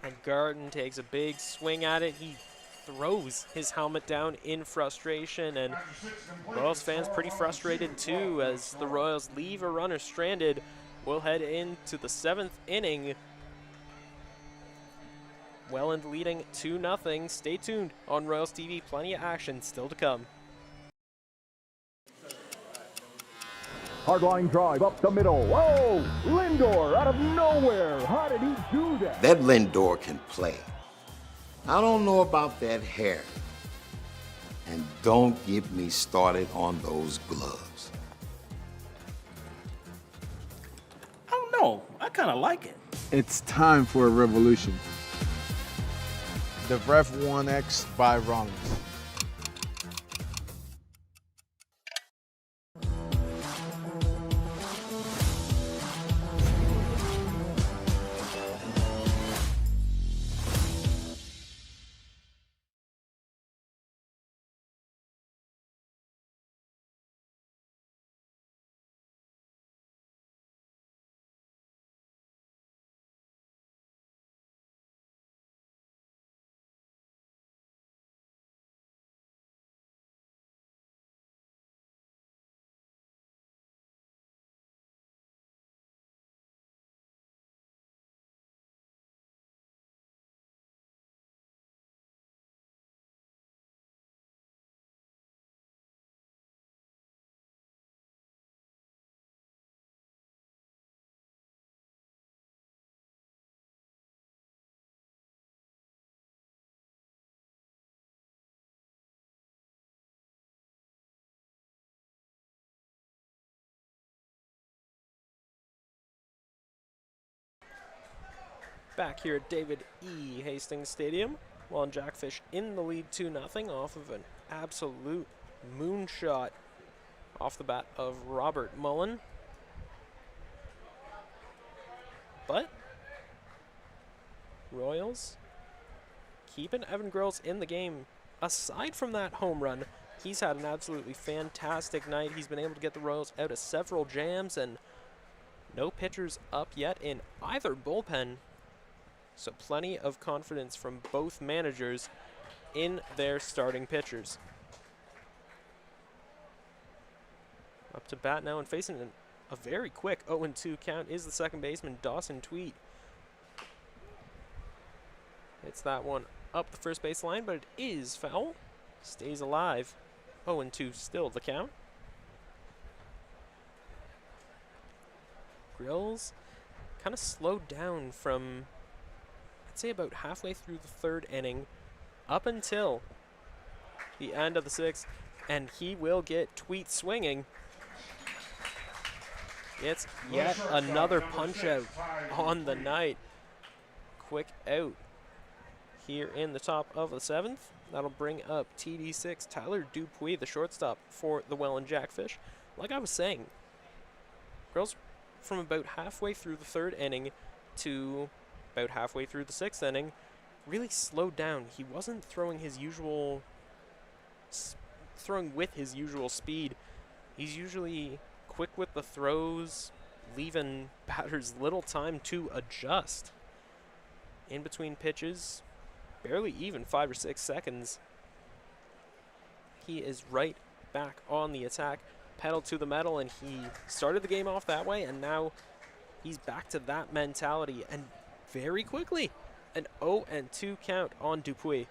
And Garden takes a big swing at it. He throws his helmet down in frustration, and Royals fans pretty frustrated too as the Royals leave a runner stranded. We'll head into the 7th inning. Welland leading 2-0. Stay tuned on Royals TV. Plenty of action still to come. Hard line drive up the middle. Whoa! Lindor out of nowhere. How did he do that? That Lindor can play. I don't know about that hair. And don't get me started on those gloves. kind of like it. It's time for a revolution. The Rev 1X by Rollins. Back here at David E. Hastings Stadium, Welland Jackfish in the lead 2-0 off of an absolute moonshot off the bat of Robert Mullen. But Royals keeping Evan Grills in the game. Aside from that home run, he's had an absolutely fantastic night. He's been able to get the Royals out of several jams, and no pitchers up yet in either bullpen. So plenty of confidence from both managers in their starting pitchers. Up to bat now and facing a very quick 0-2 count is the second baseman, Dawson Tweed. Hits that one up the first base line, but it is foul. Stays alive. 0-2 still the count. Grills kind of slowed down from, I'd say, about halfway through the third inning up until the end of the sixth, and he will get Tweet swinging. It's yet another punch out on the night. Quick out here in the top of the seventh. That'll bring up TD6 Tyler Dupuis, the shortstop for the Welland Jackfish. Like I was saying, Grills from about halfway through the third inning to about halfway through the sixth inning really slowed down. He wasn't throwing his usual with his usual speed. He's usually quick with the throws, leaving batters little time to adjust. In between pitches, barely even 5 or 6 seconds. He is right back on the attack, pedal to the metal, and he started the game off that way, and now he's back to that mentality, and very quickly, an 0-2 count on Dupuis.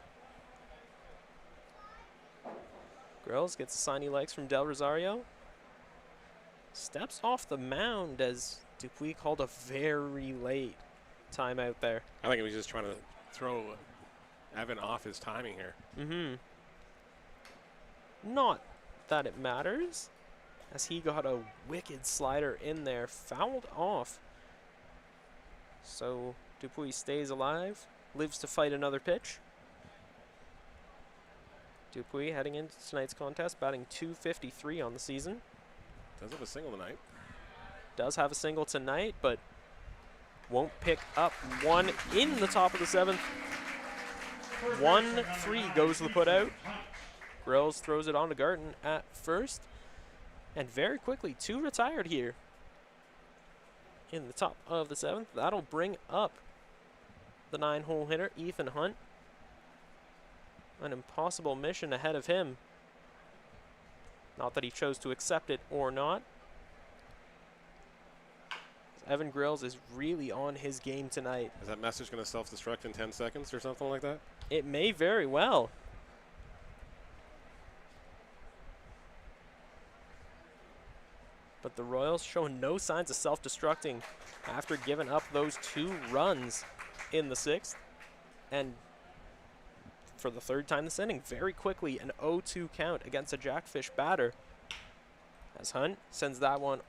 Grills gets a sign he likes from Del Rosario. Steps off the mound as Dupuis called a very late timeout there. I think he was just trying to throw Evan off his timing here. Not that it matters, as he got a wicked slider in there, fouled off. So Dupuis stays alive, lives to fight another pitch. Dupuis heading into tonight's contest, batting .253 on the season. Does have a single tonight. Does have a single tonight, but won't pick up one in the top of the seventh. 1-3 goes to the putout. Grills throws it on to Garton at first. And very quickly, 2 retired here in the top of the seventh. That'll bring up the 9-hole hitter, Ethan Hunt. An impossible mission ahead of him. Not that he chose to accept it or not. Evan Grills is really on his game tonight. Is that message going to self-destruct in 10 seconds or something like that? It may very well. But the Royals showing no signs of self-destructing after giving up those 2 runs in the sixth. And for the third time this inning, very quickly, an 0-2 count against a Jackfish batter. As Hunt sends that one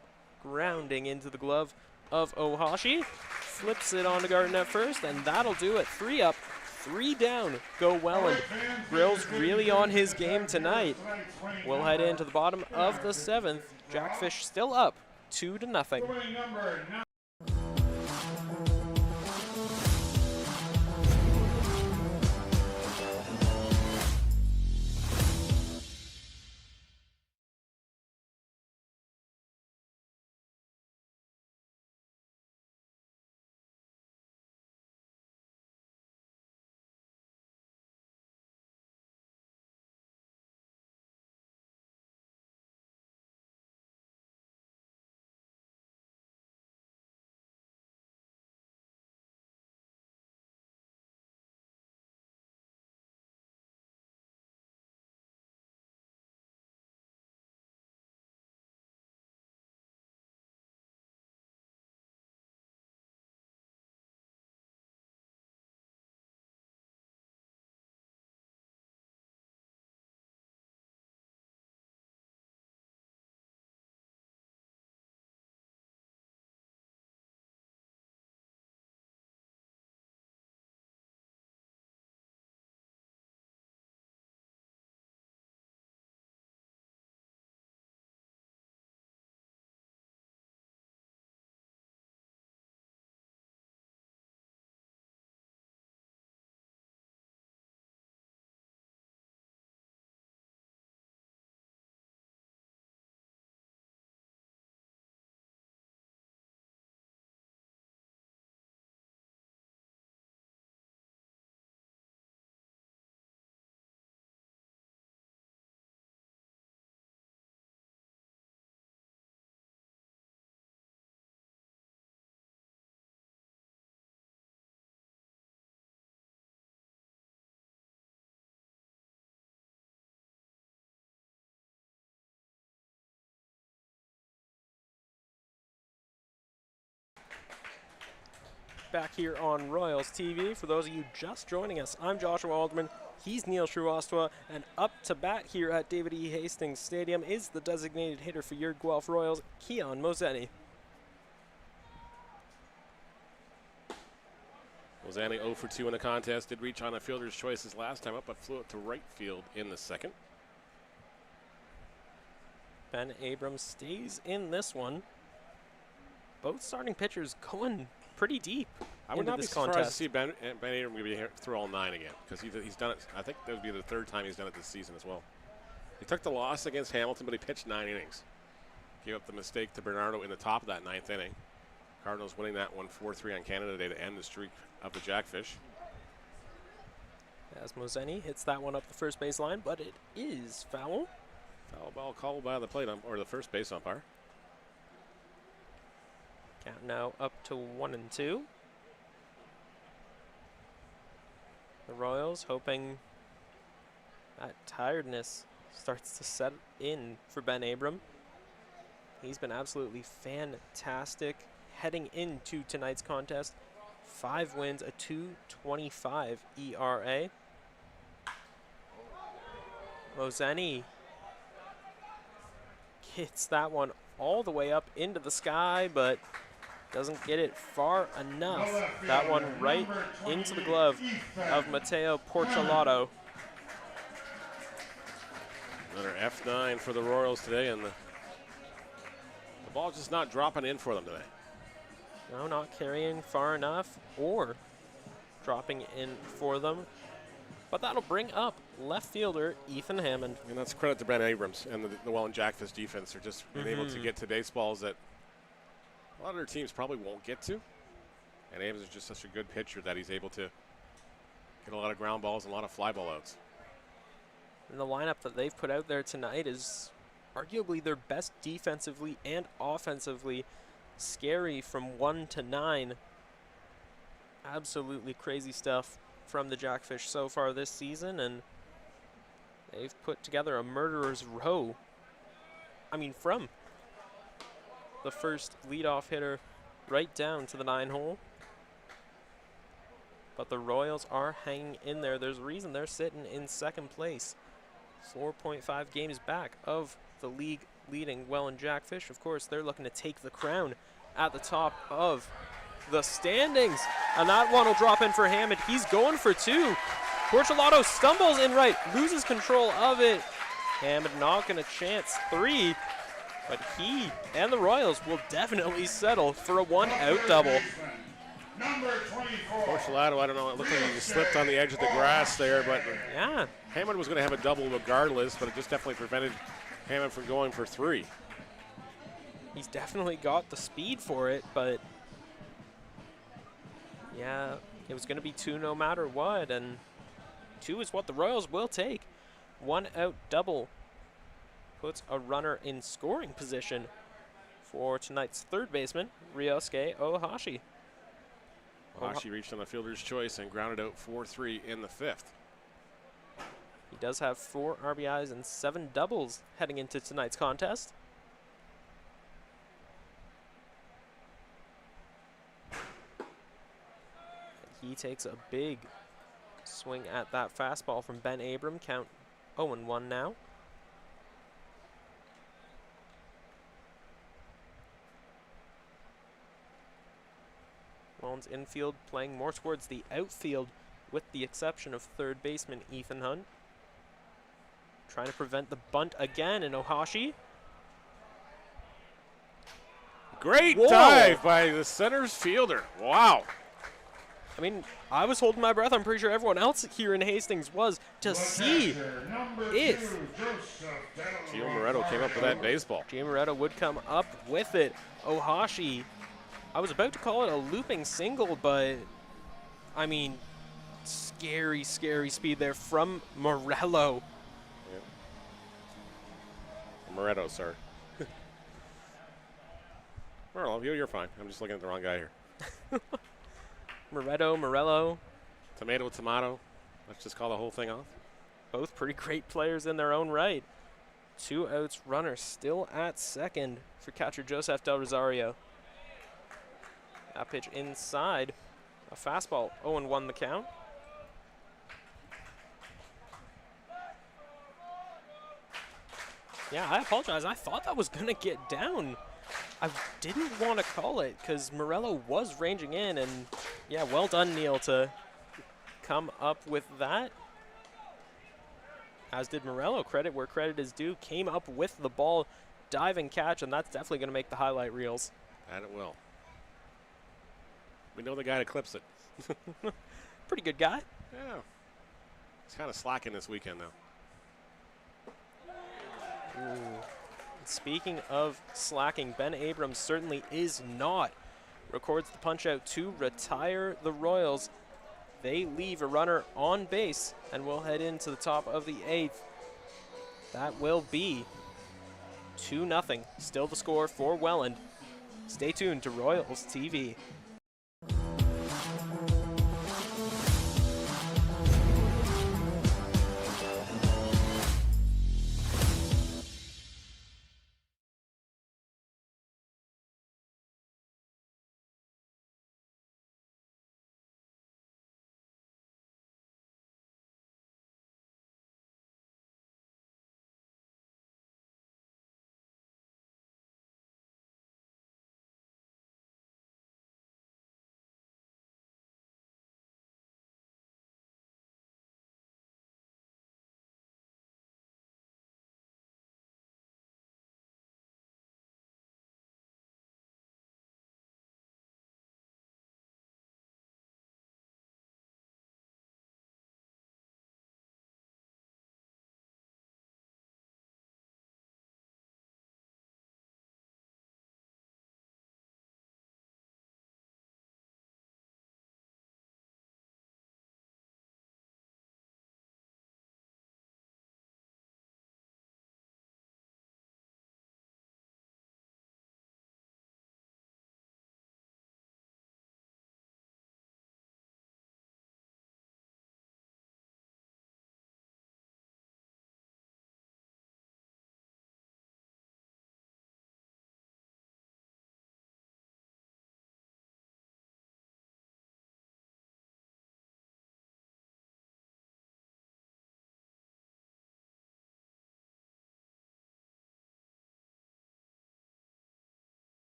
grounding into the glove of Ohashi. Flips it onto Garden at first, and that'll do it. 3 up, 3 down. Go Welland. Grill's really on his game tonight. We'll head into the bottom of the 7th. Jackfish still up 2-0. Back here on Royals TV. For those of you just joining us, I'm Joshua Alderman. He's Neil Shrivastava, and up to bat here at David E. Hastings Stadium is the designated hitter for your Guelph Royals, Keon Moseni. Mosani 0 for 2 in the contest. Did reach on a fielder's choices last time up, but flew it to right field in the second. Ben Abrams stays in this one. Both starting pitchers going pretty deep I would into not be this surprised contest. to see Ben Abrams be here through all 9 again, because he's done it. I think that would be the 3rd time he's done it this season as well. He took the loss against Hamilton, but he pitched 9 innings. Gave up the mistake to Bernardo in the top of that 9th inning. Cardinals winning that one 4-3 on Canada Day to end the streak of the Jackfish. As Moseni hits that one up the first base line, but it is foul. Foul ball called by the plate or the first base umpire. Count now up to 1-2. The Royals hoping that tiredness starts to set in for Ben Abram. He's been absolutely fantastic heading into tonight's contest. 5 wins, a 2.25 ERA. Moseni hits that one all the way up into the sky, but doesn't get it far enough. That one right into the glove of Mateo Porcelato. Another F9 for the Royals today, and the ball's just not dropping in for them today. No, not carrying far enough or dropping in for them. But that'll bring up left fielder Ethan Hammond. And that's credit to Ben Abrams and the Welland Jackfish defense. They're just being able to get to baseballs that a lot of their teams probably won't get to. And Abrams is just such a good pitcher that he's able to get a lot of ground balls and a lot of fly ball outs. And the lineup that they've put out there tonight is arguably their best defensively and offensively. Scary from 1 to 9. Absolutely crazy stuff from the Jackfish so far this season, and they've put together a murderer's row. I mean, from the first leadoff hitter right down to the 9-hole. But the Royals are hanging in there. There's a reason they're sitting in second place. 4.5 games back of the league leading Welland Jackfish. Of course, they're looking to take the crown at the top of the standings. And that one will drop in for Hammond. He's going for two. Porcelato stumbles in right, loses control of it. Hammond not going to chance three, but he and the Royals will definitely settle for a one-out double. Number 24. Porcelato, I don't know, it looked like he just slipped on the edge of the grass there, but Yeah, Hammond was going to have a double regardless, but it just definitely prevented Hammond from going for three. he's definitely got the speed for it, but yeah, it was going to be two no matter what, and two is what the Royals will take. One out double puts a runner in scoring position for tonight's third baseman, Ryosuke Ohashi. Ohashi reached on the fielder's choice and grounded out 4-3 in the fifth. He does have 4 RBIs and 7 doubles heading into tonight's contest. He takes a big swing at that fastball from Ben Abram. Count 0-1 now. Welland's infield playing more towards the outfield with the exception of third baseman Ethan Hunt. Trying to prevent the bunt again in Ohashi. Great Whoa. dive by the center's fielder. Wow. I mean, I was holding my breath. I'm pretty sure everyone else here in Hastings was to see Number if 2, Joseph Gio Moretto came up with that baseball. Jay Moretto would come up with it. Ohashi, I was about to call it a looping single, but I mean, scary, scary speed there from Morello. Moretto, sir. Well, you're fine. I'm just looking at the wrong guy here. Moretto, Morello, Tomato, tomato. Let's just call the whole thing off. both pretty great players in their own right. 2 outs, runner still at second for catcher Joseph Del Rosario. That pitch inside, a fastball, 0-1 the count. Yeah, I apologize. I thought that was going to get down. I didn't want to call it because Morello was ranging in, and yeah, well done, Neil, to come up with that. As did Morello. Credit where credit is due. Came up with the ball, dive and catch, and that's definitely going to make the highlight reels. And it will. We know the guy that clips it. Pretty good guy. Yeah. He's kind of slacking this weekend, though. Speaking of slacking, Ben Abrams certainly is not. Records the punch out to retire the Royals. They leave a runner on base and will head into the top of the 8th. That will be 2-0. Still the score for Welland. Stay tuned to Royals TV.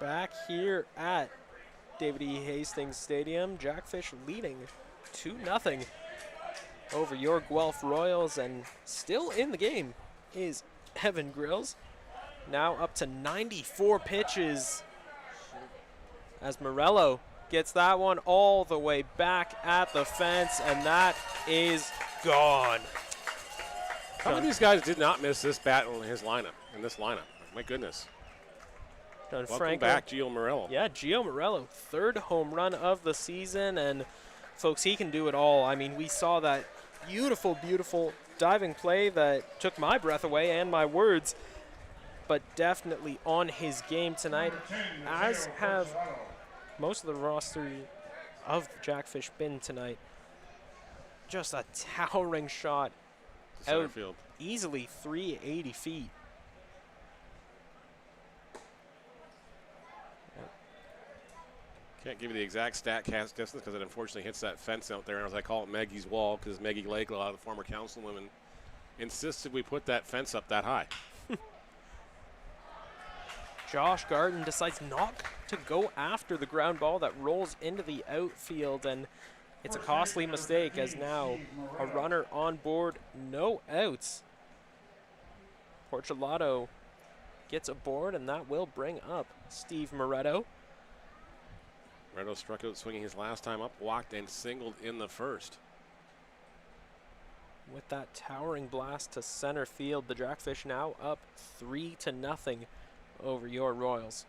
Back here at David E. Hastings Stadium, Jackfish leading 2-0 over your Guelph Royals, and still in the game is Evan Grills. Now up to 94 pitches as Morello gets that one all the way back at the fence, and that is gone. How many of these guys did not miss this bat in this lineup? My goodness. Welcome back, Gio Morello. Yeah, Gio Morello, 3rd home run of the season, and folks, he can do it all. I mean, we saw that beautiful, beautiful diving play that took my breath away and my words, but definitely on his game tonight, as have most of the roster of the Jackfish been tonight. Just a towering shot Center out field. Easily 380 feet. Can't give you the exact stat cast distance because it unfortunately hits that fence out there, and as I call it, Maggie's wall, because Maggie Lakelow, the former councilwoman, insisted we put that fence up that high. Josh Garden decides not to go after the ground ball that rolls into the outfield, and it's a costly mistake as now a runner on board, no outs. Porchelato gets aboard, and that will bring up Steve Moretto. Moretto struck out swinging his last time up, walked and singled in the first. With that towering blast to center field, the Jackfish now up 3-0 over your Royals.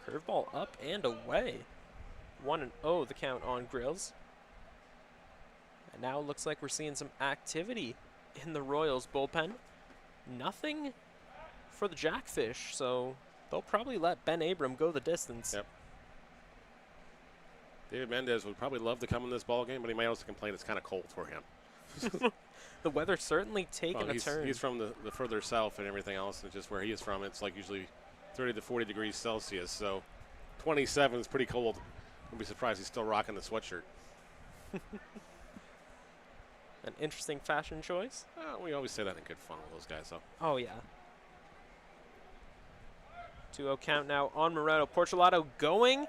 Curveball up and away. 1-0 the count on Grills. And now it looks like we're seeing some activity in the Royals bullpen. Nothing for the Jackfish, so they'll probably let Ben Abram go the distance. Yep. David Mendez would probably love to come in this ball game, but he might also complain it's kind of cold for him. The weather's certainly taken a turn. He's from the further south and everything else, and just where he is from, it's like usually 30 to 40 degrees Celsius. So 27 is pretty cold. Wouldn't be surprised he's still rocking the sweatshirt. An interesting fashion choice. We always say that in good fun with those guys, though. Oh, yeah. 2-0 count now on Moretto. Porchelato going,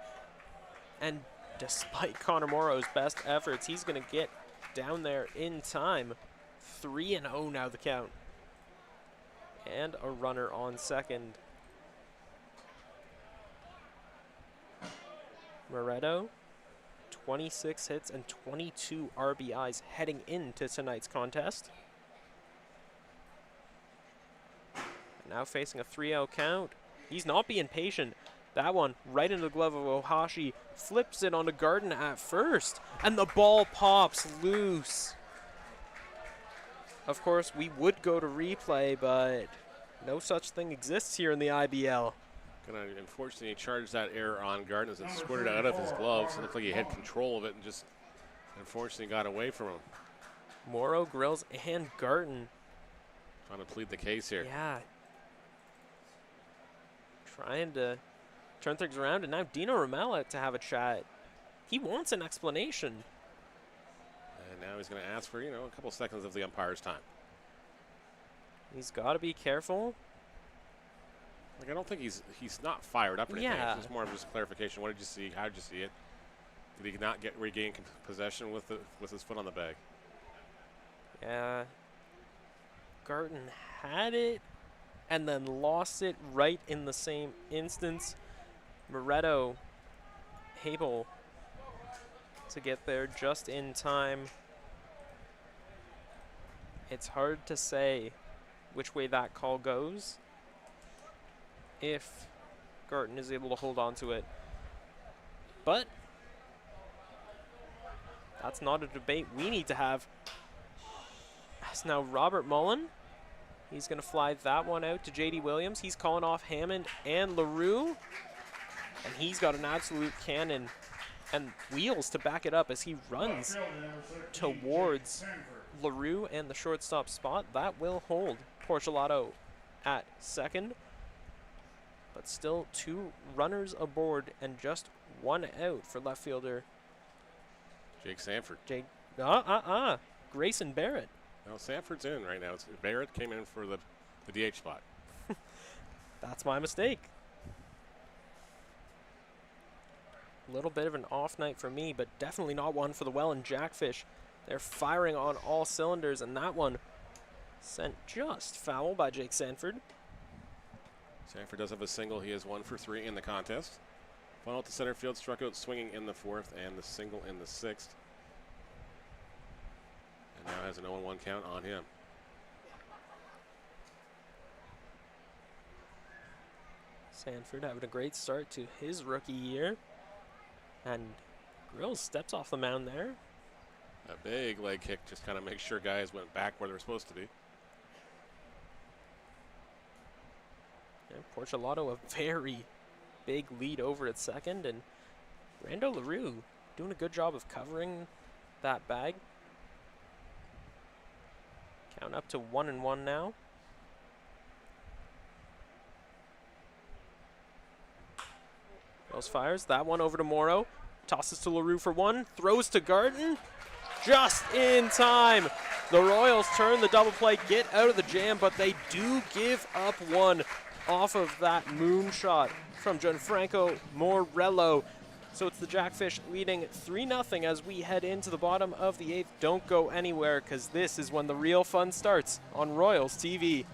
and despite Connor Morrow's best efforts, he's going to get down there in time. 3-0 now the count. And a runner on second. Moretto, 26 hits and 22 RBIs heading into tonight's contest. And now facing a 3-0 count. He's not being patient. That one right into the glove of Ohashi. Flips it onto Garden at first. And the ball pops loose. Of course, we would go to replay, but no such thing exists here in the IBL. Gonna unfortunately charge that error on Garden as it squirted out of his gloves. It looked like he had control of it and just unfortunately got away from him. Morrow, Grills, and Garden. Trying to plead the case here. Yeah. Trying to turn things around, and now Dino Ramella to have a chat. He wants an explanation. And now he's going to ask for, a couple seconds of the umpire's time. He's got to be careful. Like, I don't think he's not fired up or anything. Yeah. It's just more of just clarification. What did you see? How did you see it? Did he not regain possession with his foot on the bag? Yeah. Garden had it and then lost it right in the same instance. Moretto able to get there just in time. It's hard to say which way that call goes if Garden is able to hold on to it. But that's not a debate we need to have. That's now Robert Mullen. He's going to fly that one out to J.D. Williams. He's calling off Hammond and LaRue. And he's got an absolute cannon and wheels to back it up as he runs towards LaRue and the shortstop spot. That will hold Porchelato at second. But still 2 runners aboard and just 1 out for left fielder Jake Sanford. Grayson Barrett. No, Sanford's in right now. Barrett came in for the DH spot. That's my mistake. A little bit of an off night for me, but definitely not one for the Welland Jackfish. They're firing on all cylinders, and that one sent just foul by Jake Sanford. Sanford does have a single. He is 1 for 3 in the contest. Funnel to center field, struck out swinging in the 4th, and the single in the 6th. And now has an 0-1 count on him. Sanford having a great start to his rookie year. And Grills steps off the mound there. A big leg kick just kind of makes sure guys went back where they're supposed to be. And Porcelotto, a very big lead over at second, and Brando LaRue doing a good job of covering that bag. Count up to 1-1 now. Wells fires that one over to Morrow. Tosses to LaRue for one. Throws to Garden. Just in time. The Royals turn the double play, get out of the jam, but they do give up one off of that moonshot from Gianfranco Morello. So it's the Jackfish leading 3-0 as we head into the bottom of the 8th. Don't go anywhere, because this is when the real fun starts on Royals TV.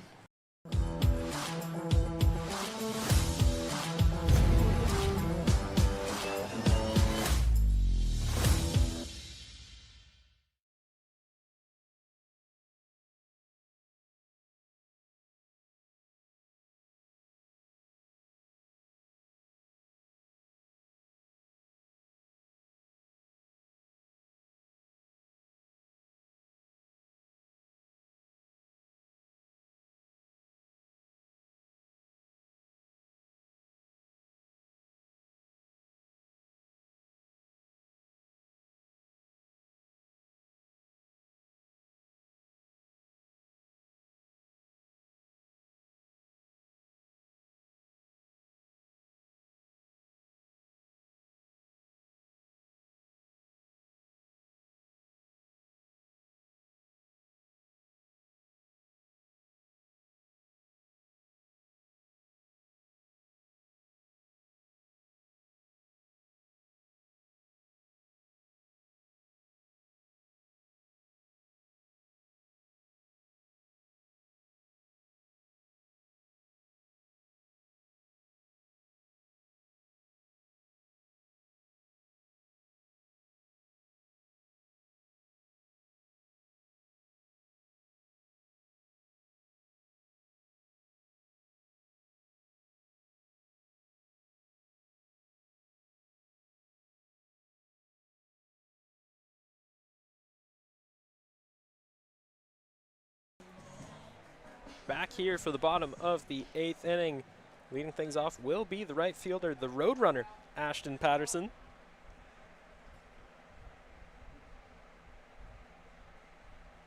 Back here for the bottom of the 8th inning. Leading things off will be the right fielder, the Roadrunner, Ashton Patterson.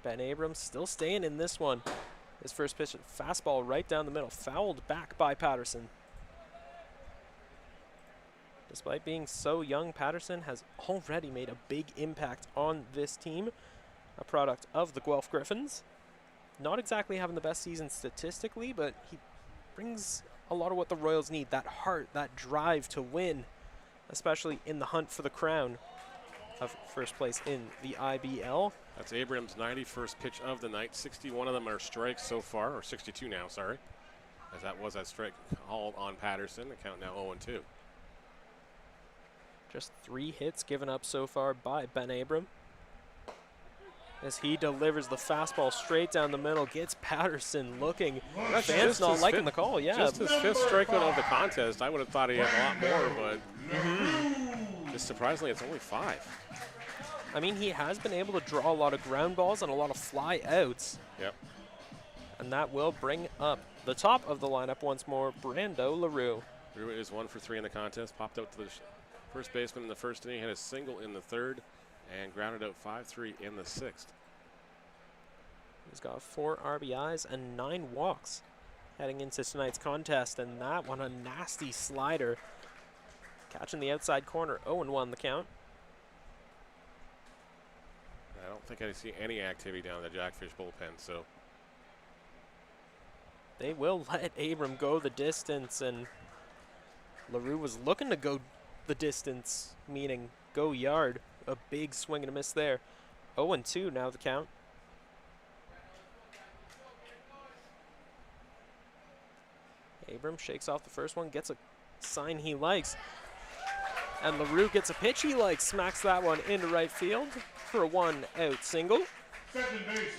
Ben Abrams still staying in this one. His first pitch, fastball right down the middle, fouled back by Patterson. Despite being so young, Patterson has already made a big impact on this team, a product of the Guelph Griffins. Not exactly having the best season statistically, but he brings a lot of what the Royals need, that heart, that drive to win, especially in the hunt for the crown of first place in the IBL. That's Abrams' 91st pitch of the night. 61 of them are strikes so far, or 62 now, sorry. As that was that strike hauled on Patterson. The count now 0-2. Just 3 hits given up so far by Ben Abram. As he delivers the fastball straight down the middle, gets Patterson looking. Fans not liking the call, yeah. Just his 5th strikeout of the contest. I would have thought he had a lot more, but just surprisingly, it's only 5. I mean, he has been able to draw a lot of ground balls and a lot of fly outs. Yep. And that will bring up the top of the lineup once more, Brando LaRue. LaRue is 1 for 3 in the contest. Popped out to the first baseman in the 1st inning, had a single in the 3rd, and grounded out 5-3 in the 6th. He's got 4 RBIs and 9 walks heading into tonight's contest, and that one a nasty slider. Catching the outside corner, 0-1 the count. I don't think I see any activity down in the Jackfish bullpen, so They will let Abram go the distance, and LaRue was looking to go the distance, meaning go yard. A big swing and a miss there. 0-2 now the count. Abram shakes off the first one, gets a sign he likes. And LaRue gets a pitch he likes, smacks that one into right field for a 1-out single.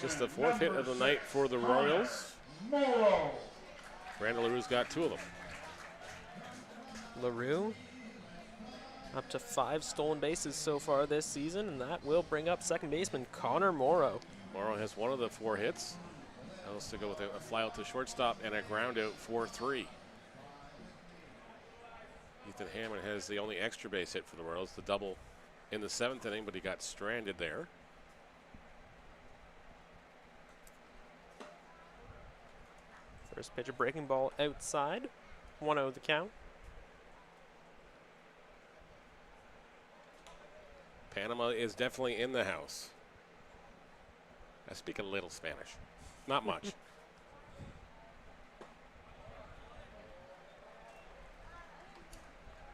Just the 4th hit of the night for the Royals. Brandon LaRue's got 2 of them. LaRue up to 5 stolen bases so far this season, and that will bring up second baseman Connor Morrow. Morrow has 1 of the 4 hits. Else to go with a fly out to shortstop and a ground out for 3. Ethan Hammond has the only extra base hit for the Royals, the double in the 7th inning, but he got stranded there. First pitch, a breaking ball outside. 1-0 the count. Panama is definitely in the house. I speak a little Spanish. Not much.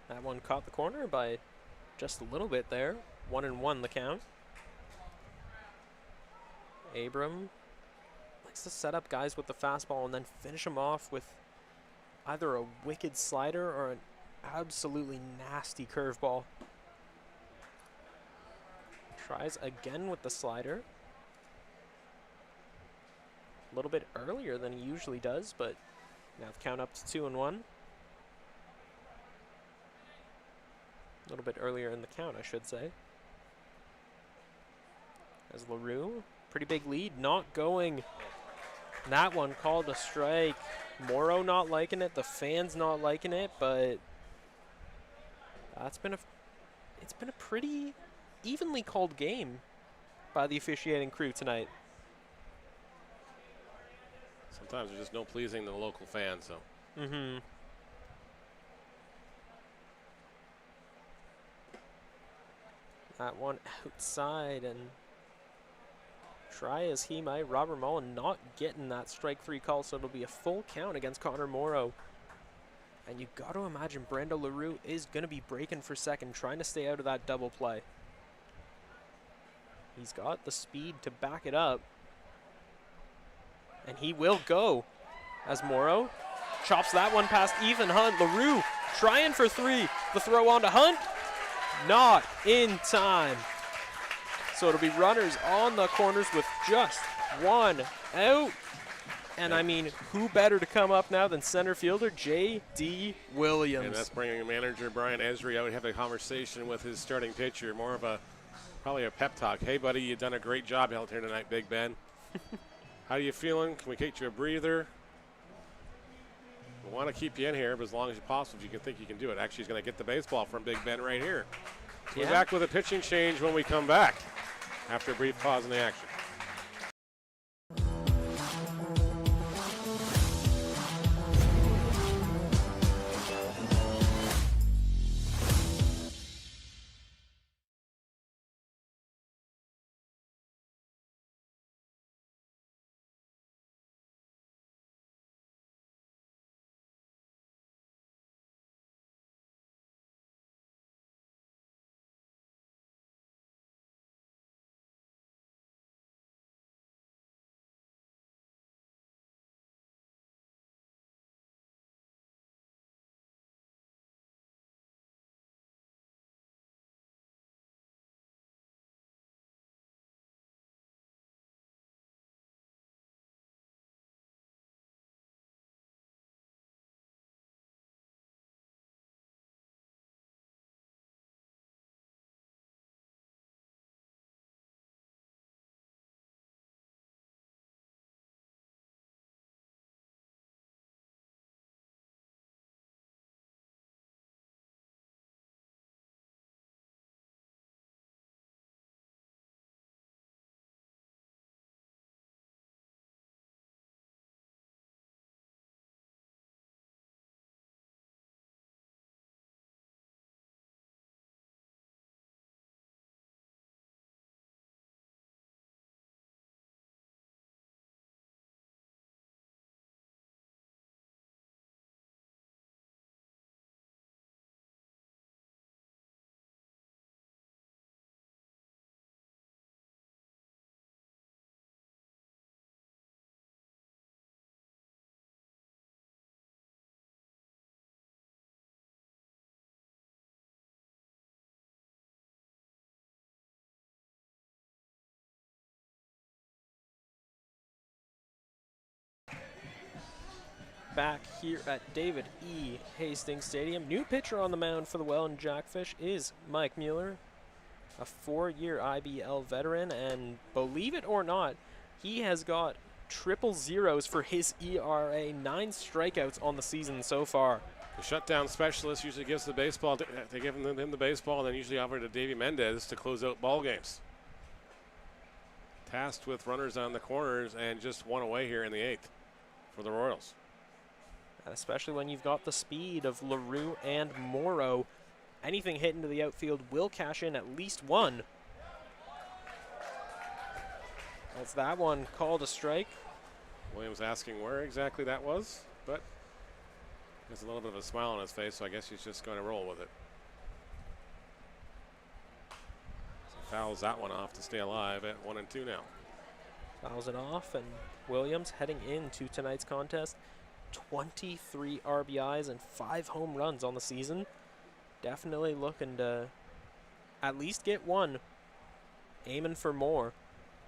That one caught the corner by just a little bit there. 1-1 the count. Abram likes to set up guys with the fastball and then finish them off with either a wicked slider or an absolutely nasty curveball. Tries again with the slider. A little bit earlier than he usually does, but now the count up to 2-1. A little bit earlier in the count, I should say. As LaRue, pretty big lead, not going. That one called a strike. Morrow not liking it, the fans not liking it, but it's been a pretty evenly called game by the officiating crew tonight. Sometimes there's just no pleasing the local fans, so. Mm-hmm. That one outside, and try as he might, Robert Mullen not getting that strike 3 call, so it'll be a full count against Connor Morrow. And you got to imagine Brando LaRue is going to be breaking for second, trying to stay out of that double play. He's got the speed to back it up. And he will go as Morrow chops that one past Ethan Hunt. LaRue trying for 3. The throw on to Hunt. Not in time. So it'll be runners on the corners with just 1 out. And I mean, who better to come up now than center fielder J.D. Williams? And that's bringing manager Brian Esri out to have a conversation with his starting pitcher. More of probably a pep talk. Hey, buddy, you've done a great job out here tonight, Big Ben. How are you feeling? Can we get you a breather? We want to keep you in here, but as long as possible, if you can think you can do it. Actually, he's going to get the baseball from Big Ben right here. We're back with a pitching change when we come back after a brief pause in the action. back here at David E. Hastings Stadium. New pitcher on the mound for the Welland Jackfish is Mike Mueller, a 4-year IBL veteran, and believe it or not, he has got triple zeros for his ERA, 9 strikeouts on the season so far. The shutdown specialist usually gives the baseball. They give him the baseball, and then usually offer to Davey Mendez to close out ball games. Tasked with runners on the corners and just one away here in the 8th for the Royals. Especially when you've got the speed of LaRue and Morrow. Anything hit into the outfield will cash in at least one. That's that one called a strike. Williams asking where exactly that was, but there's a little bit of a smile on his face, so I guess he's just going to roll with it. So fouls that one off to stay alive at 1-2 now. Fouls it off, and Williams heading into tonight's contest. 23 RBIs and 5 home runs on the season. Definitely looking to at least get one. Aiming for more,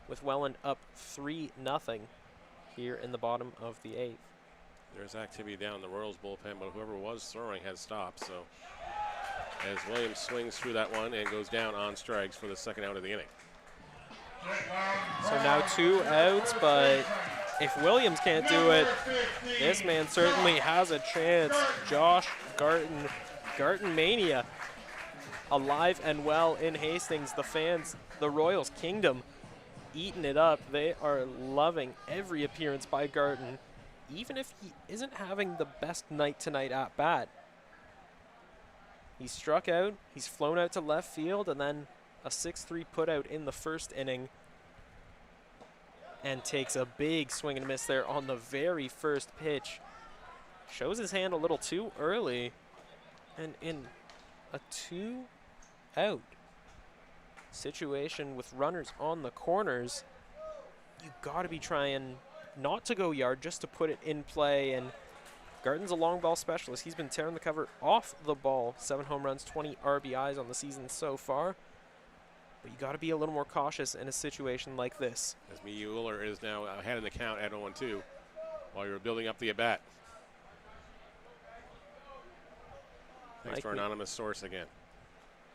with Welland up 3-0 here in the bottom of the 8th. There's activity down in the Royals bullpen, but whoever was throwing has stopped. So as Williams swings through that one and goes down on strikes for the second out of the inning. So now 2 outs, but if Williams can't do it, this man certainly has a chance. Josh Garton, Garton Mania, alive and well in Hastings. The fans, the Royals Kingdom, eating it up. They are loving every appearance by Garton, even if he isn't having the best night tonight at bat. He's struck out, he's flown out to left field, and then a 6-3 putout in the first inning, and takes a big swing and miss there on the very first pitch. Shows his hand a little too early, and in a 2-out situation with runners on the corners, you gotta be trying not to go yard, just to put it in play. And Garton's a long ball specialist. He's been tearing the cover off the ball. 7 home runs, 20 RBIs on the season so far. But you gotta be a little more cautious in a situation like this. As Mueller is now ahead in the count at 0-2 while you're building up the at-bat. Thanks to our anonymous source again.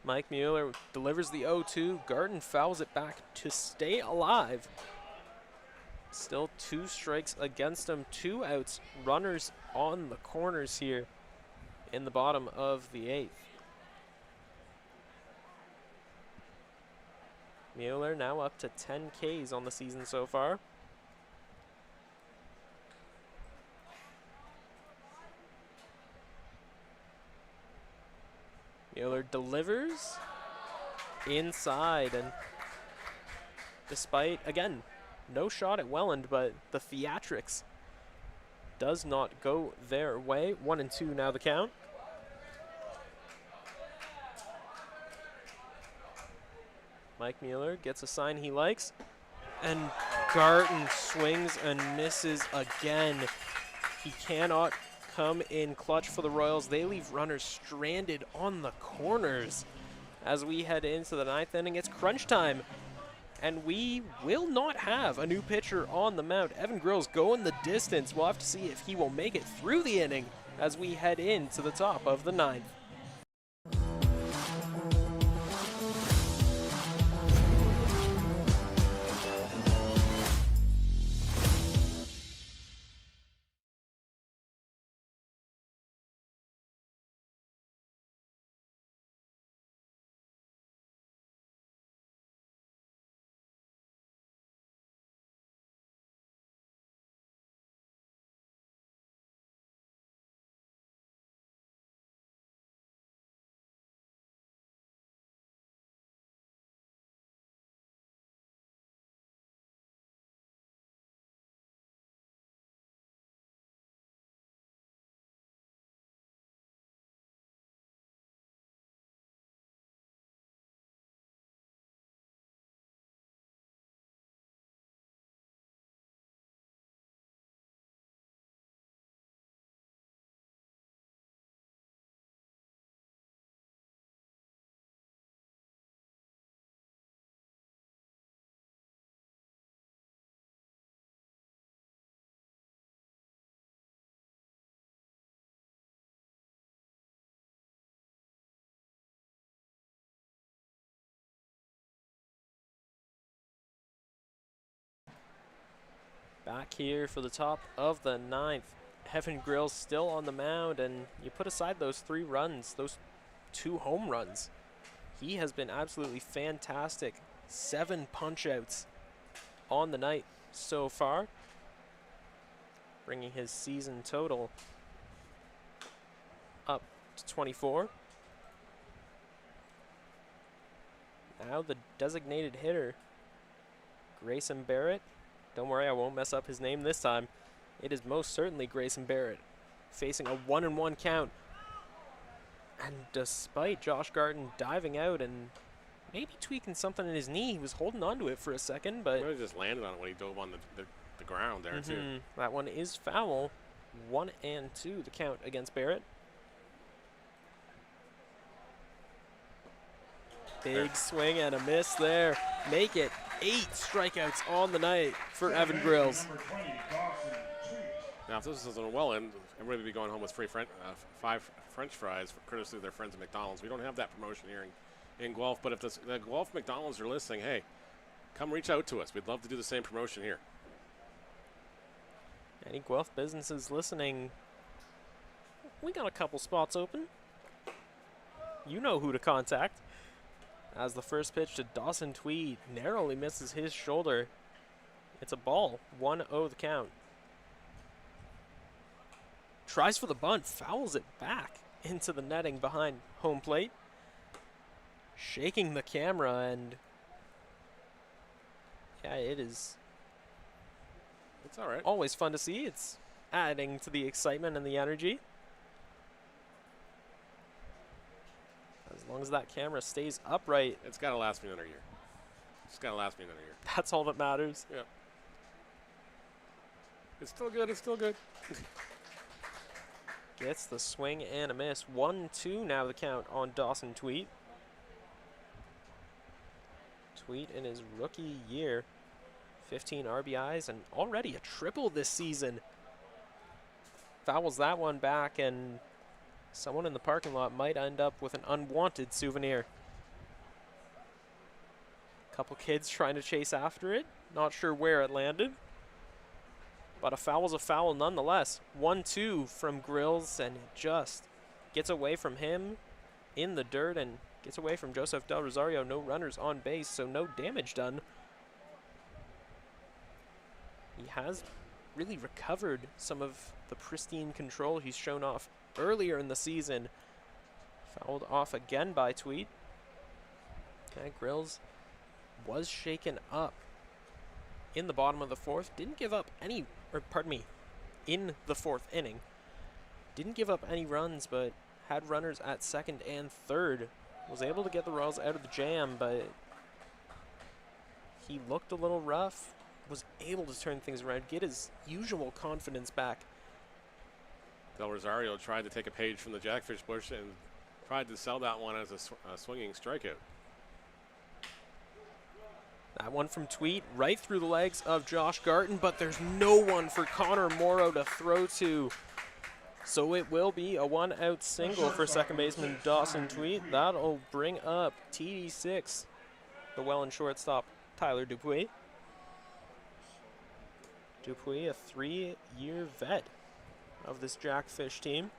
Mike Mueller delivers the 0-2. Garton fouls it back to stay alive. Still 2 strikes against him, 2 outs, runners on the corners here in the bottom of the 8th. Mueller now up to 10 Ks on the season so far. Mueller delivers inside, and despite, again, no shot at Welland, but the theatrics does not go their way. 1-2 now the count. Mike Mueller gets a sign he likes, and Garton swings and misses again. He cannot come in clutch for the Royals. They leave runners stranded on the corners. As we head into the 9th inning, it's crunch time, and we will not have a new pitcher on the mound. Evan Grill's going the distance. We'll have to see if he will make it through the inning as we head into the top of the 9th. Back here for the top of the 9th. Evan Grill's still on the mound, and you put aside those 3 runs, those 2 home runs. He has been absolutely fantastic. 7 punch-outs on the night so far, bringing his season total up to 24. Now the designated hitter, Grayson Barrett. Don't worry, I won't mess up his name this time. It is most certainly Grayson Barrett, facing a 1-1 count. And despite Josh Garden diving out and maybe tweaking something in his knee, he was holding on to it for a second, but Really just landed on it when he dove on the ground there, too. that one is foul. 1-2 the count against Barrett. Big swing and a miss there. Make it 8 strikeouts on the night for Evan Grills. Number 20, Dawson Tweet. Now, if this was in Welland, everybody would be going home with free 5 French fries, courtesy of their friends at McDonald's. We don't have that promotion here in Guelph, but if the Guelph McDonald's are listening, hey, come reach out to us. We'd love to do the same promotion here. Any Guelph businesses listening, we got a couple spots open. You know who to contact. As the first pitch to Dawson Tweed narrowly misses his shoulder. It's a ball. 1-0 the count. Tries for the bunt, fouls it back into the netting behind home plate. Shaking the camera, and yeah, it is It's all right. always fun to see. It's adding to the excitement and the energy. As long as that camera stays upright, It's got to last me another year. It's got to last me another year. that's all that matters. Yeah. It's still good. It's still good. Gets the swing and a miss. 1-2 now the count on Dawson Tweet. Tweet in his rookie year. 15 RBIs and already a triple this season. Fouls that one back, and someone in the parking lot might end up with an unwanted souvenir. Couple kids trying to chase after it. Not sure where it landed. But a foul's a foul nonetheless. 1-2 from Grills, and it just gets away from him in the dirt and gets away from Joseph Del Rosario. No runners on base, so no damage done. He has really recovered some of the pristine control he's shown off earlier in the season. Fouled off again by Tweet. Okay, Grills was shaken up in the bottom of the 4th. Didn't give up any, or pardon me, in the 4th inning. Didn't give up any runs, but had runners at 2nd and 3rd. Was able to get the Royals out of the jam, but he looked a little rough. Was able to turn things around, get his usual confidence back. Del Rosario tried to take a page from the Jackfish bush and tried to sell that one as a swinging strikeout. That one from Tweet right through the legs of Josh Garton, but there's no one for Connor Morrow to throw to. So it will be a 1-out single for second baseman Dawson Tweet. That'll bring up TD6, the Welland shortstop Tyler Dupuis. Dupuis, a 3-year vet of this Jackfish team.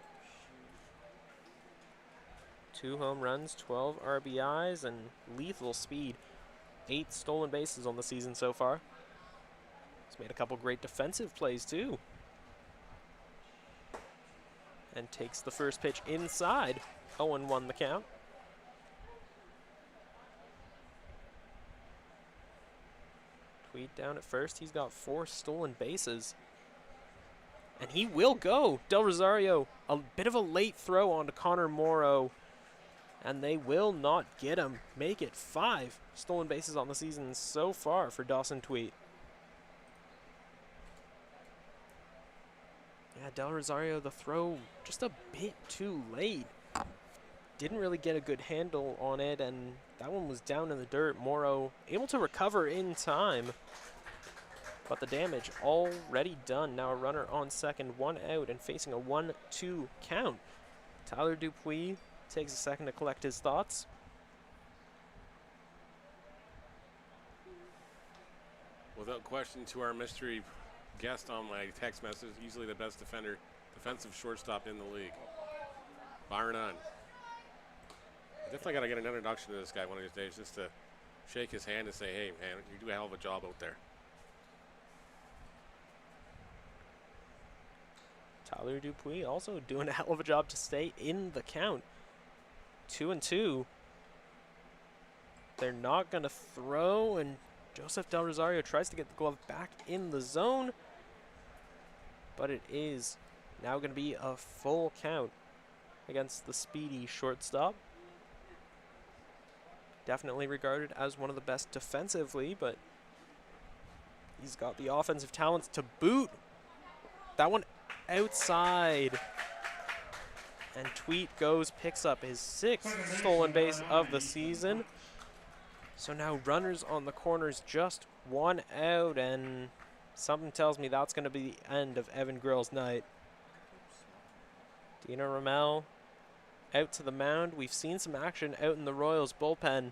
2 home runs, 12 RBIs, and lethal speed. 8 stolen bases on the season so far. He's made a couple great defensive plays too. And takes the first pitch inside. 0-1 the count. Tweet down at first. He's got 4 stolen bases. And he will go. Del Rosario, a bit of a late throw onto Connor Morrow. And they will not get him. Make it 5 stolen bases on the season so far for Dawson Tweet. Yeah, Del Rosario, the throw just a bit too late. Didn't really get a good handle on it, and that one was down in the dirt. Morrow able to recover in time, but the damage already done. Now a runner on second, 1 out, and facing a 1-2 count. Tyler Dupuis takes a second to collect his thoughts. Without question, to our mystery guessed on my text message, easily the best defensive shortstop in the league. Bar none. Definitely got to get an introduction to this guy one of these days just to shake his hand and say, hey, man, you do a hell of a job out there. Tyler Dupuis also doing a hell of a job to stay in the count. 2-2. They're not going to throw, and Joseph Del Rosario tries to get the glove back in the zone, but it is now going to be a full count against the speedy shortstop. Definitely regarded as one of the best defensively, but he's got the offensive talents to boot. That one outside. And Tweet picks up his 6th stolen base of the season. So now runners on the corners, just 1 out, and something tells me that's going to be the end of Evan Grill's night. Dino Ramel out to the mound. We've seen some action out in the Royals bullpen.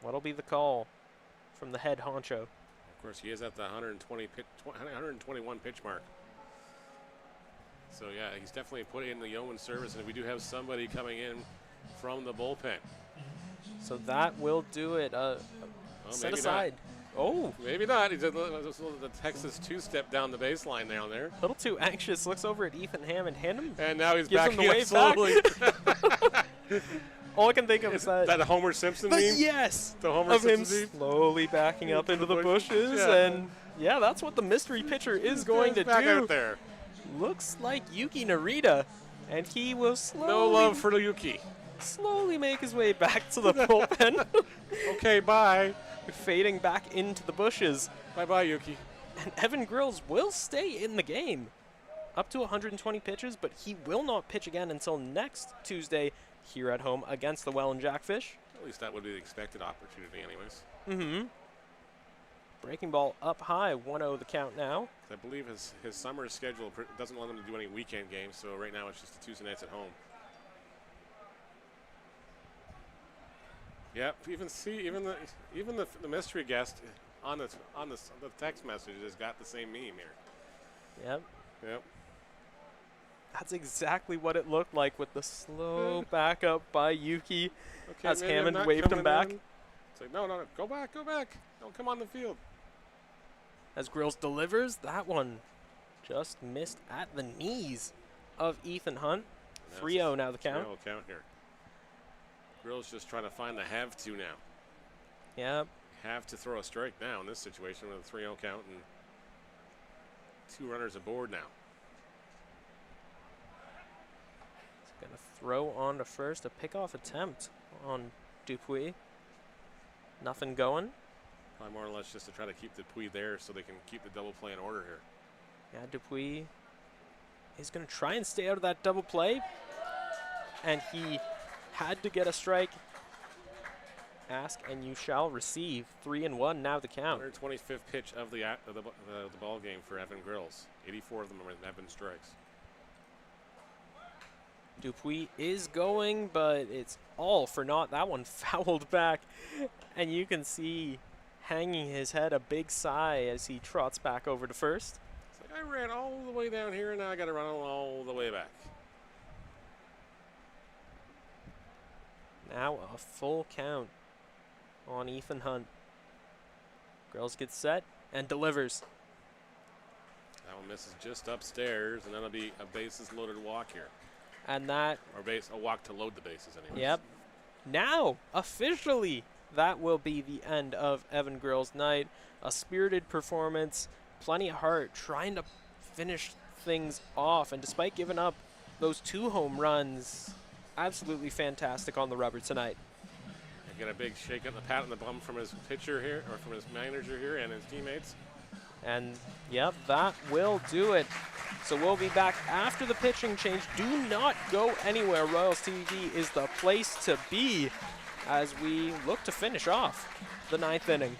What'll be the call from the head honcho? Of course, he is at the 121 pitch mark. So, yeah, he's definitely put in the yeoman service, and we do have somebody coming in from the bullpen. So that will do it. Set aside. Not. Oh. Maybe not. He's the Texas two-step down the baseline down there. A little too anxious. Looks over at Ethan Hammond. And now he's gives backing him the up wave slowly. All I can think of is that a Homer Simpson meme? Yes. The Homer of Simpson him meme? slowly backing up into the bushes. Yeah. And, yeah, that's what the mystery pitcher is going to back do. Out there. Looks like Yuki Narita. And he will slowly... No love for Yuki. Slowly make his way back to the bullpen. Okay, bye. Fading back into the bushes. Bye-bye, Yuki. And Evan Grills will stay in the game. Up to 120 pitches, but he will not pitch again until next Tuesday here at home against the Welland Jackfish. At least that would be the expected opportunity anyways. Mm-hmm. Breaking ball up high, 1-0 the count now. I believe his summer schedule doesn't want him to do any weekend games, so right now it's just the Tuesday nights at home. Yep, even the mystery guest on the text message has got the same meme here. Yep. Yep. That's exactly what it looked like with the slow backup by Yuki as Hammond waved him back. It's like, no, go back. Don't come on the field. As Grills delivers, that one just missed at the knees of Ethan Hunt. 3-0 now the count. 3-0 count here. Grills just trying to find the have to now. Yep. Have to throw a strike now in this situation with a 3-0 count and 2 runners aboard now. He's going to throw on to first, a pickoff attempt on Dupuis. Nothing going. Probably more or less just to try to keep Dupuis there so they can keep the double play in order here. Yeah, Dupuis is going to try and stay out of that double play. And he had to get a strike. Ask and you shall receive. 3-1 now the count. 125th pitch of the ball game for Evan Grills. 84 of them have been strikes. Dupuis is going, but it's all for naught. That one fouled back. And you can see hanging his head a big sigh as he trots back over to first. It's like, I ran all the way down here and now I got to run all the way back. Now a full count on Ethan Hunt. Grills gets set and delivers. That one misses just upstairs, and that'll be a bases loaded walk here. And that... Or a walk to load the bases anyways. Yep. Now, officially, that will be the end of Evan Grill's night. A spirited performance, plenty of heart, trying to finish things off. And despite giving up those 2 home runs, absolutely fantastic on the rubber tonight. Get a big shake up the pat on the bum from his pitcher here, or from his manager here and his teammates. And, yep, that will do it. So we'll be back after the pitching change. Do not go anywhere. Royals TV is the place to be as we look to finish off the 9th inning.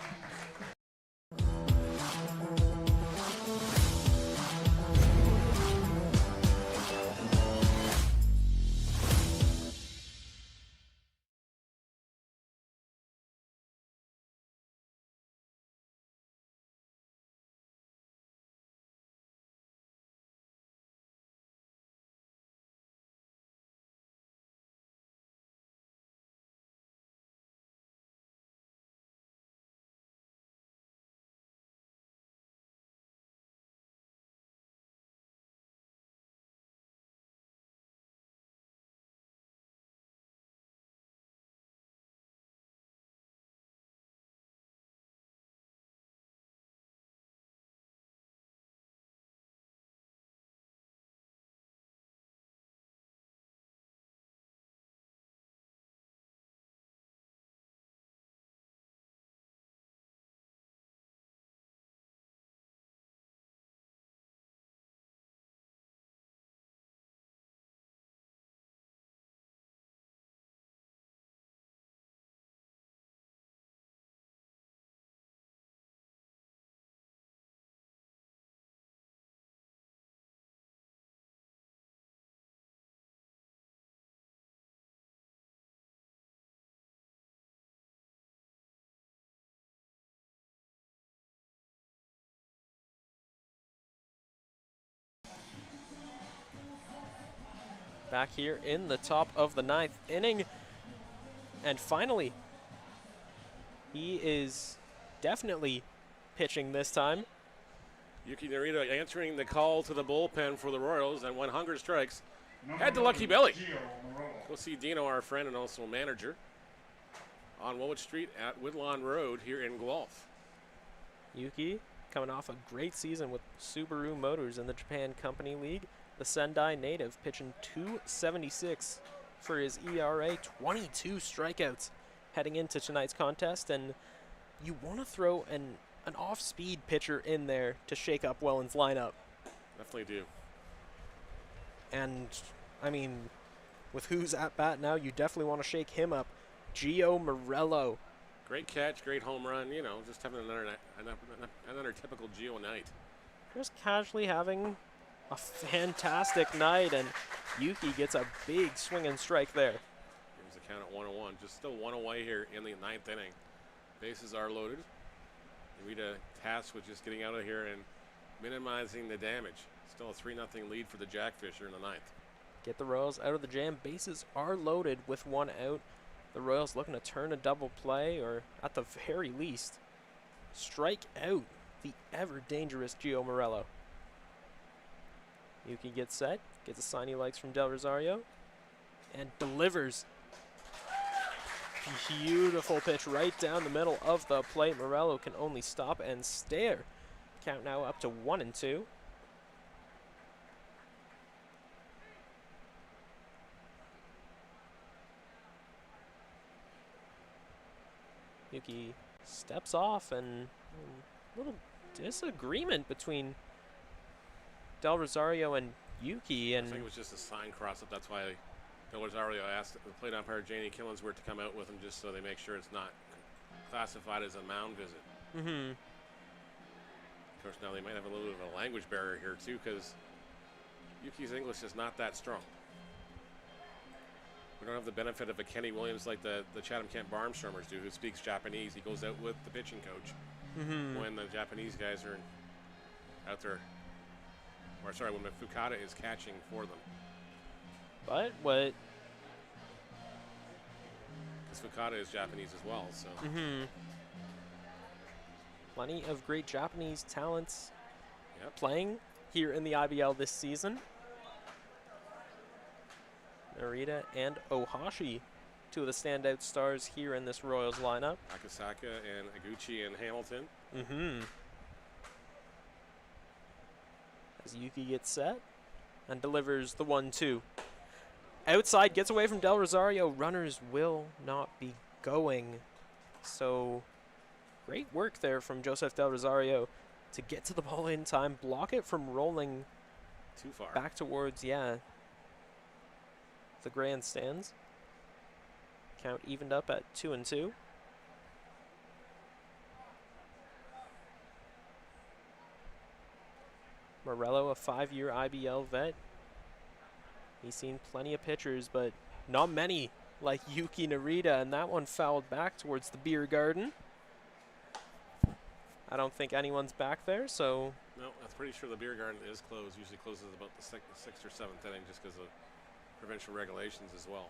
back here in the top of the 9th inning. And finally, he is definitely pitching this time. Yuki Narita answering the call to the bullpen for the Royals, and when hunger strikes, head to Lucky Belly. We'll see Dino, our friend and also manager, on Woolwich Street at Woodlawn Road here in Guelph. Yuki coming off a great season with Subaru Motors in the Japan Company League. The Sendai native pitching .276 for his ERA, 22 strikeouts heading into tonight's contest, and you want to throw an off-speed pitcher in there to shake up Welland's lineup. Definitely do. And, I mean, with who's at bat now, you definitely want to shake him up. Gio Morello. Great catch, great home run, you know, just having another typical Gio night. Just casually having a fantastic night, and Yuki gets a big swing and strike there. Here's the count at 1-1, just still one away here in the 9th inning. Bases are loaded. Narita tasked with just getting out of here and minimizing the damage. Still a 3-0 lead for the Jackfish here in the 9th. Get the Royals out of the jam. Bases are loaded with one out. The Royals looking to turn a double play, or at the very least, strike out the ever-dangerous Gio Morello. Yuki gets set, gets a sign he likes from Del Rosario, and delivers. Beautiful pitch right down the middle of the plate. Morello can only stop and stare. Count now up to 1-2. Yuki steps off, and a little disagreement between Del Rosario and Yuki. And I think it was just a sign cross-up. That's why Del Rosario asked the plate umpire, Janie Killingsworth, to come out with him just so they make sure it's not classified as a mound visit. Mm-hmm. Of course, now they might have a little bit of a language barrier here, too, because Yuki's English is not that strong. We don't have the benefit of a Kenny Williams like the Chatham-Kent Barnstormers do, who speaks Japanese. He goes out with the pitching coach when the Japanese guys are out there. Or sorry, when Fukada is catching for them. But what? Because Fukada is Japanese as well, so. Plenty of great Japanese talents Yep. playing here in the IBL this season. Narita and Ohashi, two of the standout stars here in this Royals lineup. Akasaka and Iguchi and Hamilton. As Yuki gets set and delivers the 1-2. Outside, gets away from Del Rosario. Runners will not be going. So great work there from Joseph Del Rosario to get to the ball in time, block it from rolling Too far. back towards, the grandstands. Count evened up at 2-2. Morello, a 5-year IBL vet. He's seen plenty of pitchers, but not many like Yuki Narita, and that one fouled back towards the beer garden. I don't think anyone's back there, so. No, I'm pretty sure the beer garden is closed. Usually closes about the 6th or 7th inning just because of provincial regulations as well.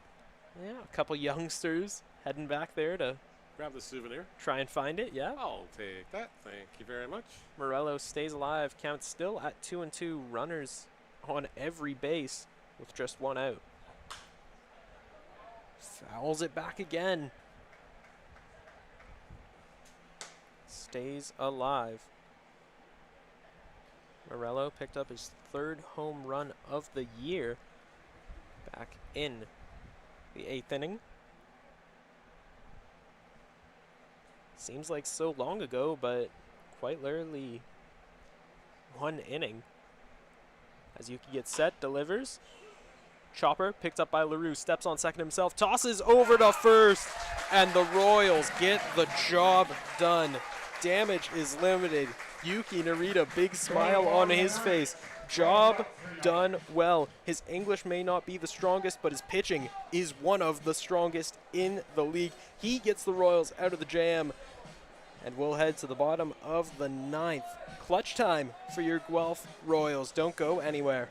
Yeah, a couple youngsters heading back there to Grab the souvenir. try and find it, yeah. I'll take that. Thank you very much. Morello stays alive, count still at 2-2, runners on every base with just one out. Fouls it back again. Stays alive. Morello picked up his 3rd home run of the year back in the 8th inning. Seems like so long ago, but quite literally 1 inning. As Yuki gets set, delivers. Chopper picked up by LaRue, steps on second himself, tosses over to first, and the Royals get the job done. Damage is limited. Yuki Narita, big smile on his face. Job done well. His English may not be the strongest, but his pitching is one of the strongest in the league. He gets the Royals out of the jam, and we'll head to the bottom of the 9th. Clutch time for your Guelph Royals. Don't go anywhere.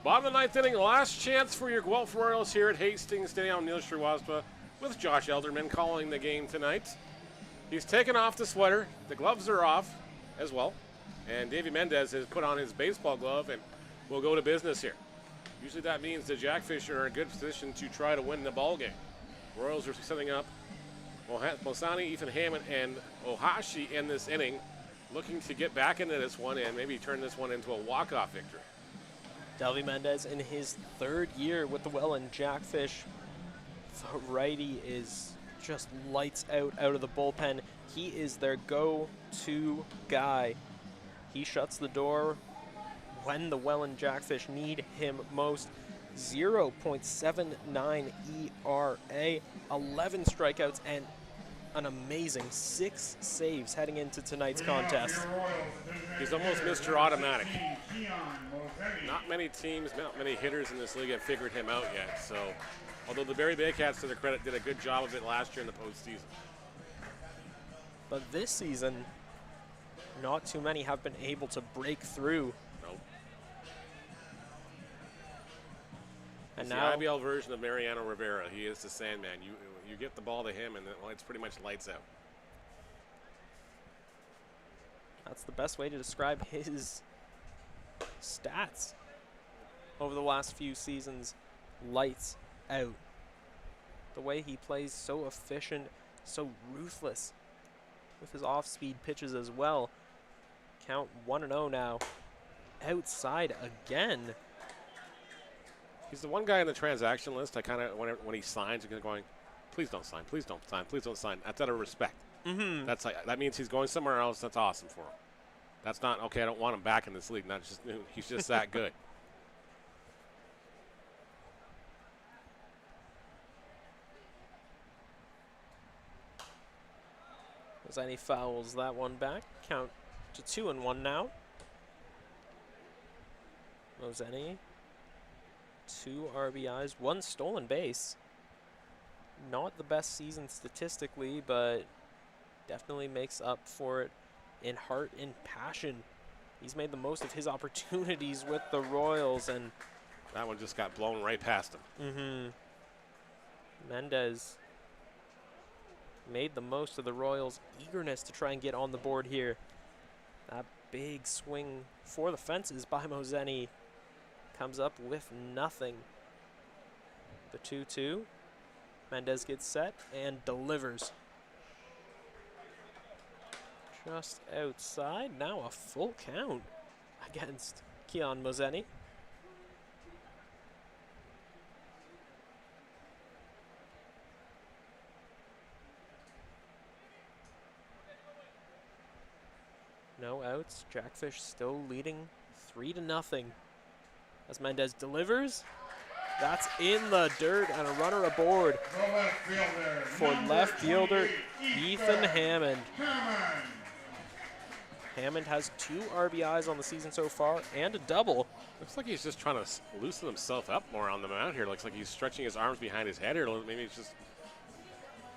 Bottom of the ninth inning, last chance for your Guelph Royals here at Hastings Stadium, Neil Sriwastava, with Josh Elderman calling the game tonight. He's taken off the sweater. The gloves are off as well. And Davey Mendez has put on his baseball glove and will go to business here. Usually that means the Jackfish are in a good position to try to win the ball game. Royals are setting up Mosani, Ethan Hammond, and Ohashi in this inning, looking to get back into this one and maybe turn this one into a walk-off victory. Davey Mendez in his 3rd year with the Welland Jackfish. The righty is just lights out of the bullpen. He is their go-to guy. He shuts the door when the Welland Jackfish need him most. 0.79 ERA, 11 strikeouts, and an amazing 6 saves heading into tonight's contest. He's almost Mr. Automatic. Not many teams, not many hitters in this league have figured him out yet. So, although the Barrie Baycats, to their credit, did a good job of it last year in the postseason. But this season, not too many have been able to break through. Nope. And it's now the IBL version of Mariano Rivera. He is the Sandman. You get the ball to him, and it's pretty much lights out. that's the best way to describe his stats over the last few seasons. Lights out. The way he plays, so efficient, so ruthless with his off-speed pitches as well. Count 1-0 now. Outside again. He's the one guy in the transaction list I kind of, when he signs, I'm going, please don't sign, please don't sign, please don't sign. That's out of respect. Mm-hmm. That means he's going somewhere else. That's awesome for him. That's not, okay, I don't want him back in this league. Not just, he's just that good. Mosani fouls that one back. Count to 2-1 now. Mosani, 2 RBIs, 1 stolen base. Not the best season statistically, but definitely makes up for it in heart and passion. He's made the most of his opportunities with the Royals, and that one just got blown right past him. Mm-hmm. Mendez made the most of the Royals' eagerness to try and get on the board here. That big swing for the fences by Moseni comes up with nothing. The 2-2. Mendez gets set and delivers. Just outside. Now a full count against Keon Moseni. No outs. Jackfish still leading 3-0. As Mendez delivers, that's in the dirt and a runner aboard for left fielder Ethan Hammond. Hammond has 2 RBIs on the season so far and a double. Looks like he's just trying to loosen himself up more on the mound here. Looks like he's stretching his arms behind his head here. Maybe he's just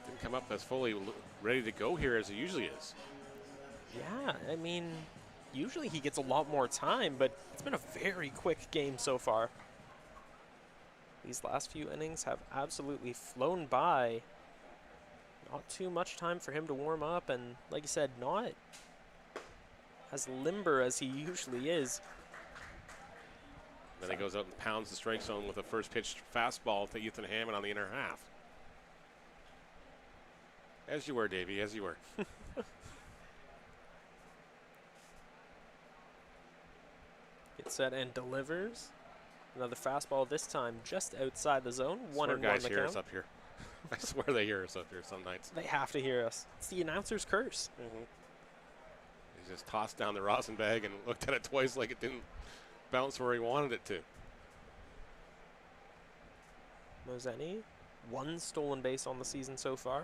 didn't come up as fully ready to go here as he usually is. Yeah, I mean, usually he gets a lot more time, but it's been a very quick game so far. These last few innings have absolutely flown by. Not too much time for him to warm up, and like you said, not as limber as he usually is. Then he goes out and pounds the strike zone with a first pitch fastball to Ethan Hammond on the inner half. As you were, Davey, as you were. Gets set and delivers. Another fastball, this time just outside the zone. 1-1 guys the hear count. us up here. I swear they hear us up here some nights. They have to hear us. It's the announcer's curse. Mm-hmm. He just tossed down the rosin bag and looked at it twice like it didn't bounce where he wanted it to. Moseni, 1 stolen base on the season so far.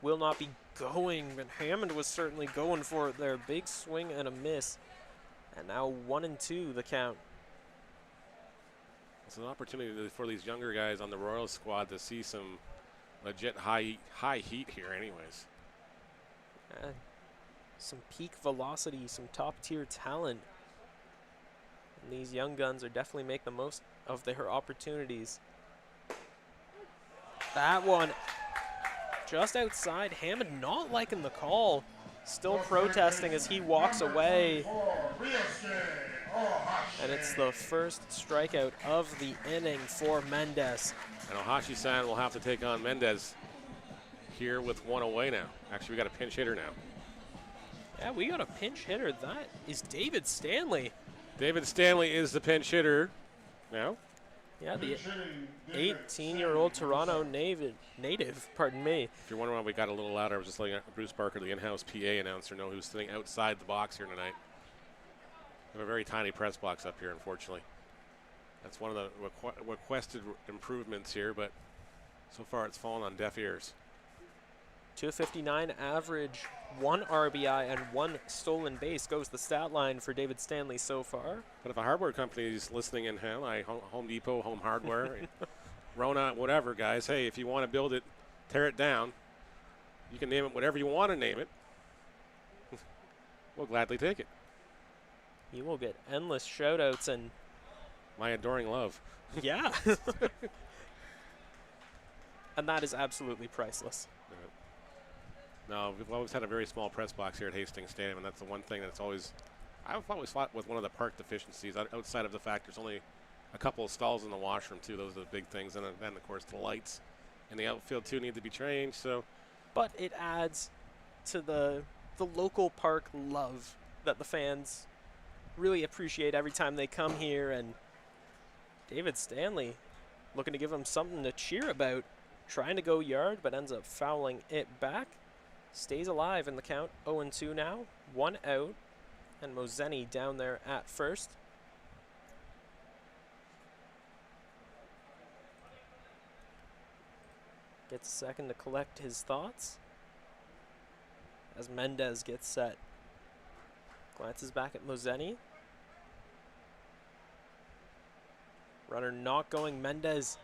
Will not be going, but Hammond was certainly going for it there. Big swing and a miss. And now 1-2 the count. It's an opportunity for these younger guys on the Royals squad to see some legit high heat here anyways. Some peak velocity, some top tier talent. And these young guns are definitely make the most of their opportunities. That one just outside. Hammond not liking the call. Still protesting as he walks away. And it's the first strikeout of the inning for Mendez. And Ohashi-san will have to take on Mendez here with one away now. Actually, we got a pinch hitter now. Yeah, we got a pinch hitter. That is David Stanley. David Stanley is the pinch hitter now. Yeah, the 18-year-old Toronto native, pardon me. If you're wondering why we got a little louder, I was just letting Bruce Barker, the in-house PA announcer, know who's sitting outside the box here tonight. We have a very tiny press box up here, unfortunately. That's one of the requested improvements here, but so far it's fallen on deaf ears. 259 average, 1 RBI, and 1 stolen base goes the stat line for David Stanley so far. But if a hardware company is listening in, Home Depot, Home Hardware, Rona, whatever, guys, hey, if you want to build it, tear it down, you can name it whatever you want to name it. We'll gladly take it. You will get endless shout-outs and... My adoring love. Yeah. And that is absolutely priceless. No, we've always had a very small press box here at Hastings Stadium, and that's the one thing that's always, I've always thought with one of the park deficiencies, outside of the fact there's only a couple of stalls in the washroom, too. Those are the big things. And then, of course, the lights in the outfield, too, need to be changed. So, but it adds to the local park love that the fans really appreciate every time they come here. And David Stanley looking to give them something to cheer about, trying to go yard, but ends up fouling it back. Stays alive in the count, 0-2 now, 1 out, and Mozeni down there at first. Gets a second to collect his thoughts as Mendez gets set. Glances back at Mozeni. Runner not going. Mendez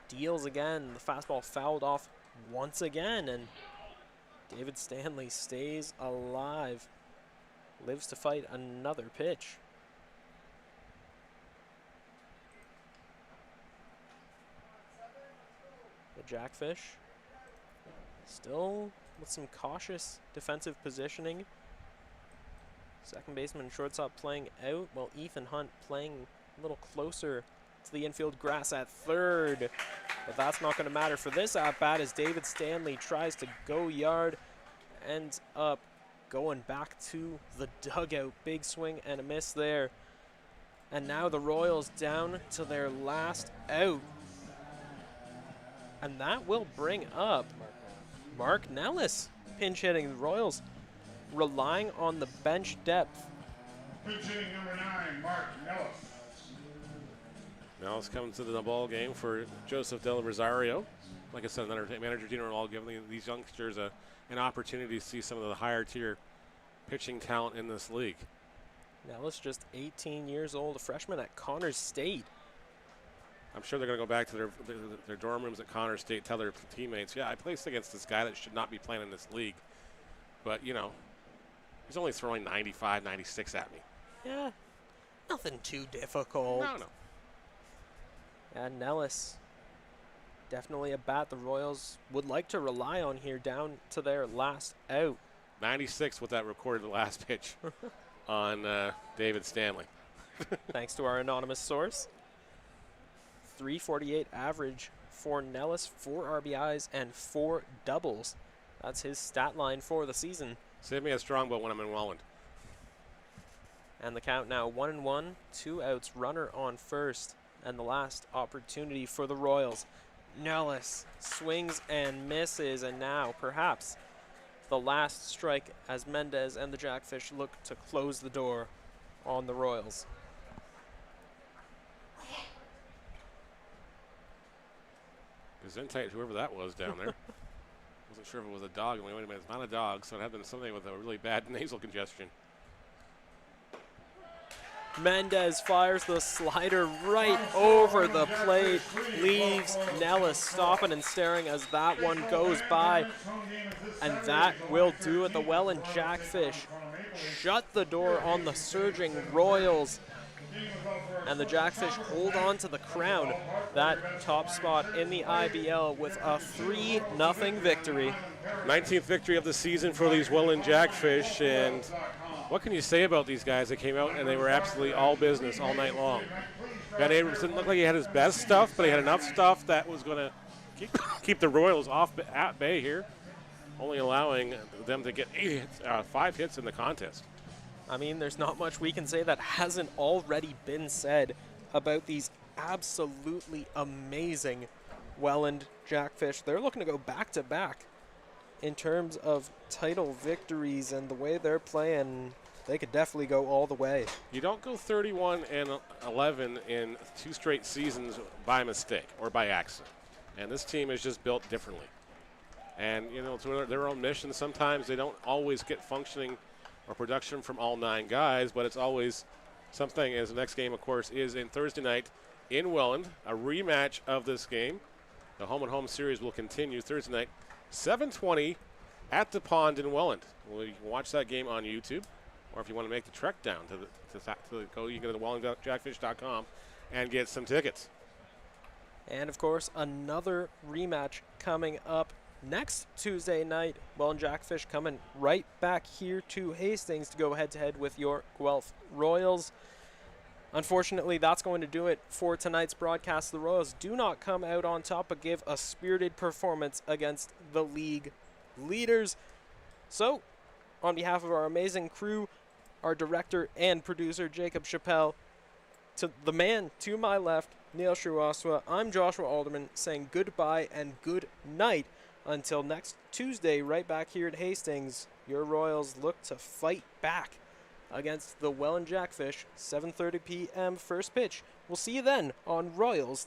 deals again. The fastball fouled off once again, and David Stanley stays alive. Lives to fight another pitch. The Jackfish still with some cautious defensive positioning. Second baseman and shortstop playing out, while Ethan Hunt playing a little closer to the infield grass at third. But that's not going to matter for this at-bat as David Stanley tries to go yard, ends up going back to the dugout. Big swing and a miss there. And now the Royals down to their last out. And that will bring up Mark Nellis pinch hitting. The Royals relying on the bench depth. Pinch hitting number 9, Mark Nellis. Nellis comes to the ball game for Joseph Del Rosario. Like I said, another manager general giving these youngsters an opportunity to see some of the higher tier pitching talent in this league. Nellis just 18 years old, a freshman at Connors State. I'm sure they're going to go back to their dorm rooms at Connors State, tell their teammates, yeah, I placed against this guy that should not be playing in this league. But, you know, he's only throwing 95, 96 at me. Yeah, nothing too difficult. No. And Nellis, definitely a bat the Royals would like to rely on here down to their last out. 96 with that recorded last pitch on David Stanley. Thanks to our anonymous source. 348 average for Nellis, 4 RBIs and 4 doubles. That's his stat line for the season. Save me a strongbow when I'm in Welland. And the count now 1-1, 2 outs, runner on first, and the last opportunity for the Royals. Nellis swings and misses, and now perhaps the last strike as Mendez and the Jackfish look to close the door on the Royals. Gesundheit, whoever that was down there. Wasn't sure if it was a dog. I'm like, wait a minute, it's not a dog, so it had been something with a really bad nasal congestion. Mendez fires the slider right over the plate, leaves Nellis stopping and staring as that one goes by. And that will do it. The Welland Jackfish shut the door on the surging Royals And the Jackfish hold on to the crown, that top spot in the IBL with a 3-0 victory. 19th victory of the season for these Welland Jackfish, and what can you say about these guys that came out and they were absolutely all business all night long? Ben Abrams didn't look like he had his best stuff, but he had enough stuff that was going to keep the Royals off at bay here, only allowing them to get 5 hits in the contest. I mean, there's not much we can say that hasn't already been said about these absolutely amazing Welland Jackfish. They're looking to go back-to-back in terms of title victories, and the way they're playing, they could definitely go all the way. You don't go 31-11 in 2 straight seasons by mistake or by accident. And this team is just built differently. And, you know, to their own mission, sometimes they don't always get functioning or production from all 9 guys, but it's always something. As the next game, of course, is in Thursday night in Welland, a rematch of this game. The home-and-home series will continue Thursday night, 7:20 at the Pond in Welland. Well, you can watch that game on YouTube, or if you want to make the trek down to go, you can go to wellandjackfish.com and get some tickets. And, of course, another rematch coming up next Tuesday night. Welland Jackfish coming right back here to Hastings to go head-to-head with your Guelph Royals. Unfortunately, that's going to do it for tonight's broadcast. The Royals do not come out on top, but give a spirited performance against the league leaders. So, on behalf of our amazing crew, our director and producer, Jacob Chappelle, to the man to my left, Neil Shrivastava, I'm Joshua Alderman, saying goodbye and good night until next Tuesday, right back here at Hastings. Your Royals look to fight back against the Welland Jackfish. 7:30 p.m. first pitch. We'll see you then on Royals